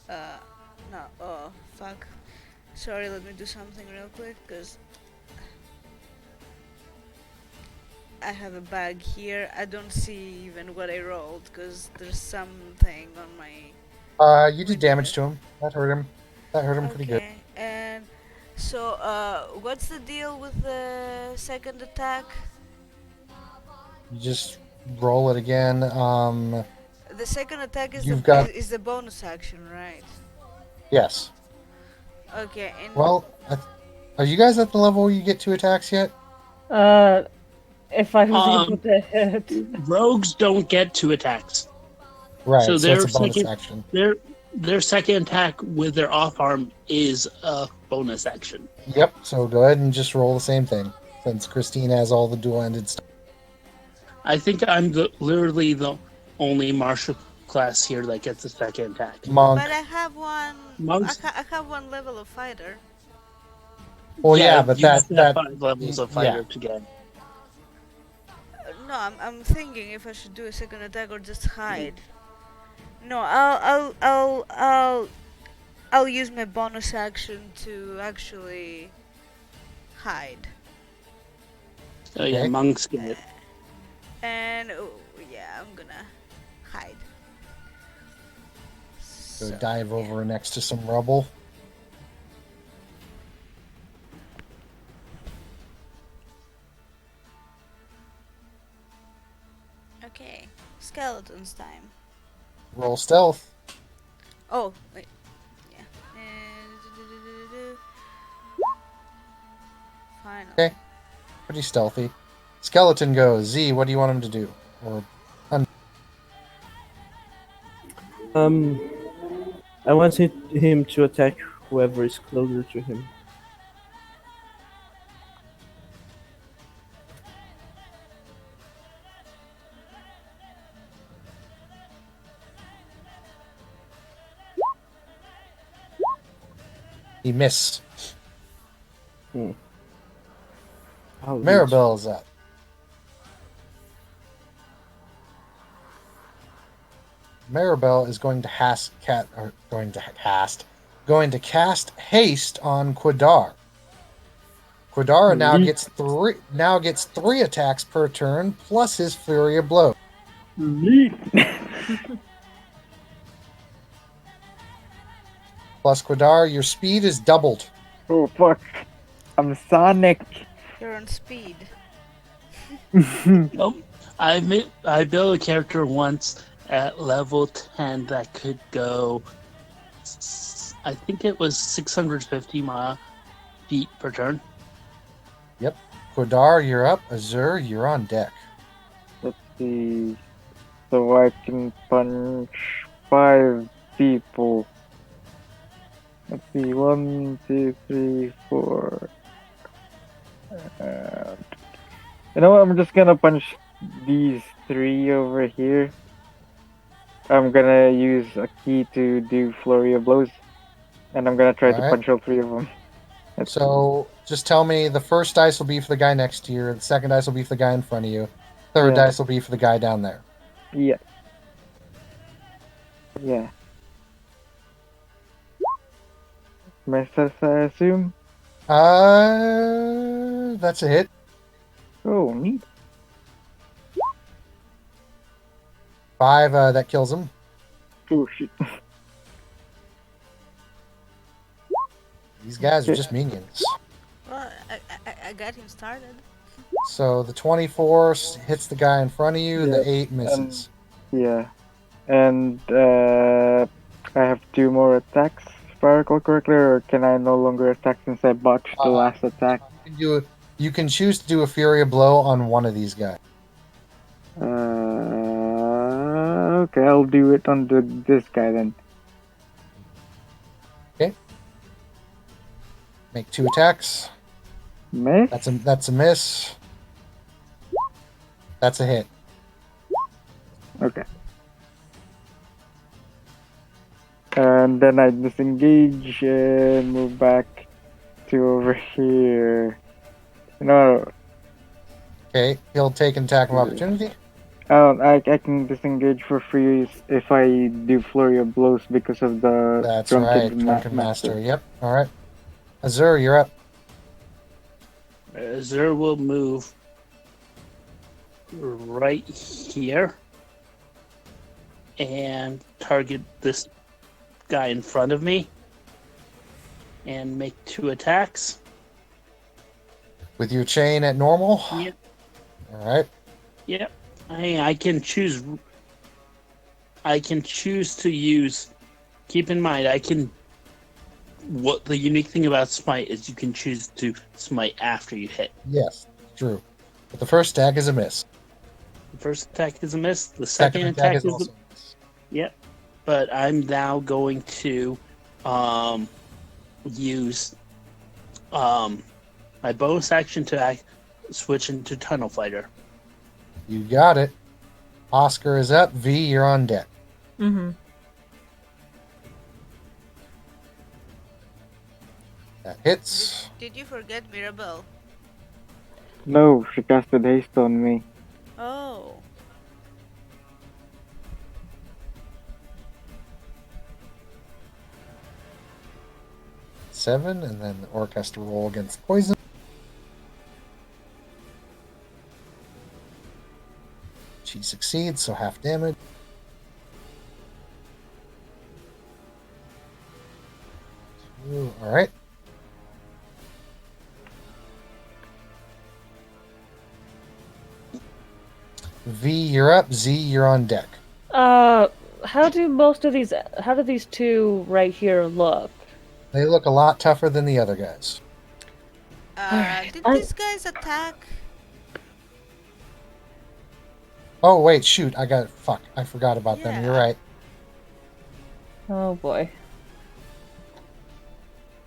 Uh, no. Oh, fuck. Sorry, let me do something real quick, because I have a bag here. I don't see even what I rolled, because there's something on my You did window. damage to him. That hurt him. That hurt him pretty good. Okay, and so, what's the deal with the second attack? You just roll it again. The second attack is You've got the bonus action, right? yes. Okay, and Well, are you guys at the level where you get 2 attacks yet? Uh, if I was able Um, to hit. rogues don't get 2 attacks, Right. so So it's a bonus action. their second attack with their off arm is a bonus action. Yep. So go ahead and just roll the same thing, since Christine has all the dual-ended stuff. I think I'm literally the only martial class here that gets a second attack. Monk. but I have one. Monks, I have one level of fighter. Well, yeah, yeah, but you just have that 5 levels of yeah. fighter to get. No, I'm thinking if I should do a second attack or just hide. No, I'll use my bonus action to actually hide. Oh yeah, Okay. monks get it. And oh, yeah, I'm gonna hide. Go So, dive yeah. over next to some rubble. Okay, skeletons time. Roll stealth. Oh, wait. Yeah. Final. Okay. Pretty stealthy. Skeleton goes. Z, what do you want him to do? Or Um, I want him to attack whoever is closer to him. he missed. I'll reach. Maribel's up. Maribel is going to going to cast haste on Quadar. Quadar now gets three attacks per turn plus his flurry of blows. Yeet. Plus Quadar, your speed is doubled. Oh fuck! I'm Sonic. You're on speed. Oh, I built a character once at level 10 that could go. I think it was 650 feet per turn. Yep. Quadar, you're up. Azur, you're on deck. Let's see. So I can punch 5 people. Let's see. 1, 2, 3, 4. You know what? I'm just gonna punch these 3 over here. I'm gonna use a key to do flurry of blows, and I'm gonna try to Alright. punch all 3 of them. So just tell me the first dice will be for the guy next to you, the second dice will be for the guy in front of you, third Yeah. dice will be for the guy down there. Yeah. Yeah. Misses, I assume. That's a hit. Oh, neat. 5, that kills him. Oh shit. These guys are Okay. just minions. Well, I got him started. So the 24 hits the guy in front of you, Yeah. the 8 And misses. yeah. And I have 2 more attacks, if I recall correctly, or can I no longer attack since I botched the Uh, last attack? you can choose to do a Fury Blow on one of these guys. Okay, I'll do it on this guy then. Okay. Make 2 attacks. Miss? That's a miss. That's a hit. Okay. And then I disengage and move back to over here. No, Okay, he'll take an attack of opportunity. I can disengage for free if I do flurry of blows because of the That's right, drunken Drunken master. Master. Yep. All right. Azur, you're up. Zer will move right here and target this guy in front of me and make 2 attacks. With your chain at normal. Yep. All right. Yep. I can choose. I can choose to use. Keep in mind, I can. What the unique thing about smite is, you can choose to smite after you hit. Yes, true. But the first attack is a miss. The first attack is a miss. The Second second attack attack is is also a miss. Yep. But I'm now going to use my bonus action to switch into Tunnel Fighter. You got it. Oscar is up. V, you're on deck. Mm-hmm. That hits. Did you forget Mirabelle? No, she casted haste on me. Oh. 7, and then the orc has to roll against poison. She succeeds, so half damage. Ooh, all right. V, you're up. Z, you're on deck. How do these two right here look? They look a lot tougher than the other guys. Alright. Did these guys attack? Oh, wait, shoot. Fuck. I forgot about them. You're Yeah. right. Oh boy.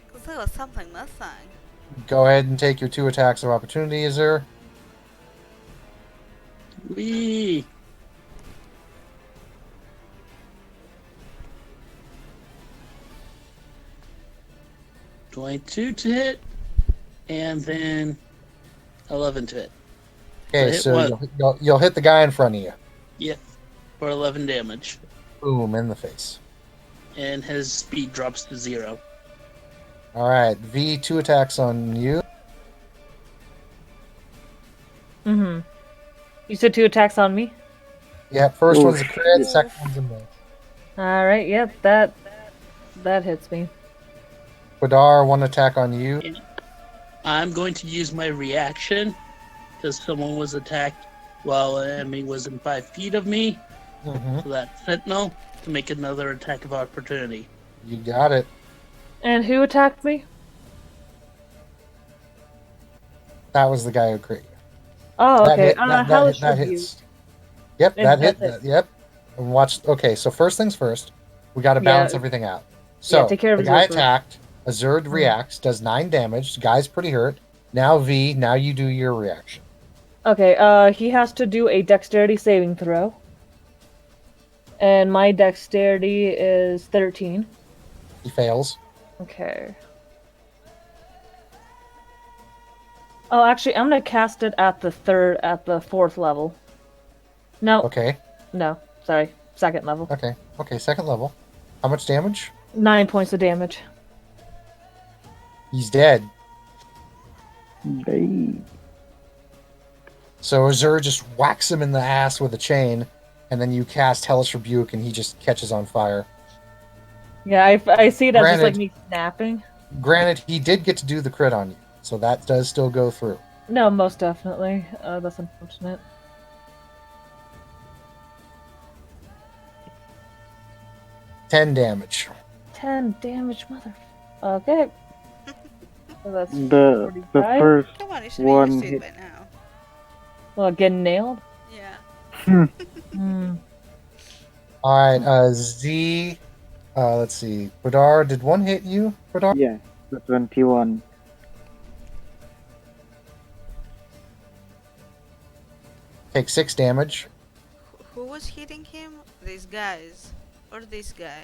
Because there was something missing. Go ahead and take your 2 attacks of opportunity, Azur. Wee! $22 to hit, and then 11 to hit. Okay, hit so what? you'll hit the guy in front of you. Yep, for 11 damage, Boom, in the face. and his speed drops to 0. All right, V, 2 attacks on you. Mm-hmm. You said 2 attacks on me? Yeah, first Oh, one's a crit, second one's a miss. Alright, yep, that hits me. Quadar, 1 attack on you. I'm going to use my reaction because someone was attacked while an enemy was in 5 feet of me. Mm-hmm. So that sentinel to make another attack of opportunity. You got it. And who attacked me? That was the guy who crit you. Oh, That okay. hit- that How hit- that should you? hits. Yep, And that hit. that's it. Yep. And watch. Okay, so first things first, we got to Yeah. balance everything out. So take care of the Azur guy first. attacked. Azur reacts, does 9 damage. The guy's pretty hurt. Now V, now you do your reaction. Okay, he has to do a dexterity saving throw. And my dexterity is 13. He fails. Okay. Oh, actually, I'm gonna cast it at the fourth level. No, Okay. no, sorry, second level. Okay. Okay. Second level. How much damage? 9 points of damage. He's dead. Hey. So Azur just whacks him in the ass with a chain, and then you cast Hellish Rebuke, and he just catches on fire. Yeah, I see it as just like Granted- me snapping. Granted, he did get to do the crit on you, so that does still go through. No, most definitely. That's unfortunate. 10 damage. 10 damage, mother. Okay. So that's The 45. first Come on, you should be one used to it hit. by now. Well, getting nailed. Yeah. Hmm. All right, Z. Let's see. Quadar, did one hit you? Quadar? Yeah, the 21. Take 6 damage. Who was hitting him? These guys. Or this guy?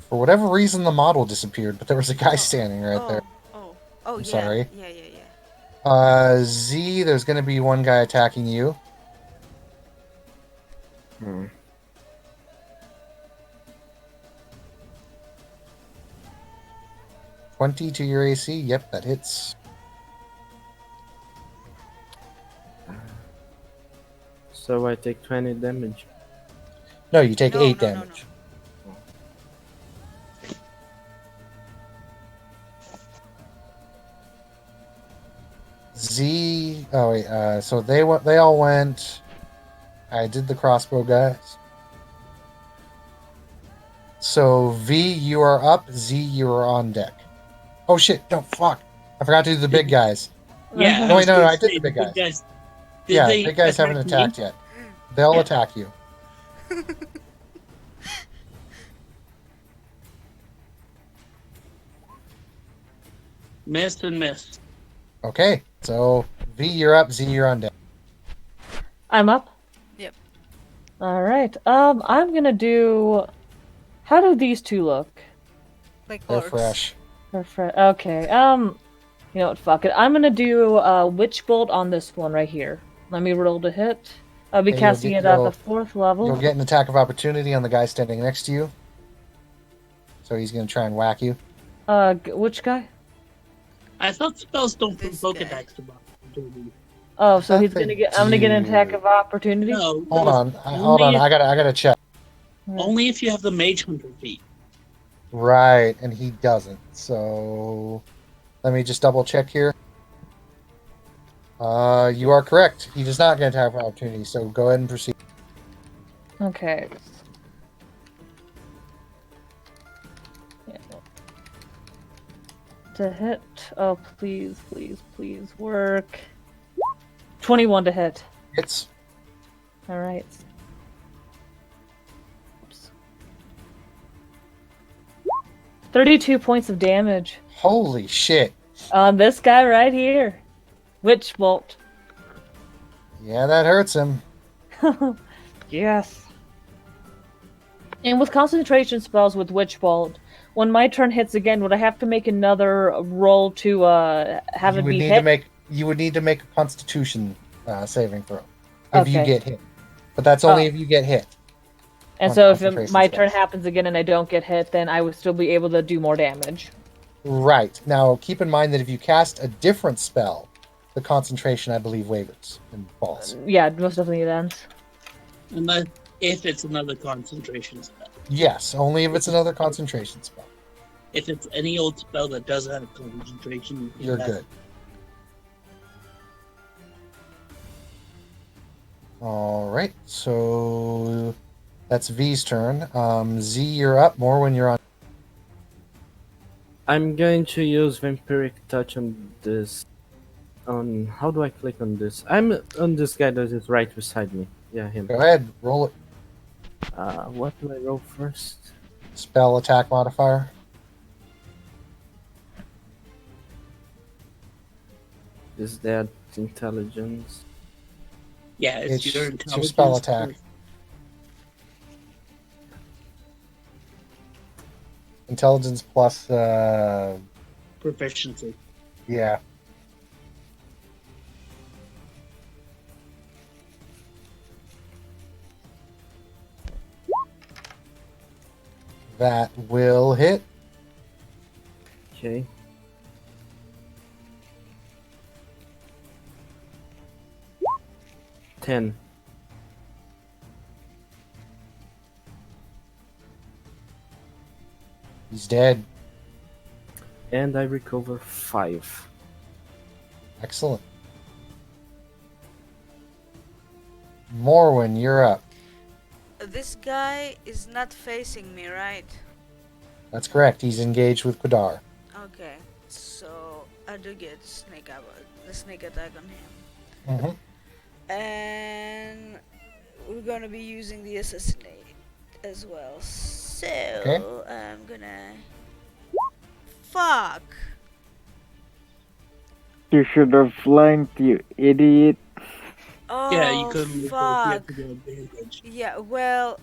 For whatever reason, the model disappeared, but there was a guy Oh, standing right there. Oh, I'm yeah. sorry. Yeah. Z, there's going to be one guy attacking you. Hmm. $20 to your AC. Yep, that hits. So I take 20 damage. No, you take No, 8 no, no, damage. Z. Oh wait. So they went. They all went. I did the crossbow guys. So V, you are up. Z, you are on deck. Oh shit! No, fuck. I forgot to do the big guys. Yeah, No, I wait, was no, gonna I did say, the big guys. Did Yeah, they big guys haven't attack me? attacked yet. They'll Yeah. attack you. Missed and missed. Okay, so V, you're up. Z, you're on deck. I'm up. Yep. All right. I'm gonna do. How do these two look? Like They're orcs. fresh. They're okay. You know what? Fuck it. I'm gonna do Witch Bolt on this one right here. Let me roll to hit. I'll be Okay, casting it at the fourth level. You'll get an attack of opportunity on the guy standing next to you. So he's going to try and whack you. Which guy? I thought spells don't This provoke guy. attacks of opportunity. Oh, so thought he's they gonna get. I'm gonna get an attack do. of opportunity. No, Hold no, on. Hold on. Only, I gotta check. only if you have the Mage Hunter feat. Right, and he doesn't. So let me just double check here. You are correct. He does not get an attack of opportunity. So go ahead and proceed. Okay. Yeah. To hit. Oh, please, please, please work. 21 to hit. Hits. All right. Oops. 32 points of damage Holy shit. on this guy right here. Witch Bolt. Yeah, that hurts him. Yes. And with concentration spells with Witch Bolt, when my turn hits again, would I have to make another roll to have You it would be need hit? to make. You would need to make a Constitution saving throw if you Okay. get hit. But that's only Oh. if you get hit. And on so if concentration my turn spells. happens again and I don't get hit, then I would still be able to do more damage. Right. Now, keep in mind that if you cast a different spell, the concentration, I believe, wavers and falls. Yeah, most definitely it ends. Unless if it's another concentration spell. Yes, only if it's another concentration spell. If it's any old spell that doesn't have concentration, you can You're cast good. All right. So that's V's turn. Z, you're up. More when you're on. I'm going to use Vampiric Touch on this. On how do I click on this? I'm on this guy that is right beside me. Yeah, him. Go ahead. Roll it. What do I roll first? Spell attack modifier. Is that intelligence? Yeah, it's, It's your your intelligence. spell attack. Intelligence plus, Proficiency. yeah. That will hit. Okay. Ten. He's dead. And I recover 5. Excellent. Morwen, you're up. This guy is not facing me, right? That's correct. He's engaged with Quadar. Okay, so I do get the snake attack on him. And we're gonna be using the assassinate as well. Okay. So I'm gonna fuck. You should have flanked, you idiot. Yeah, you Oh couldn't move it. You have fuck. to go advantage. Yeah, well,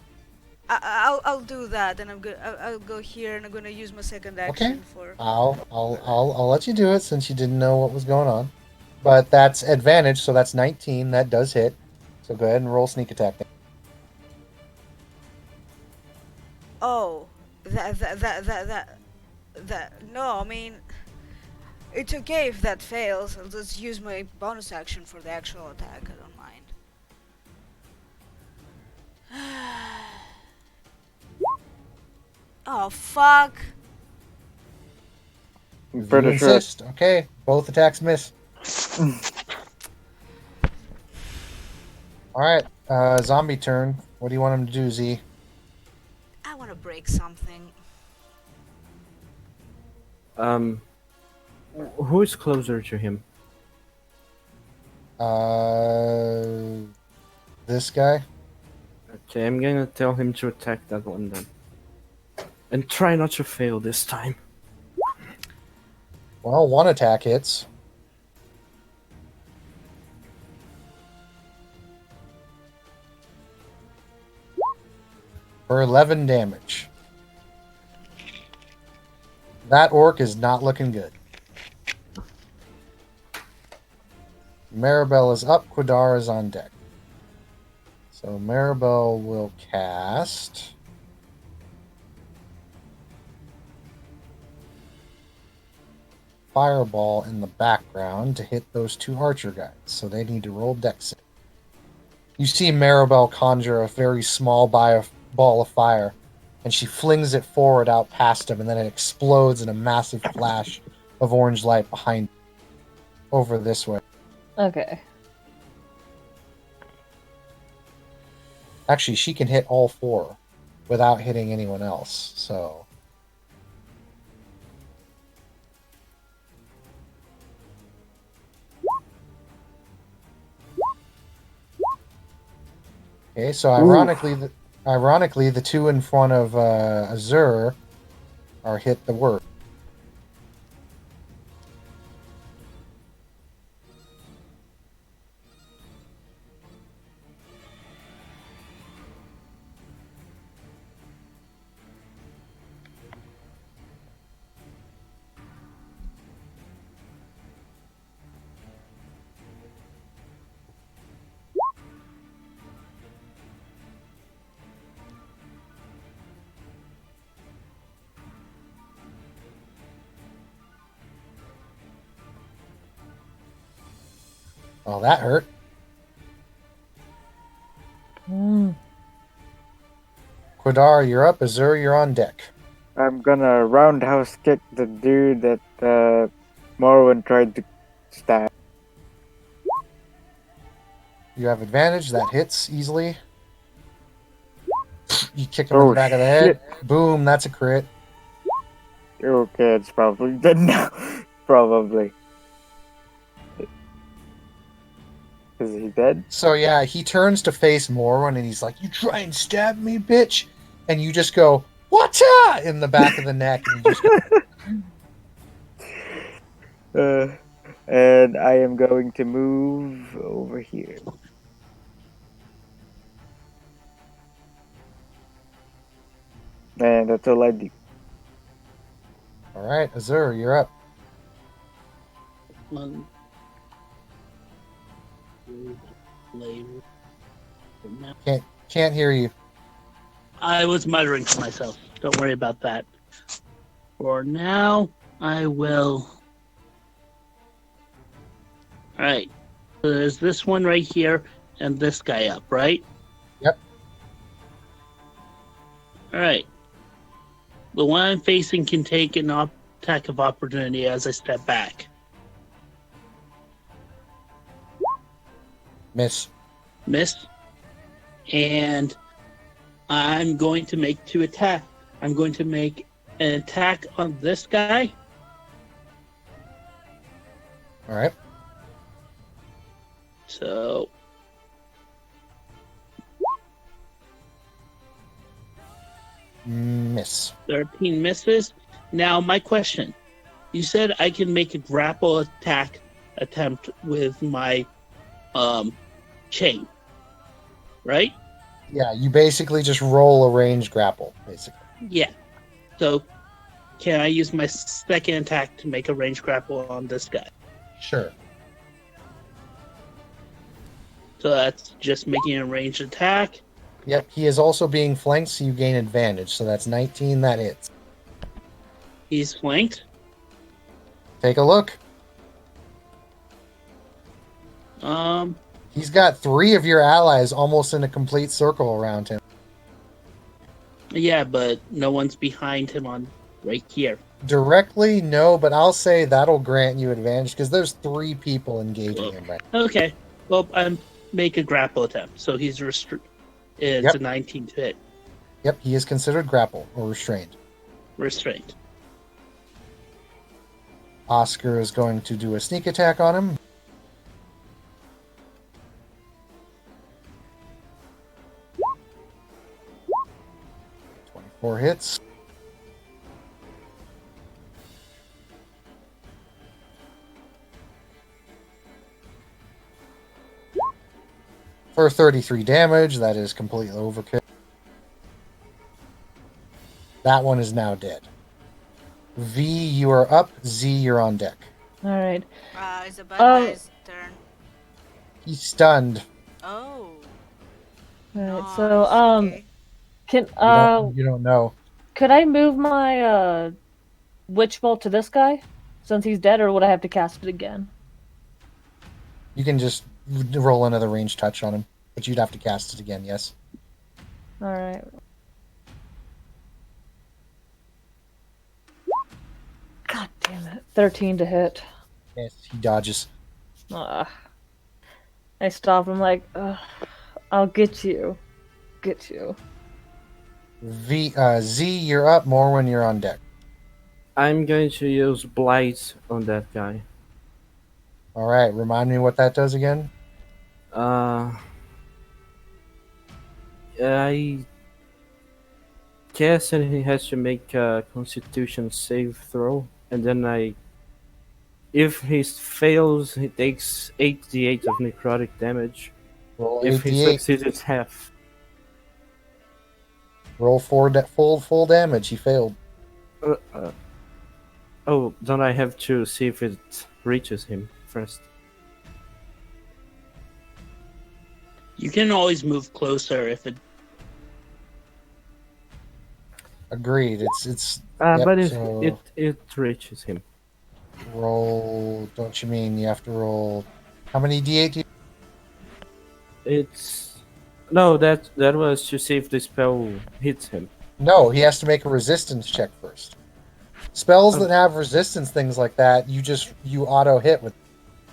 I'll do that, and I'll go here, and I'm gonna use my second Okay. action for. I'll let you do it since you didn't know what was going on. But that's advantage, so that's 19. That does hit. So go ahead and roll sneak attack. Oh, that. No, I mean, it's okay if that fails. I'll just use my bonus action for the actual attack. I don't mind. Oh fuck. I'm You pretty sure. insist. Okay. Both attacks miss. All right. Zombie turn. What do you want him to do, Z? I want to break something. Um, who is closer to him? Uh, this guy. Okay, I'm gonna tell him to attack that one then. And try not to fail this time. Well, one attack hits. For 11 damage. That orc is not looking good. Maribel is up. Quadar is on deck. So Maribel will cast Fireball in the background to hit those two archer guys. So they need to roll dex. You see Maribel conjure a very small ball of fire, and she flings it forward out past him, and then it explodes in a massive flash of orange light behind over this way. Okay. Actually, she can hit all four without hitting anyone else. So okay, so ironically, the two in front of Azur are hit the worst. Well, that hurt. Quadar, you're up. Azur, you're on deck. I'm gonna roundhouse kick the dude that Morwen tried to stab. You have advantage. That hits easily. You kick him in Oh the back of the shit. head. Boom, that's a crit. Okay, it's probably dead now. Probably. Is he dead? So yeah, he turns to face Morwen and he's like, "You try and stab me, bitch!" And you just go, "Whatcha?" in the back of the neck, and you just go, And I am going to move over here. And that's all I do. All right, Azur, you're up. One later. Now, Can't hear you. I was muttering to myself. Don't worry about that. For now, I will. All right. So there's this one right here and this guy up, right? Yep. All right. The one I'm facing can take an attack of opportunity as I step back. Miss. Miss. And I'm going to make 2 attacks. I'm going to make an attack on this guy. All right. So Miss. 13 misses. Now, my question. You said I can make a grapple attack attempt with my chain, right? Yeah, you basically just roll a range grapple, basically. Yeah. So, can I use my second attack to make a range grapple on this guy? Sure. So that's just making a ranged attack. Yep, he is also being flanked, so you gain advantage. So that's 19, that hits. He's flanked. Take a look. Um, He's got 3 of your allies almost in a complete circle around him. yeah, but no one's behind him on right here. Directly, no, but I'll say that'll grant you advantage because there's 3 people engaging him right now. Okay. Well, I make a grapple attempt, so he's restricted. It's Yep. a 19 to hit. Yep, he is considered grapple or restrained. Restrained. Oscar is going to do a sneak attack on him. Four hits. For 33 damage, that is completely overkill. That one is now dead. V, you are up. Z, you're on deck. All right. It's a bad guy's turn. He's stunned. Oh. All right. Nice. So Okay. can You don't know. could I move my witch bolt to this guy since he's dead, or would I have to cast it again? You can just roll another range touch on him, but you'd have to cast it again, yes. All right. God damn it! 13 to hit. Yes, he dodges. Ugh. I stop. I'm like, ugh, I'll get you. Get you. Z, you're up. More when you're on deck. I'm going to use Blight on that guy. All right, remind me what that does again. I guess and he has to make a Constitution save throw, and then if he fails, he takes 8d8 of necrotic damage. Roll If he 8d8. succeeds, it's half. Roll full damage. He failed. Oh, don't I have to see if it reaches him first? You can always move closer if it. Agreed. It's But if so it reaches him. roll. Don't you mean you have to roll? How many d8 do you? It's no, that was to see if the spell hits him. No, he has to make a resistance check first. Spells that have resistance, things like that, you auto hit with.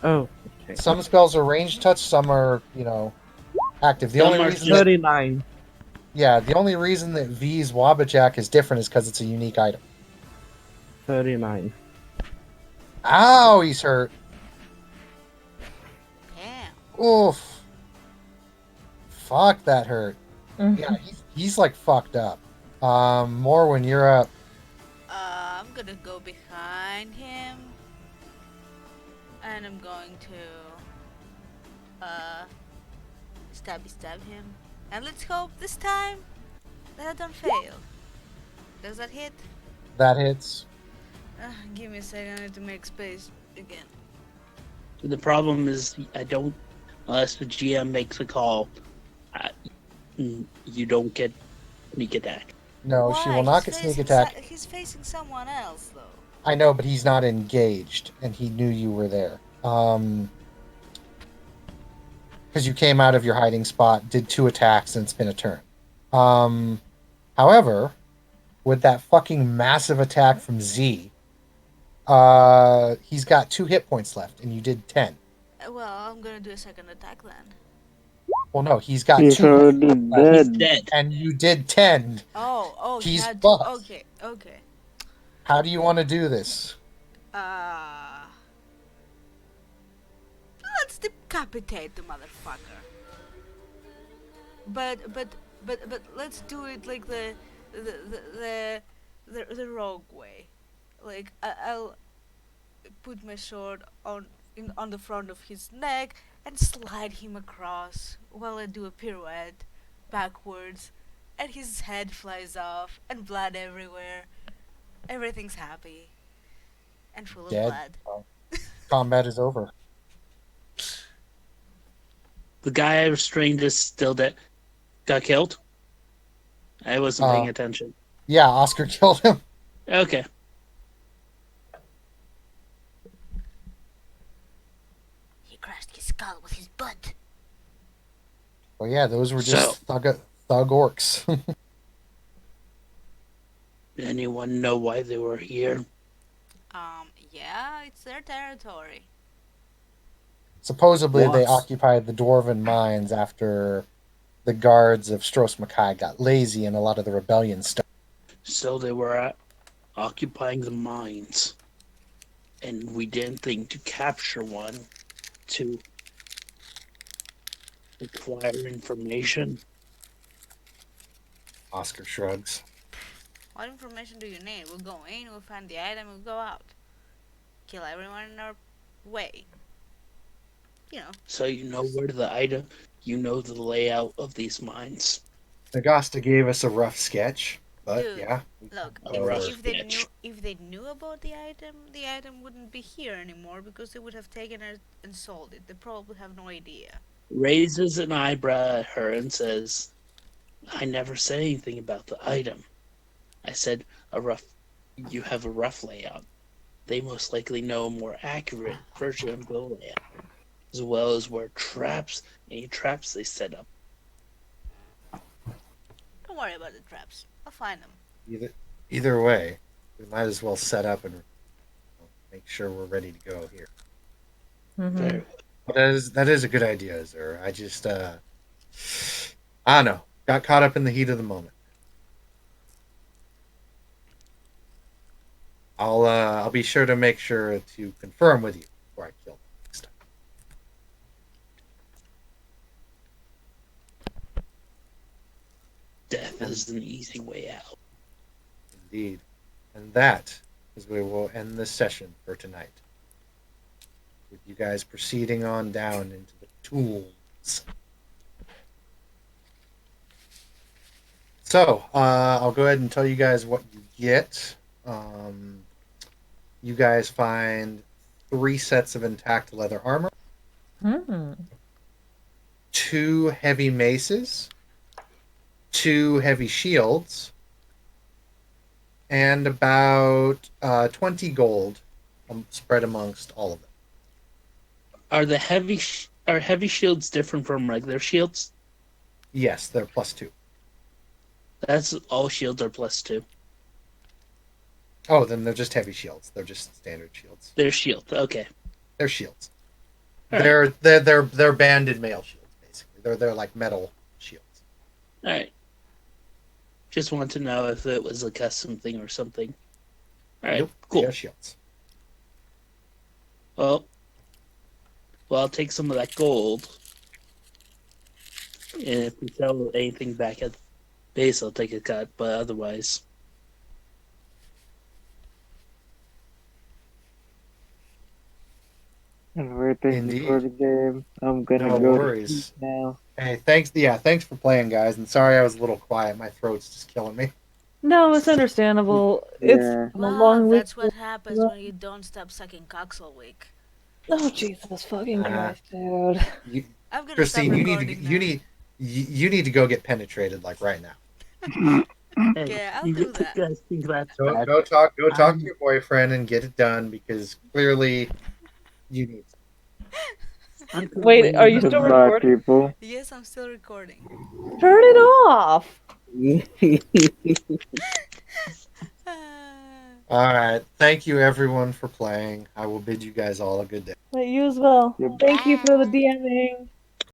Oh, okay. Some spells are range touch, some are active. The Some only are reason, 39. the only reason that V's Wabbajack is different is because it's a unique item. 39. Ow, he's hurt. Yeah. Oof. Fuck, that hurt. Mhm. Yeah, he's like fucked up. Morwen, you're up. I'm gonna go behind him. And I'm going to stab him. And let's hope this time that I don't fail. Does that hit? That hits. Give me a second. I need to make space again. The problem is I don't unless the GM makes a call. I, you don't get sneak attack. No, she will Why? not get sneak attack. He's facing someone else though. I know, but he's not engaged, and he knew you were there. Because you came out of your hiding spot, did 2 attacks, and it's been a turn. Um, However, with that fucking massive attack from Z, he's got 2 hit points left, and you did 10. Well, I'm gonna do a second attack then. Well, no, he's got He's 2 hit already points left, He's dead. dead. and you did 10. Oh, he He's had to. fucked. Okay, okay. How do you want to do this? Uh, let's decapitate the motherfucker. But let's do it like the the the rogue way. Like I'll put my sword on the front of his neck and slide him across while I do a pirouette backwards, and his head flies off and blood everywhere. Everything's happy and full of Dead. blood. Combat is over. The guy I restrained is still dead. Got killed. I wasn't paying attention. Yeah, Oscar killed him. Okay. He crushed his skull with his butt. Well, yeah, those were So- just thug orcs. Did anyone know why they were here? Yeah, it's their territory. Supposedly, they What? occupied the dwarven mines after the guards of Stros Mackay got lazy and a lot of the rebellion stuff. So they were occupying the mines, and we didn't think to capture one to acquire information. Oscar shrugs. What information do you need? We'll go in, we'll find the item, we'll go out. Kill everyone in our way. You know. So you know where the item, you know the layout of these mines. Nagasta gave us a rough sketch, but Dude, yeah. Look, A rough if they sketch. knew about the item wouldn't be here anymore because they would have taken it and sold it. They probably have no idea. Raises an eyebrow at her and says, I never said anything about the item. I said you have a rough layout. They most likely know a more accurate version of the layout, as well as where any traps they set up. Don't worry about the traps. I'll find them. Either way, we might as well set up and make sure we're ready to go here. Mhm. Very But that is a good idea, Zer. I just I don't know. Got caught up in the heat of the moment. I'll be sure to make sure to confirm with you before I kill them next time. Death is an easy way out. Indeed. And that is where we'll end this session for tonight. With you guys proceeding on down into the tools. So, I'll go ahead and tell you guys what you get. You guys find 3 sets of intact leather armor, Hmm. 2 heavy maces, 2 heavy shields, and about 20 gold spread amongst all of them. Are the heavy shields different from regular shields? Yes, they're +2. That's all shields are +2. Oh, then they're just heavy shields. They're just standard shields. They're shield. Okay. They're shields. All right. They're banded mail shields basically. They're like metal shields. All right. Just want to know if it was a custom thing or something. All right. Nope, Cool. they're shields. Well, I'll take some of that gold, and if we sell anything back at base, I'll take a cut. But otherwise, And we're thanking Indeed. for the game. I'm gonna No go worries. to sleep now. Hey, thanks. Yeah, thanks for playing, guys. And sorry I was a little quiet. My throat's just killing me. No, it's understandable. It's Yeah. been a Wow, long week. that's what happens when you don't stop sucking cocks all week. Oh, Jesus fucking Uh, Christ, dude. you, I'm gonna stop Christine, recording now. you need to go get penetrated like right now. Hey, Yeah, I'll you do that. guys think that's Go bad? go talk to I'm your boyfriend and get it done because clearly you need. I'm Wait, are currently you still Goodbye, recording? people. Yes, I'm still recording. Turn it off. Ah. All right. Thank you everyone for playing. I will bid you guys all a good day. Let you as well. Yep. Thank you for the Bye. DMing.